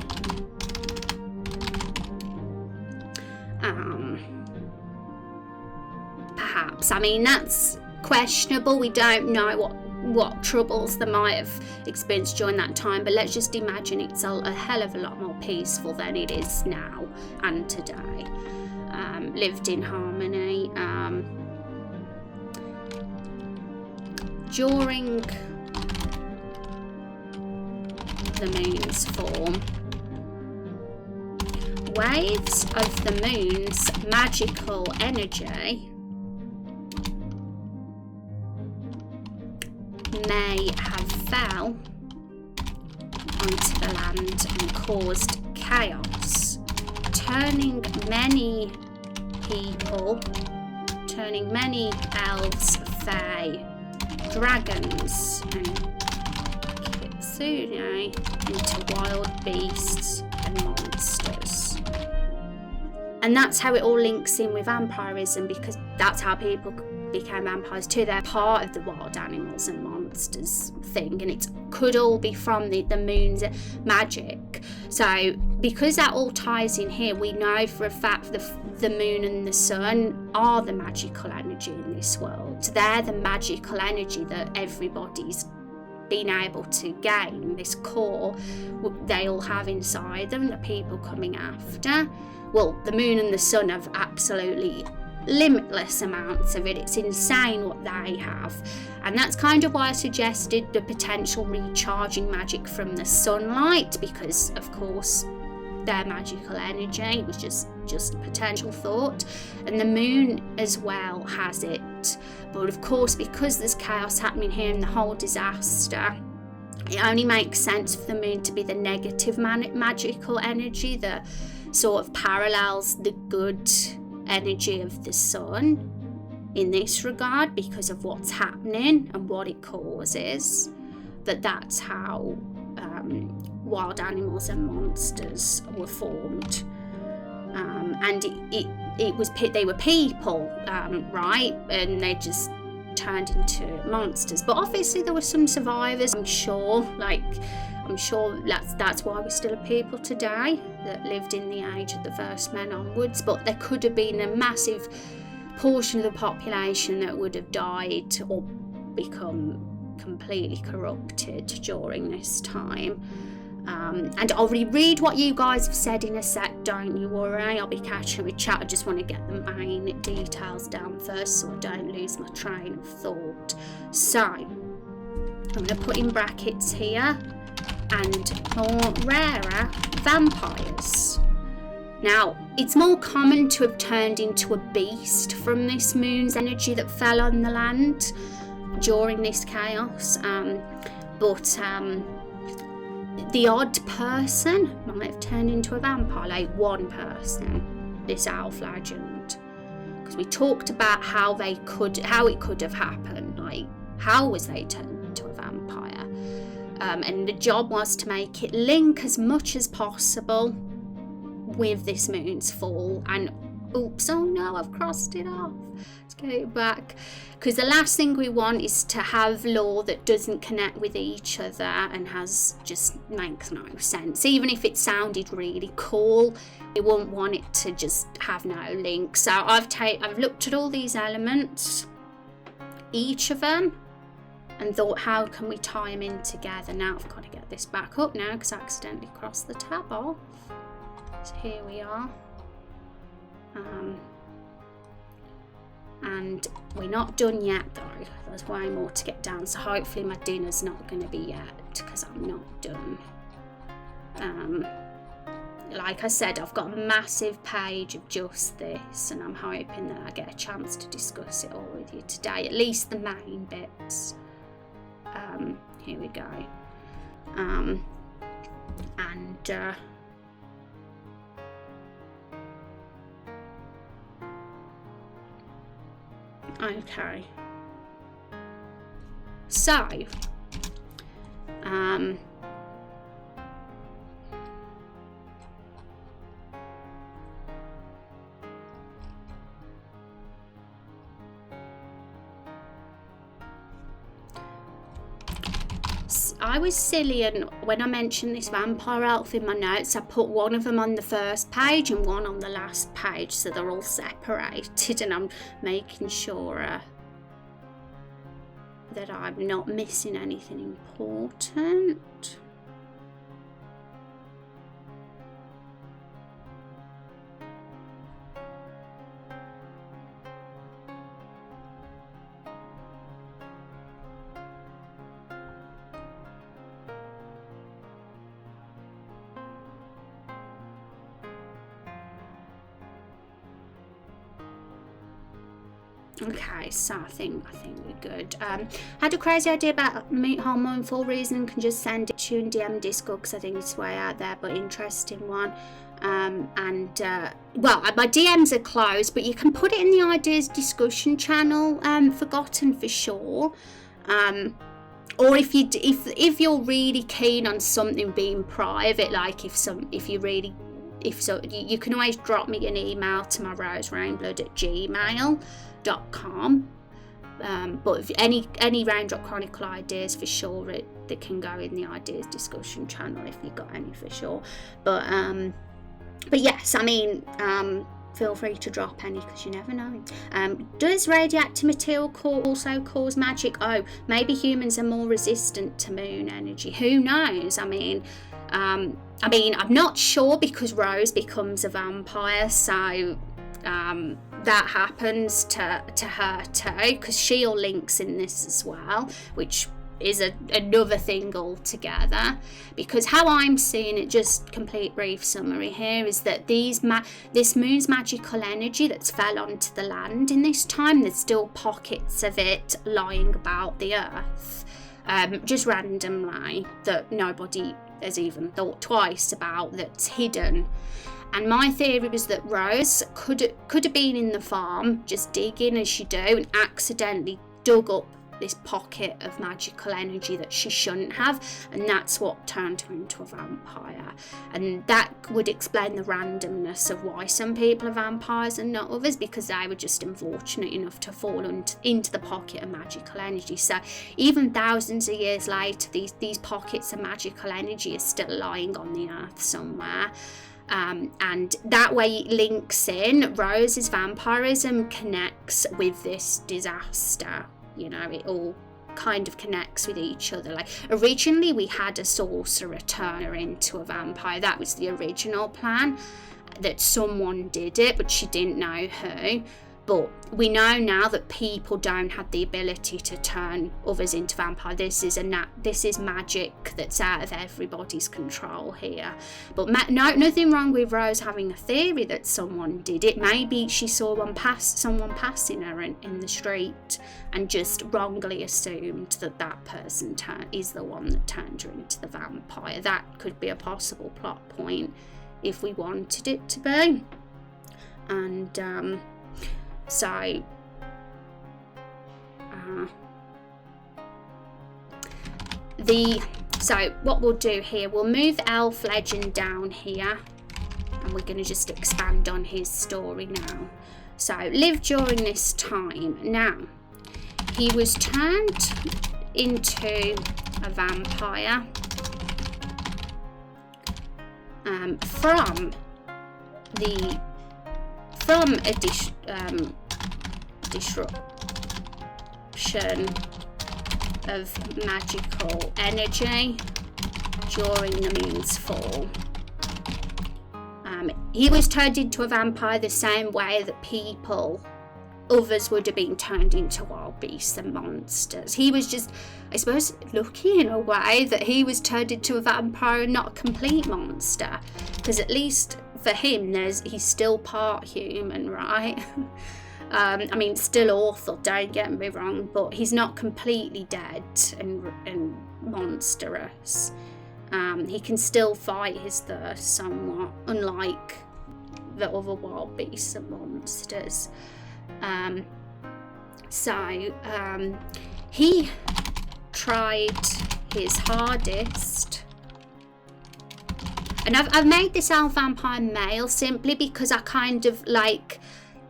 Perhaps, I mean, that's questionable. We don't know what troubles they might have experienced during that time, but let's just imagine it's a hell of a lot more peaceful than it is now and today. Lived in harmony. During the moon's form, waves of the moon's magical energy may have fell onto the land and caused chaos, turning many elves, fae, dragons and kitsune into wild beasts and monsters. And that's how it all links in with vampirism, because that's how people became vampires too. They're part of the wild animals and monsters thing, and it could all be from the moon's magic. So because that all ties in here, we know for a fact the moon and the sun are the magical energy in this world. They're the magical energy that everybody's been able to gain, this core they all have inside them, the people coming after. Well, the moon and the sun have absolutely limitless amounts of it. It's insane what they have. And that's kind of why I suggested the potential recharging magic from the sunlight, because of course their magical energy, it was just a potential thought. And the moon as well has it. But of course, because there's chaos happening here and the whole disaster, it only makes sense for the moon to be the negative magical energy that sort of parallels the good energy of the sun in this regard, because of what's happening and what it causes. That's how wild animals and monsters were formed. And they were people, right? And they just turned into monsters. But obviously there were some survivors, I'm sure that's why we're still a people today, that lived in the age of the first men onwards. But there could have been a massive portion of the population that would have died or become completely corrupted during this time. And I'll reread what you guys have said in a sec, don't you worry. I'll be catching up with chat. I just want to get the main details down first so I don't lose my train of thought. So I'm going to put in brackets here, and more rarer vampires. Now, it's more common to have turned into a beast from this moon's energy that fell on the land during this chaos, but the odd person might have turned into a vampire, like one person, this elf legend. Because we talked about how it could have happened, like how was they turned into a vampire? And the job was to make it link as much as possible with this moon's fall. And oops, oh no, I've crossed it off. Let's get it back. Because the last thing we want is to have lore that doesn't connect with each other and just makes no sense. Even if it sounded really cool, we wouldn't want it to just have no link. So I've looked at all these elements, each of them, and thought, how can we tie them in together? Now I've got to get this back up now because I accidentally crossed the tab off. So here we are. And we're not done yet though. There's way more to get down, so hopefully my dinner's not going to be yet, because I'm not done. Like I said, I've got a massive page of just this, and I'm hoping that I get a chance to discuss it all with you today, at least the main bits. Here we go. Okay. So, I was silly, and when I mentioned this vampire elf in my notes, I put one of them on the first page and one on the last page, so they're all separated, and I'm making sure that I'm not missing anything important. Okay, so I think we're good. Had a crazy idea about hormone full reason. Can just send it to DM Discord because I think it's way out there, but interesting one. Well, my DMs are closed, but you can put it in the ideas discussion channel. Forgotten for sure. Or if you're really keen on something being private, like if you really if so, you can always drop me an email to my roserainblood@gmail.com. But if any Raindrop Chronicle ideas, for sure they can go in the ideas discussion channel if you've got any, for sure. But yes, I mean, feel free to drop any, because you never know. Does radioactive material also cause magic? Oh, maybe humans are more resistant to moon energy. Who knows? I mean, I'm not sure, because Rose becomes a vampire, so that happens to her too, because Shield links in this as well, which is another thing altogether. Because how I'm seeing it, just complete brief summary here, is that this moon's magical energy that's fell onto the land in this time, there's still pockets of it lying about the earth, just randomly, that nobody has even thought twice about, that's hidden. And my theory was that Rose could have been in the farm, just digging as you do, and accidentally dug up this pocket of magical energy that she shouldn't have, and that's what turned her into a vampire. And that would explain the randomness of why some people are vampires and not others, because they were just unfortunate enough to fall into the pocket of magical energy. So even thousands of years later, these pockets of magical energy are still lying on the earth somewhere. And that way it links in. Rose's vampirism connects with this disaster. You know, it all kind of connects with each other. Like, originally we had a sorcerer turn her into a vampire. That was the original plan, that someone did it, but she didn't know who. But we know now that people don't have the ability to turn others into vampire. This is magic that's out of everybody's control here. But nothing wrong with Rose having a theory that someone did it. Maybe she saw someone passing her in the street and just wrongly assumed that person is the one that turned her into the vampire. That could be a possible plot point if we wanted it to be. And So what we'll do here, we'll move Elf Legend down here, and we're going to just expand on his story now. So, lived during this time. Now, he was turned into a vampire from a disruption of magical energy during the moon's fall. He was turned into a vampire the same way that others would have been turned into wild beasts and monsters. He was just, I suppose, lucky in a way that he was turned into a vampire and not a complete monster, because at least for him he's still part human, right? I mean, still awful, don't get me wrong, but he's not completely dead and monstrous. He can still fight his thirst somewhat, unlike the other wild beasts and monsters. He tried his hardest, and I've made this elf vampire male simply because I kind of like,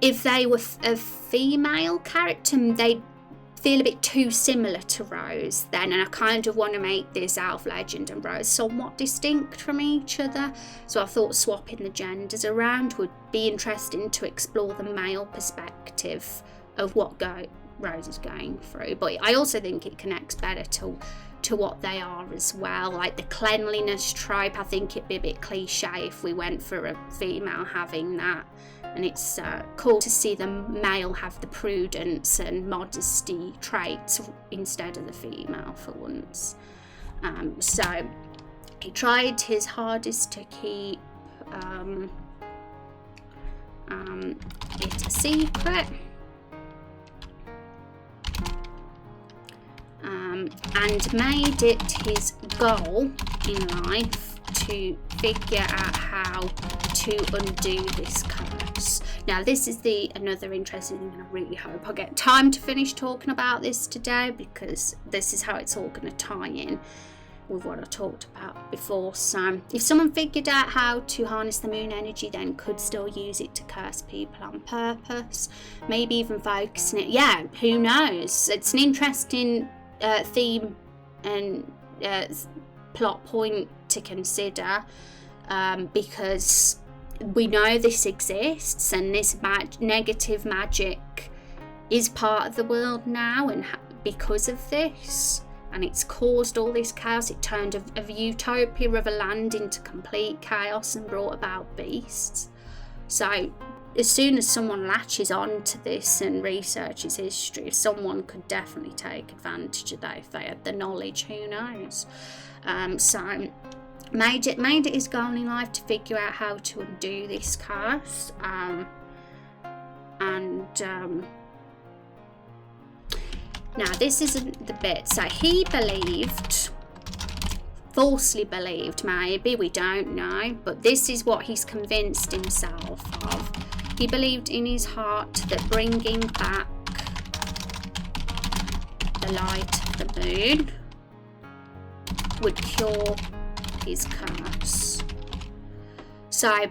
if they were a female character, they'd feel a bit too similar to Rose then, and I kind of want to make this elf legend and Rose somewhat distinct from each other. So I thought swapping the genders around would be interesting to explore the male perspective of what Rose is going through. But I also think it connects better to what they are as well. Like the cleanliness trope, I think it'd be a bit cliche if we went for a female having that. And it's cool to see the male have the prudence and modesty traits instead of the female for once. So he tried his hardest to keep it a secret. And made it his goal in life to figure out how to undo this curse. Now this is another interesting thing, and I really hope I get time to finish talking about this today, because this is how it's all going to tie in. with what I talked about before. So if someone figured out how to harness the moon energy, then could still use it to curse people on purpose, maybe even focusing it. Yeah, who knows? It's an interesting theme and plot point to consider, because we know this exists, and this negative magic is part of the world now, and because of this, and it's caused all this chaos. It turned a utopia of a land into complete chaos and brought about beasts. So as soon as someone latches on to this and researches history, someone could definitely take advantage of that if they had the knowledge. Who knows? So made it his goal in life to figure out how to undo this curse. Now this isn't the bit. So he falsely believed, maybe, we don't know, but this is what he's convinced himself of. He believed in his heart that bringing back the light of the moon would cure his curse. So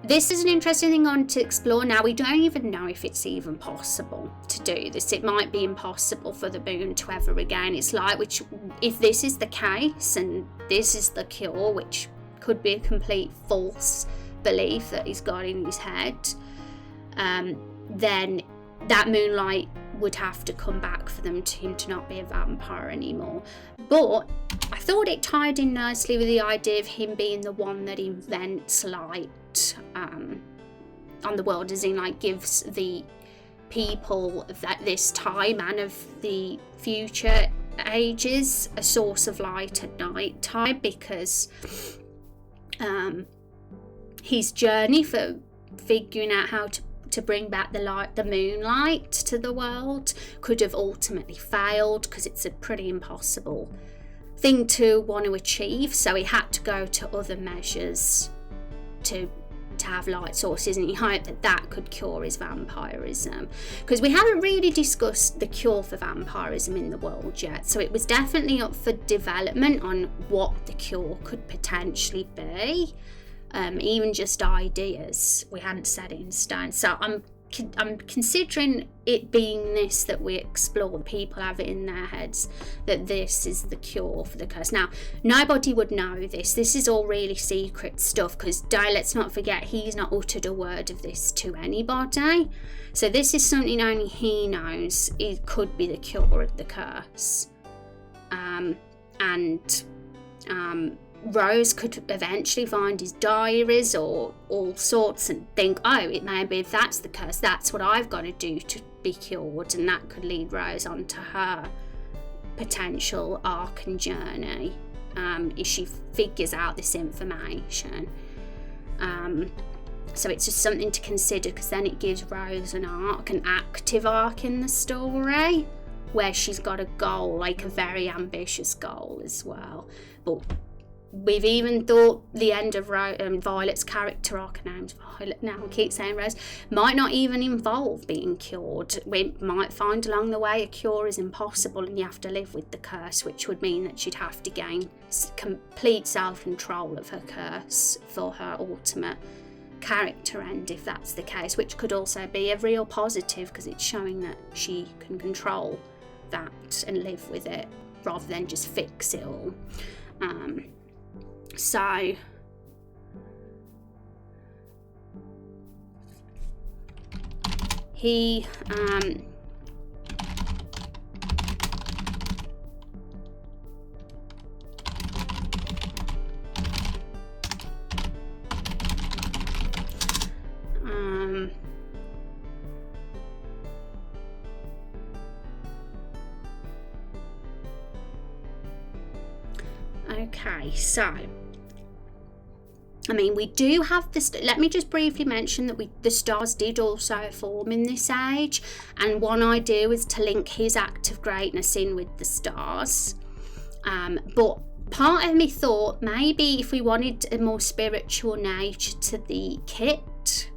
this is an interesting thing on to explore. Now, we don't even know if it's even possible to do this. It might be impossible for the moon to ever regain its light, which, if this is the case and this is the cure, which could be a complete false belief that he's got in his head, then that moonlight would have to come back for him to not be a vampire anymore. But I thought it tied in nicely with the idea of him being the one that invents light on the world, as in, like, gives the people at this time and of the future ages a source of light at night time, because his journey for figuring out how to bring back the moonlight to the world could have ultimately failed, because it's a pretty impossible thing to want to achieve. So he had to go to other measures to have light sources, and he hoped that could cure his vampirism, because we haven't really discussed the cure for vampirism in the world yet. So it was definitely up for development on what the cure could potentially be. Even just ideas, we hadn't set it in stone. So I'm considering it being this that we explore. People have it in their heads that this is the cure for the curse. Now, nobody would know this. This is all really secret stuff, because let's not forget, he's not uttered a word of this to anybody. So this is something only he knows. It could be the cure of the curse. Rose could eventually find his diaries or all sorts and think, oh, it may be, if that's the curse, that's what I've got to do to be cured, and that could lead Rose on to her potential arc and journey if she figures out this information. So it's just something to consider, because then it gives Rose an active arc in the story, where she's got a goal, like a very ambitious goal as well. But we've even thought the end of Violet's character arc, her name's Violet now, I keep saying Rose, might not even involve being cured. We might find along the way a cure is impossible and you have to live with the curse, which would mean that she'd have to gain complete self-control of her curse for her ultimate character end, if that's the case, which could also be a real positive, because it's showing that she can control that and live with it rather than just fix it all. So he okay, so I mean, we do have this. Let me just briefly mention that the stars did also form in this age, and one idea was to link his act of greatness in with the stars. But part of me thought maybe if we wanted a more spiritual nature to the kit,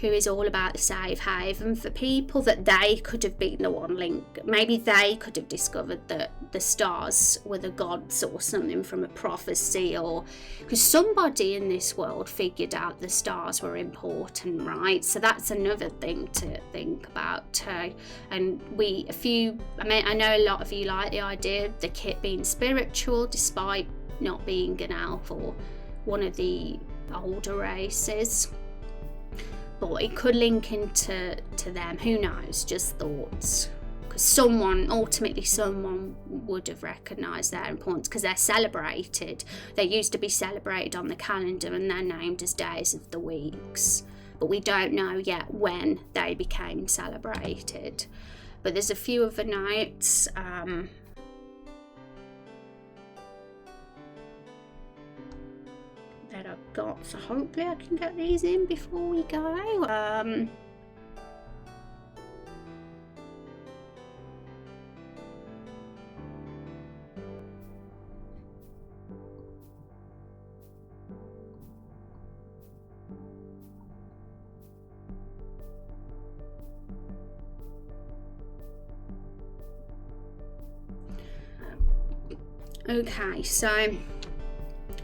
who is all about the safe haven for people, that they could have been the one link. Maybe they could have discovered that the stars were the gods or something from a prophecy, or because somebody in this world figured out the stars were important, right? So that's another thing to think about too. And I know a lot of you like the idea of the kit being spiritual despite not being an elf or one of the older races. But it could link into them, who knows, just thoughts. Because someone would have recognised their importance, because they're celebrated. They used to be celebrated on the calendar and they're named as days of the weeks. But we don't know yet when they became celebrated. But there's a few of the notes. That I've got, so hopefully I can get these in before we go. Okay, so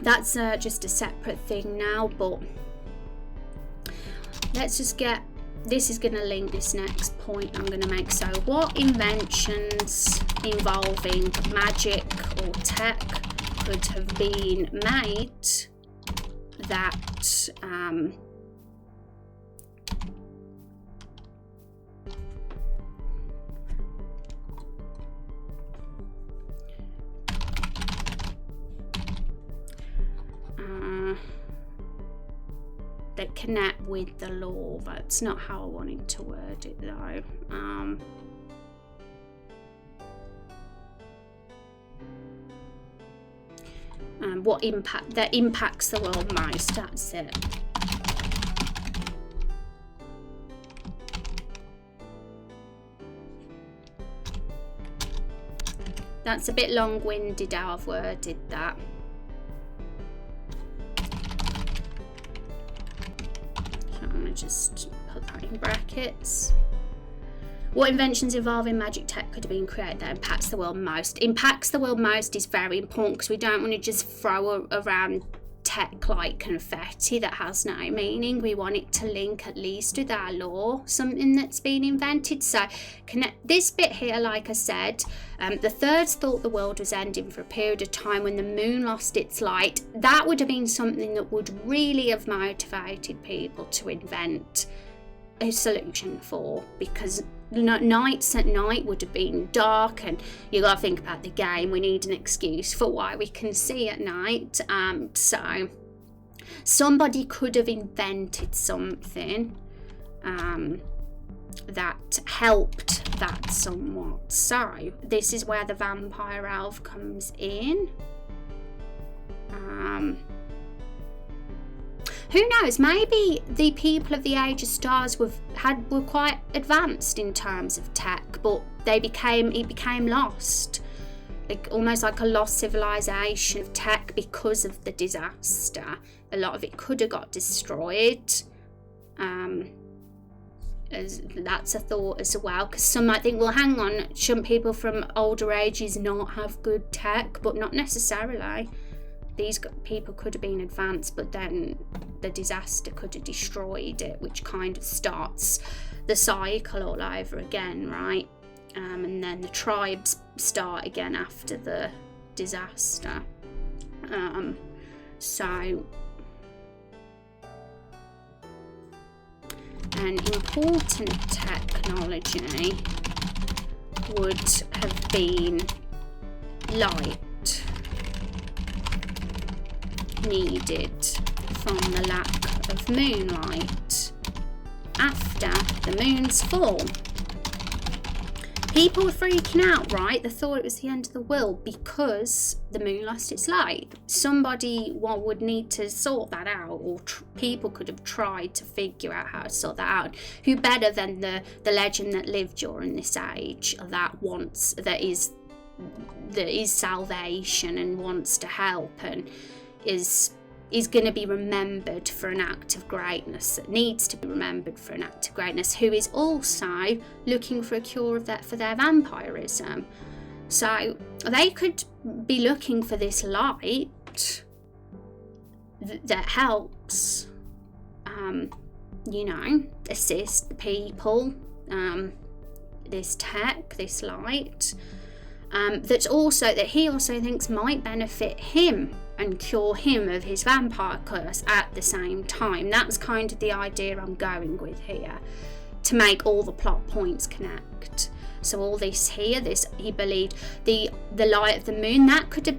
that's just a separate thing now, but let's just get, this is going to link this next point I'm going to make. So what inventions involving magic or tech could have been made that that connect with the law? That's not how I wanted to word it though. What impact that impacts the world most, that's it. That's a bit long-winded how I've worded that. I'm going to just put that in brackets. What inventions involving magic tech could have been created that impacts the world most? Impacts the world most is very important, because we don't want to just throw around tech like confetti that has no meaning. We want it to link at least with our law, something that's been invented. So connect this bit here, like I said, the thirds thought the world was ending for a period of time when the moon lost its light. That would have been something that would really have motivated people to invent a solution for, because nights at night would have been dark, and you got to think about the game. We need an excuse for why we can see at night. So somebody could have invented something that helped that somewhat. So this is where the vampire elf comes in. Who knows, maybe the people of the Age of Stars were quite advanced in terms of tech, but it became lost. Almost like a lost civilization of tech because of the disaster. A lot of it could have got destroyed. That's a thought as well, because some might think, well, hang on, shouldn't people from older ages not have good tech? But not necessarily. These people could have been advanced, but then the disaster could have destroyed it, which kind of starts the cycle all over again, right? And then the tribes start again after the disaster. So an important technology would have been light, needed from the lack of moonlight after the moon's fall. People were freaking out, right? They thought it was the end of the world because the moon lost its light. Somebody would need to sort that out, or people could have tried to figure out how to sort that out. Who better than the legend that lived during this age that is salvation and wants to help and is is going to be remembered for an act of greatness, that needs to be remembered for an act of greatness, who is also looking for a cure for their vampirism. So they could be looking for this light that helps, assist the people, this tech, this light, that he also thinks might benefit him and cure him of his vampire curse at the same time. That's kind of the idea I'm going with here, to make all the plot points connect. So all this here, he believed the light of the moon, that could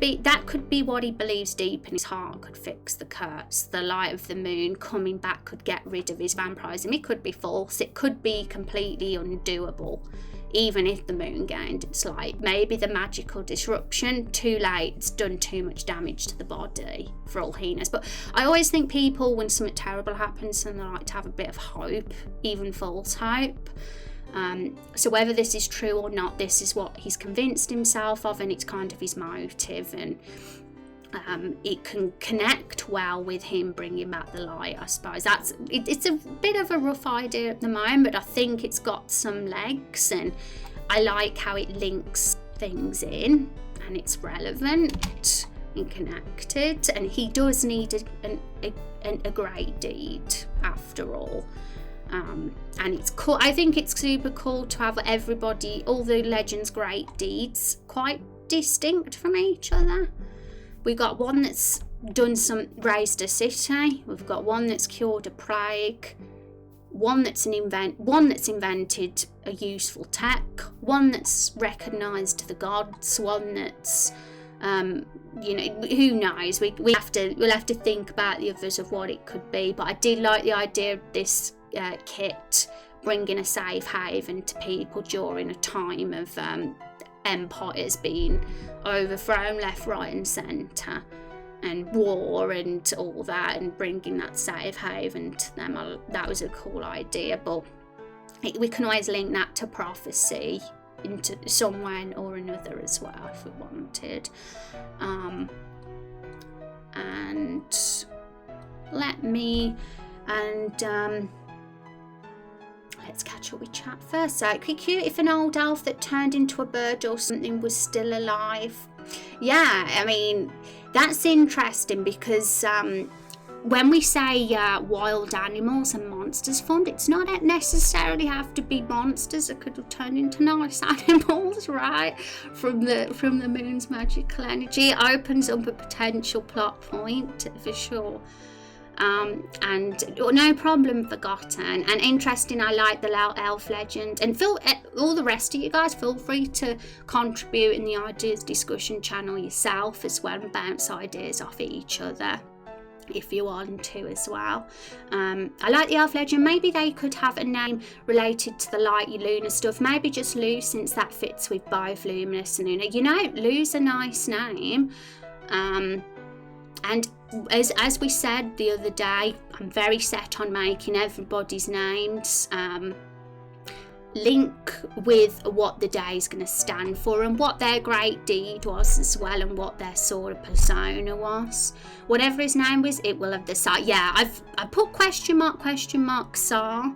be what he believes deep in his heart could fix the curse. The light of the moon coming back could get rid of his vampirism. It could be false, it could be completely undoable, even if the moon gained its light. Maybe the magical disruption, too late, it's done too much damage to the body, for all he knows. But I always think people, when something terrible happens, and they like to have a bit of hope, even false hope. So whether this is true or not, this is what he's convinced himself of, and it's kind of his motive, and it can connect well with him bringing back the light, I suppose. It's a bit of a rough idea at the moment, but I think it's got some legs, and I like how it links things in, and it's relevant and connected, and he does need a great deed after all. And it's cool. I think it's super cool to have all the legends' great deeds quite distinct from each other. We got one that's raised a city. We've got one that's cured a plague. One that's invented a useful tech. One that's recognised the gods. One that's who knows? We'll have to think about the others of what it could be. But I did like the idea of this kit bringing a safe haven to people during a time of empires being overthrown left, right and centre, and war and all that, and bringing that safe haven to them. That was a cool idea, but we can always link that to prophecy into some way or another as well if we wanted. Let's catch up with chat first. So, it'd be cute if an old elf that turned into a bird or something was still alive. Yeah, I mean, that's interesting because when we say wild animals and monsters fund, it's not necessarily have to be monsters. It could have turned into nice animals, right? From the moon's magical energy. It opens up a potential plot point for sure. And no problem forgotten, and interesting. I like the elf legend, and all the rest of you guys feel free to contribute in the ideas discussion channel yourself as well, and bounce ideas off each other if you want to as well. I like the elf legend. Maybe they could have a name related to the lighty lunar stuff, maybe just Lou, since that fits with both luminous and lunar. Lou's a nice name. And as we said the other day, I'm very set on making everybody's names link with what the day is going to stand for, and what their great deed was as well, and what their sort of persona was. Whatever his name was, it will have the side. Yeah, I put question mark Sar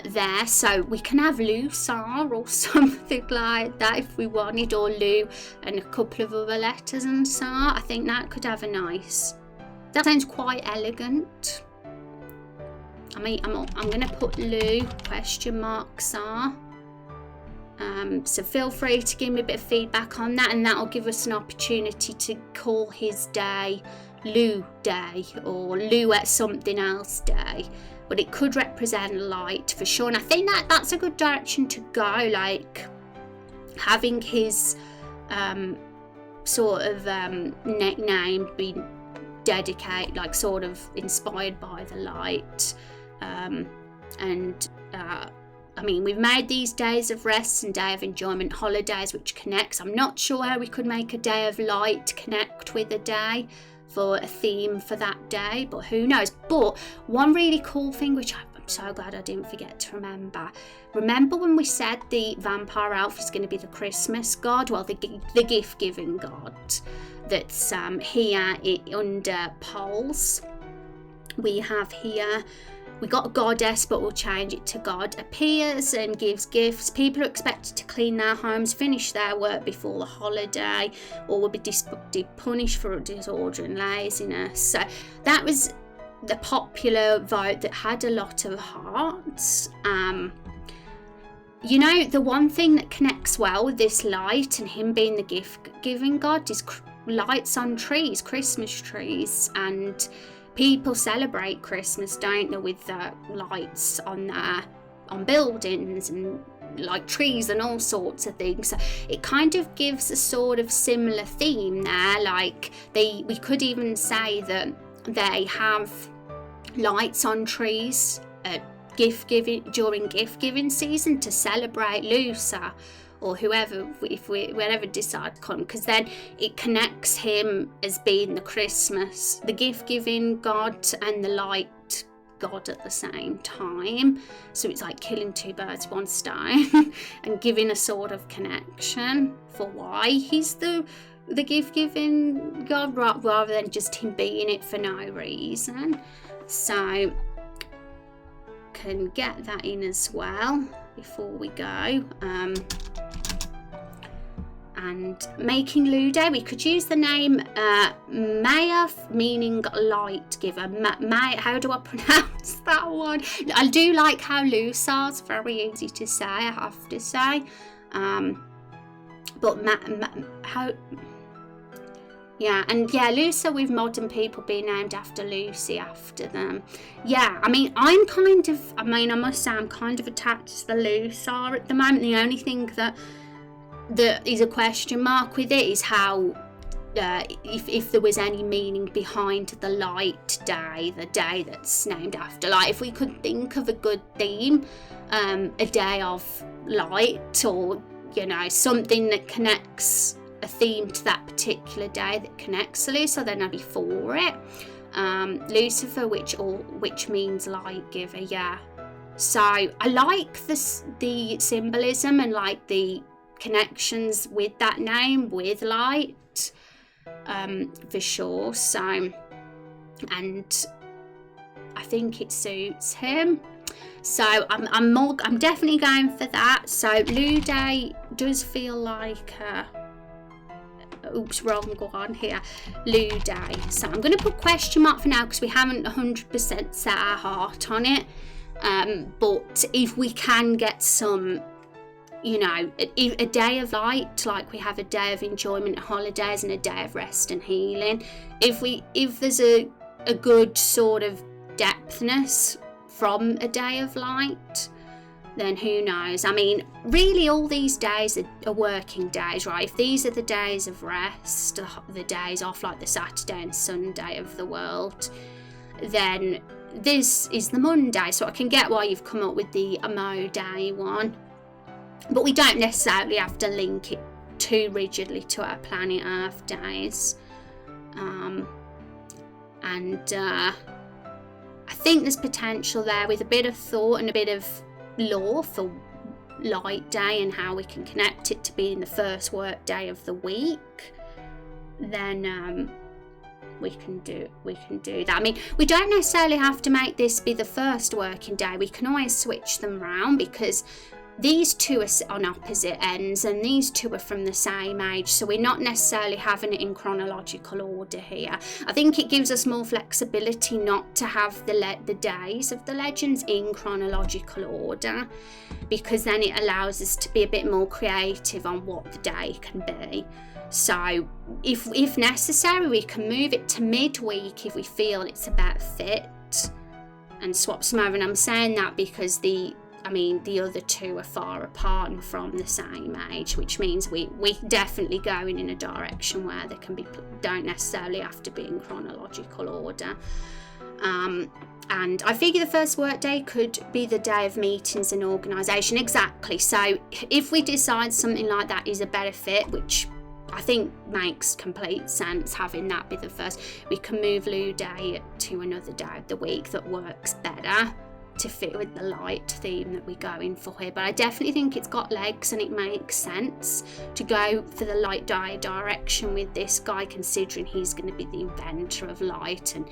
there, so we can have Lou Sar or something like that if we wanted, or Lou and a couple of other letters and Sar. I think that could have that sounds quite elegant. I mean, I'm going to put Lou question mark Sar. So feel free to give me a bit of feedback on that, and that'll give us an opportunity to call his day Lou Day or Lou at something else day. But it could represent light for sure, and I think that's a good direction to go, like having his sort of nickname be dedicated, like sort of inspired by the light. I mean, we've made these days of rest and day of enjoyment holidays, which connects. I'm not sure how we could make a day of light connect with a day for a theme for that day, but who knows. But one really cool thing, which I'm so glad I didn't forget to remember when we said the vampire elf is going to be the Christmas god, well, the gift giving god, that's here under poles. We have here, we got a goddess, but we'll change it to God, appears and gives gifts. People are expected to clean their homes, finish their work before the holiday, or will be punished for disorder and laziness. So that was the popular vote that had a lot of hearts. You know, the one thing that connects well with this light and him being the gift-giving god is lights on trees, Christmas trees, and people celebrate Christmas, don't they, with the lights on buildings and like trees and all sorts of things. So it kind of gives a sort of similar theme there. Like we could even say that they have lights on trees during gift giving season to celebrate Lusa or whoever, whenever decide to come, because then it connects him as being the gift giving god and the light god at the same time. So it's like killing two birds with one stone and giving a sort of connection for why he's the gift giving god, rather than just him being it for no reason. So can get that in as well before we go. And making Lude, we could use the name Maya, meaning light giver. How do I pronounce that one? I do like how Lusar's very easy to say, I have to say. But how? Yeah, and yeah, Lusa, with modern people being named after Lucy after them. Yeah, I must say I'm kind of attached to the Lusar at the moment. The only thing that is a question mark with it is how, if there was any meaning behind the light day, the day that's named after. Like, if we could think of a good theme, a day of light, or, you know, something that connects a theme to that particular day that connects to Lucifer, then I'd be for it. Lucifer, which means light giver, yeah. So I like the symbolism and like the connections with that name, with light, for sure. So, and I think it suits him. So I'm definitely going for that. So Lude does feel like oops, wrong one here, Lude. So I'm going to put question mark for now because we haven't 100% set our heart on it. But if we can get some, you know, a day of light, like we have a day of enjoyment, holidays, and a day of rest and healing. If there's a good sort of depthness from a day of light, then who knows? I mean, really all these days are working days, right? If these are the days of rest, the days off, like the Saturday and Sunday of the world, then this is the Monday. So I can get why you've come up with the Amo Day one. But we don't necessarily have to link it too rigidly to our planet Earth days. I think there's potential there with a bit of thought and a bit of lore for Light Day and how we can connect it to being the first work day of the week. Then we can do that. I mean, we don't necessarily have to make this be the first working day. We can always switch them around, because these two are on opposite ends and these two are from the same age, so we're not necessarily having it in chronological order here. I think it gives us more flexibility not to have the days of the legends in chronological order, because then it allows us to be a bit more creative on what the day can be. So if necessary, we can move it to midweek if we feel it's a better fit and swap some over. And I'm saying that because the other two are far apart and from the same age, which means we definitely going in a direction where they don't necessarily have to be in chronological order. And I figure the first work day could be the day of meetings and organisation. Exactly. So if we decide something like that is a better fit, which I think makes complete sense, having that be the first, we can move Lou Day to another day of the week that works better. to fit with the light theme that we're going for here, but I definitely think it's got legs and it makes sense to go for the light direction with this guy, considering he's going to be the inventor of light, and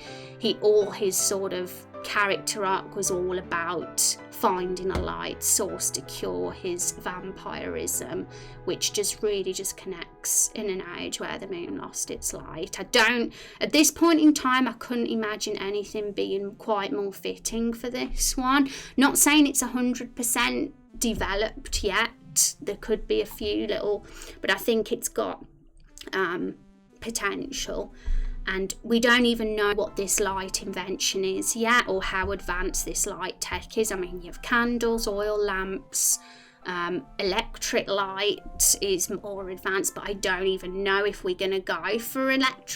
all his sort of character arc was all about finding a light source to cure his vampirism, which just really just connects in an age where the moon lost its light. At this point in time, I couldn't imagine anything being quite more fitting for this one. Not saying it's 100% developed yet, there could be a few little, but I think it's got potential. And we don't even know what this light invention is yet, or how advanced this light tech is. I mean, you have candles, oil lamps, electric light is more advanced, but I don't even know if we're going to go for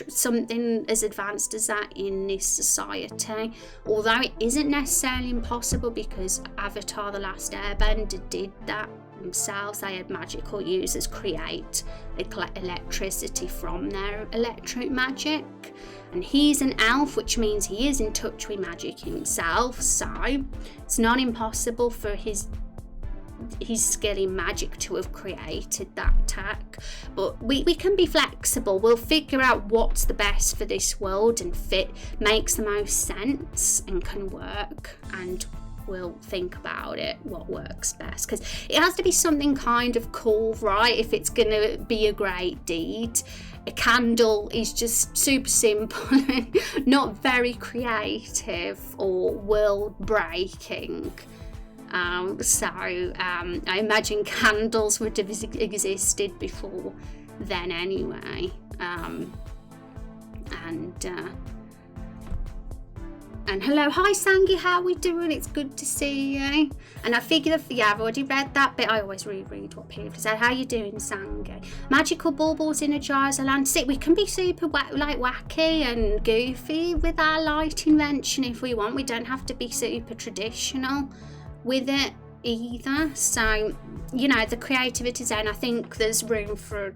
something as advanced as that in this society. Although it isn't necessarily impossible, because Avatar: The Last Airbender did that themselves. They had magical users create electricity from their electric magic, and he's an elf, which means he is in touch with magic himself, so it's not impossible for his skill in magic to have created that tech. But we can be flexible. We'll figure out what's the best for this world and makes the most sense and can work, and we'll think about it, what works best, because it has to be something kind of cool, right? If it's gonna be a great deed. A candle is just super simple and not very creative or world breaking. I imagine candles would have existed before then anyway. And hello, hi Sangi, how are we doing? It's good to see you. And I figure, I've already read that bit. I always reread what people say. How you doing, Sangi? Magical baubles in a jar as a landscape. We can be super wacky and goofy with our light invention if we want. We don't have to be super traditional with it either. So, the creativity zone, I think there's room for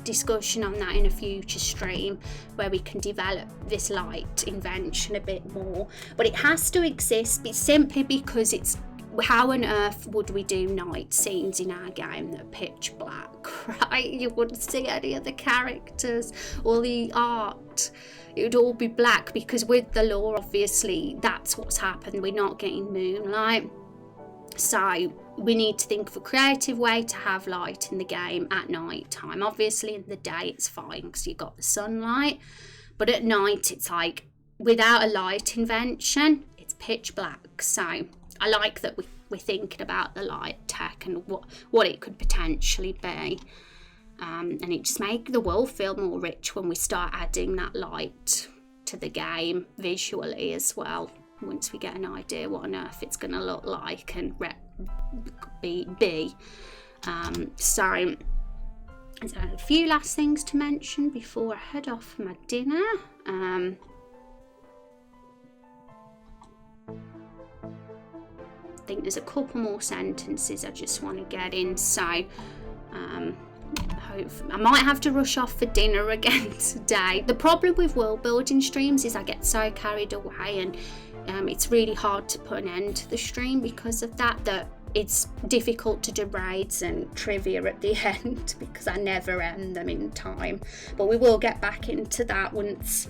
discussion on that in a future stream where we can develop this light invention a bit more. But it has to exist simply because it's how on earth would we do night scenes in our game that are pitch black, right? You wouldn't see any of the characters or the art. It would all be black, because with the lore, obviously, that's what's happened. We're not getting moonlight. So we need to think of a creative way to have light in the game at night time. Obviously in the day it's fine because you've got the sunlight, but at night it's like, without a light invention, it's pitch black. So I like that we're thinking about the light tech and what it could potentially be. And it just makes the world feel more rich when we start adding that light to the game visually as well. Once we get an idea what on earth it's going to look like and be. So there's a few last things to mention before I head off for my dinner. I think there's a couple more sentences I just want to get in. So I might have to rush off for dinner again today. The problem with world building streams is I get so carried away, and it's really hard to put an end to the stream because of that it's difficult to do raids and trivia at the end because I never end them in time. But we will get back into that once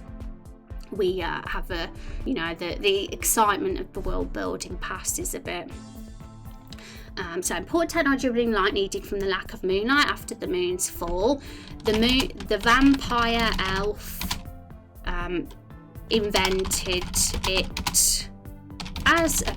we have the excitement of the world building passes a bit. So important technology bringing light needed from the lack of moonlight after the moon's fall. The vampire elf invented it as a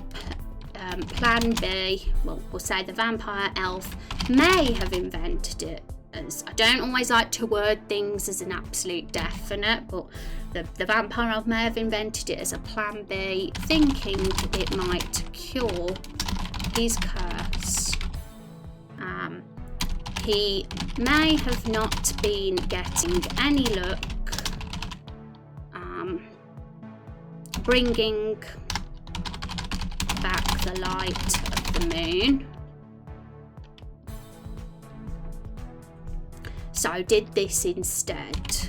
plan B. Well, we'll say the vampire elf may have invented it as, I don't always like to word things as an absolute definite, but the vampire elf may have invented it as a plan B, thinking it might cure his curse. He may have not been getting any luck bringing back the light of the moon, so did this instead.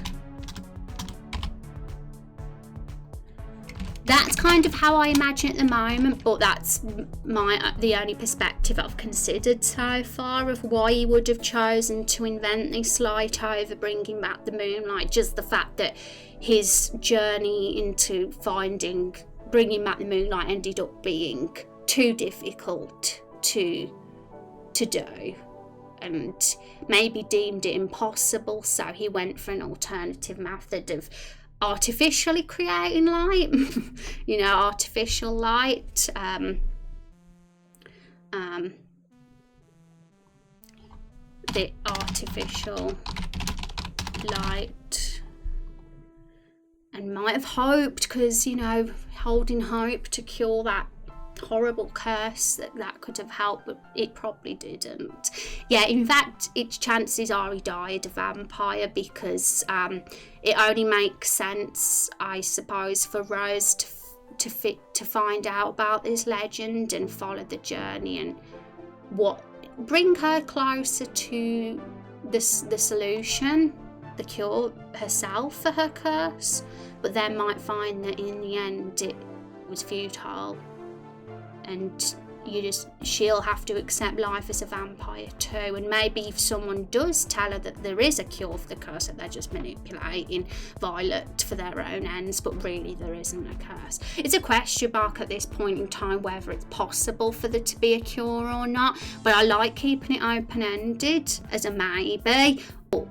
That's kind of how I imagine at the moment, but that's the only perspective I've considered so far of why he would have chosen to invent this light over bringing back the moonlight. Just the fact that his journey into bringing back the moonlight ended up being too difficult to do, and maybe deemed it impossible, so he went for an alternative method of artificially creating light. Artificial light. The artificial light, and might have hoped, because holding hope to cure that horrible curse that could have helped, but it probably didn't. Yeah, in fact, its chances are he died a vampire, because it only makes sense, I suppose, for Rose to find out about this legend and follow the journey and bring her closer to the solution, the cure herself for her curse, but then might find that in the end it was futile, and she'll have to accept life as a vampire too. And maybe if someone does tell her that there is a cure for the curse, that they're just manipulating Violet for their own ends, but really there isn't a curse. It's a question mark at this point in time whether it's possible for there to be a cure or not, but I like keeping it open-ended as a maybe, but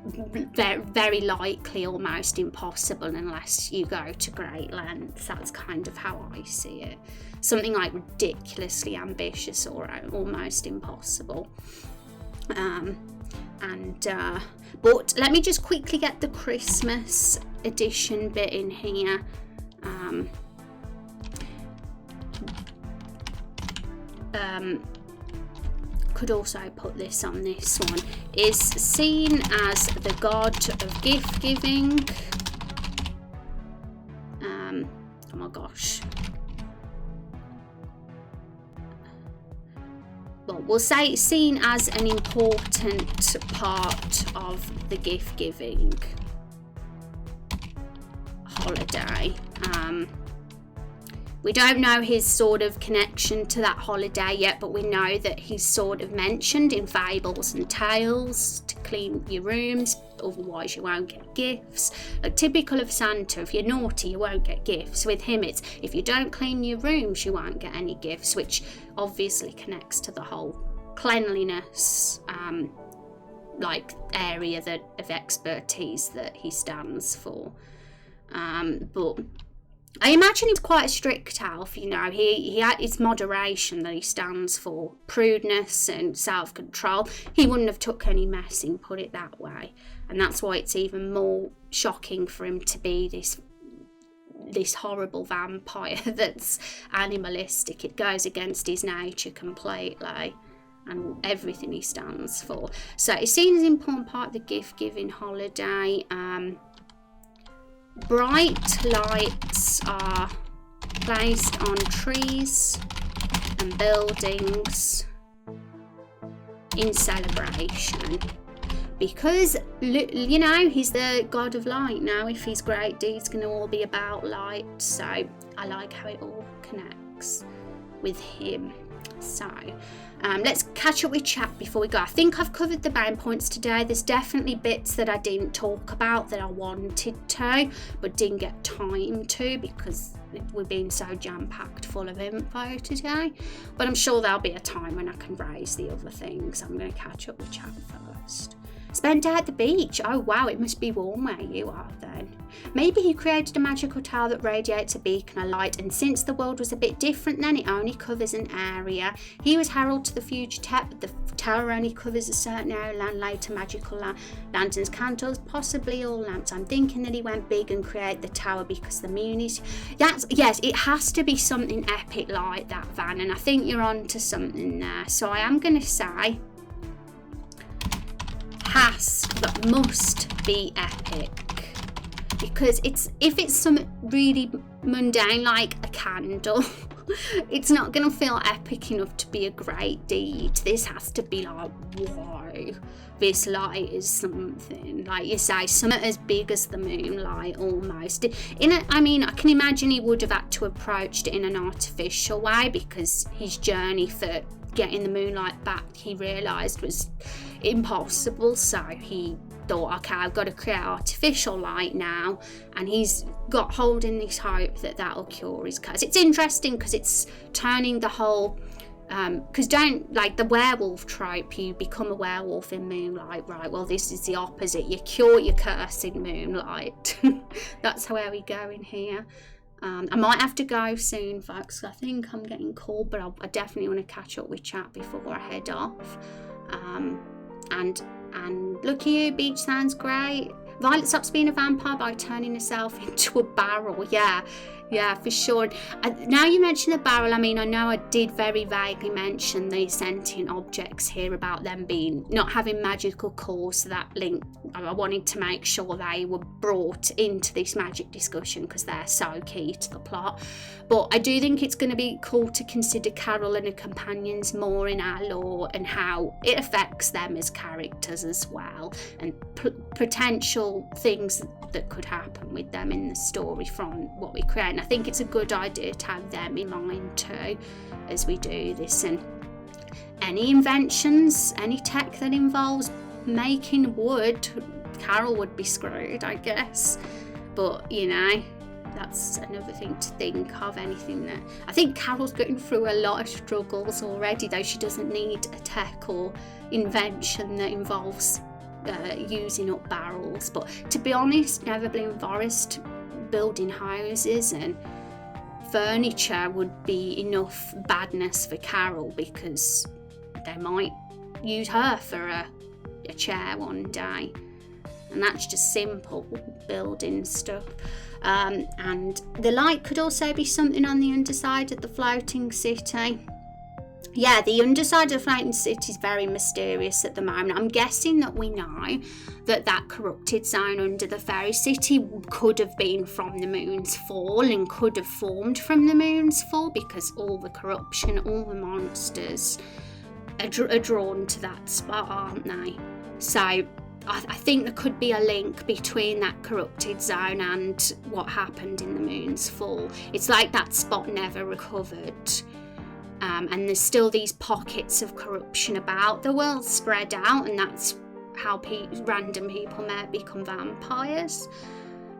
very likely almost impossible unless you go to great lengths. That's kind of how I see it. Something like ridiculously ambitious or almost impossible. But let me just quickly get the Christmas edition bit in here. Could also put this on this one. Is seen as the god of gift giving. Oh my gosh. Well, we'll say it's seen as an important part of the gift giving holiday. We don't know his sort of connection to that holiday yet, but we know that he's sort of mentioned in fables and tales to clean your rooms, otherwise you won't get gifts. Like, typical of Santa, if you're naughty you won't get gifts. With him it's if you don't clean your rooms you won't get any gifts, which obviously connects to the whole cleanliness area of expertise that he stands for. But I imagine he's quite a strict elf, it's moderation that he stands for, prudeness and self-control. He wouldn't have took any messing, put it that way, and that's why it's even more shocking for him to be this horrible vampire that's animalistic. It goes against his nature completely and everything he stands for. So it's seen as an important part of the gift-giving holiday. Bright lights are placed on trees and buildings in celebration, because he's the god of light now. If his great deeds going to all be about light, so I like how it all connects with him. So let's catch up with chat before we go. I think I've covered the main points today. There's definitely bits that I didn't talk about that I wanted to but didn't get time to because we're being so jam-packed full of info today, but I'm sure there'll be a time when I can raise the other things. I'm going to catch up with chat first. Spent day at the beach. Oh wow, it must be warm where you are then. Maybe he created a magical tower that radiates a beacon of light, and since the world was a bit different then, it only covers an area. He was herald to the future but the tower only covers a certain area. Land later magical lanterns, candles, possibly all lamps. I'm thinking that he went big and created the tower because the moon is... Yes, it has to be something epic like that, Van, and I think you're on to something there. So I am going to say but must be epic, because if it's something really mundane like a candle It's not going to feel epic enough to be a great deed. This has to be like, whoa, this light is something. Like you say, something as big as the moonlight almost. I mean, I can imagine he would have had to approach it in an artificial way, because his journey for getting the moonlight back, he realised, was impossible. So he thought, okay, I've got to create artificial light now, and he's got holding this hope that that'll cure his curse. It's interesting because it's turning the whole because don't, like the werewolf trope, you become a werewolf in moonlight, right? Well, this is the opposite. You cure your curse in moonlight. That's where we go in here. I might have to go soon, folks. I think I'm getting cold, but I definitely want to catch up with chat before I head off. And look at you, beach sounds great. Violet stops being a vampire by turning herself into a barrel. Yeah, for sure. Now you mention the barrel, I mean, I know I did very vaguely mention the sentient objects here, about them not having magical cores, so that link, I wanted to make sure they were brought into this magic discussion because they're so key to the plot. But I do think it's going to be cool to consider Carol and her companions more in our lore, and how it affects them as characters as well, and potential things that could happen with them in the story from what we create. And I think it's a good idea to have them in mind too as we do this. And any inventions, any tech that involves making wood, Carol would be screwed, I guess. But you know, that's another thing to think of. Anything that, I think Carol's going through a lot of struggles already, though she doesn't need a tech or invention that involves using up barrels. But to be honest, Neverblin Forest, building houses and furniture would be enough badness for Carol, because they might use her for a chair one day, and that's just simple building stuff. And the light could also be something on the underside of the floating city. Yeah, the underside of the floating city is very mysterious at the moment. I'm guessing that we know that corrupted zone under the fairy city could have been from the moon's fall, and could have formed from the moon's fall, because all the corruption, all the monsters are drawn to that spot, aren't they? So I think there could be a link between that corrupted zone and what happened in the moon's fall. It's like that spot never recovered. And there's still these pockets of corruption about. The world's spread out, and that's how random people may become vampires.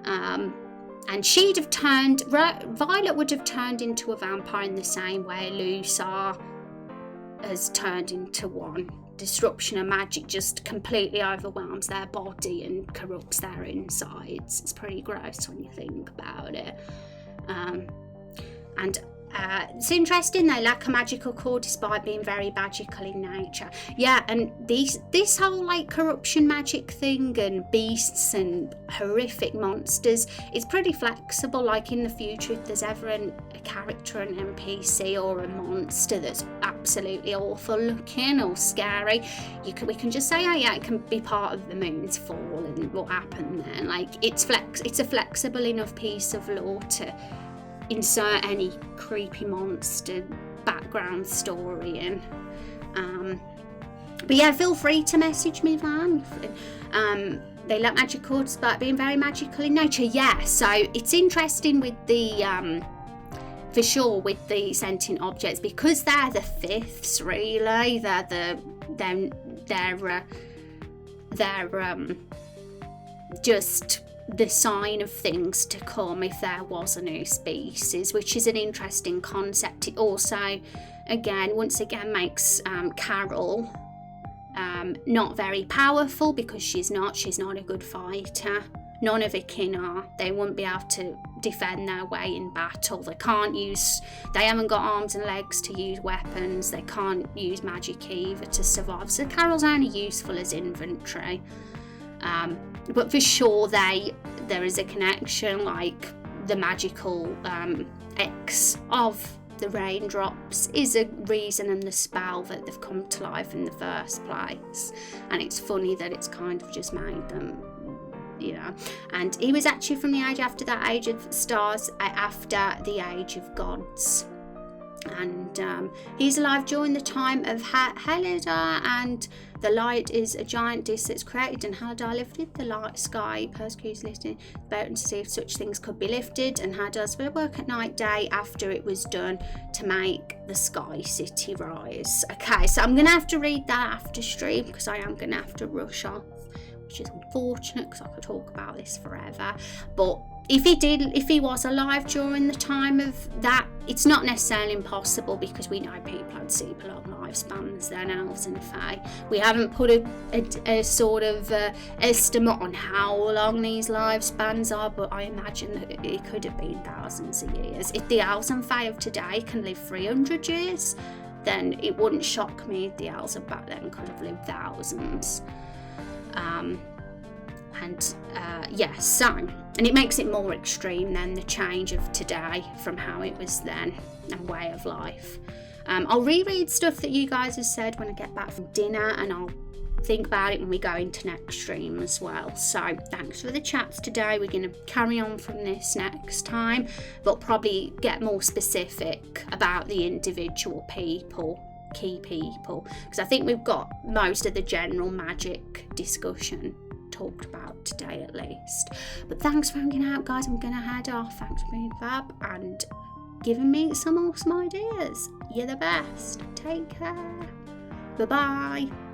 And she'd have Violet would have turned into a vampire in the same way Lusar has turned into one. Disruption of magic just completely overwhelms their body and corrupts their insides. It's pretty gross when you think about it. It's interesting, they lack a magical core despite being very magical in nature. Yeah, and this whole like corruption magic thing and beasts and horrific monsters, it's pretty flexible. Like in the future, if there's ever a character, an NPC or a monster that's absolutely awful looking or scary, we can just say, oh yeah, it can be part of the moon's fall and what happened there. Like it's a flexible enough piece of lore to insert any creepy monster background story in. But yeah, feel free to message me, Van. They lack magic chords despite being very magical in nature. Yeah, so it's interesting with the for sure with the sentient objects, because they're the fifths, really. They're just the sign of things to come if there was a new species, which is an interesting concept. It also, once again makes Carol not very powerful, because she's not a good fighter. None of her kin are. They wouldn't be able to defend their way in battle. They haven't got arms and legs to use weapons. They can't use magic either to survive. So Carol's only useful as infantry. But for sure there is a connection, like the magical X of the raindrops is a reason, and the spell that they've come to life in the first place. And it's funny that it's kind of just made them, you know. And he was actually from the age after that age of stars, after the age of gods. And he's alive during the time of Helidar, and the light is a giant disc that's created, and Helidar lifted the light sky, persecutors lifted about to see if such things could be lifted, and Helidar's will work at night day after it was done to make the sky city rise. Okay, so I'm gonna have to read that after stream because I am gonna have to rush off, which is unfortunate because I could talk about this forever. But if he was alive during the time of that, it's not necessarily impossible because we know people had super long lifespans than elves and fae. We haven't put a sort of estimate on how long these lifespans are, but I imagine that it could have been thousands of years. If the elves and fae of today can live 300 years, then it wouldn't shock me if the elves of back then could have lived thousands. And it makes it more extreme than the change of today from how it was then and way of life. I'll reread stuff that you guys have said when I get back from dinner, and I'll think about it when we go into next stream as well. So thanks for the chats today. We're going to carry on from this next time, but probably get more specific about the individual people, key people, because I think we've got most of the general magic discussion talked about today at least. But thanks for hanging out, guys. I'm gonna head off. Thanks for being fab and giving me some awesome ideas. You're the best. Take care. Bye bye.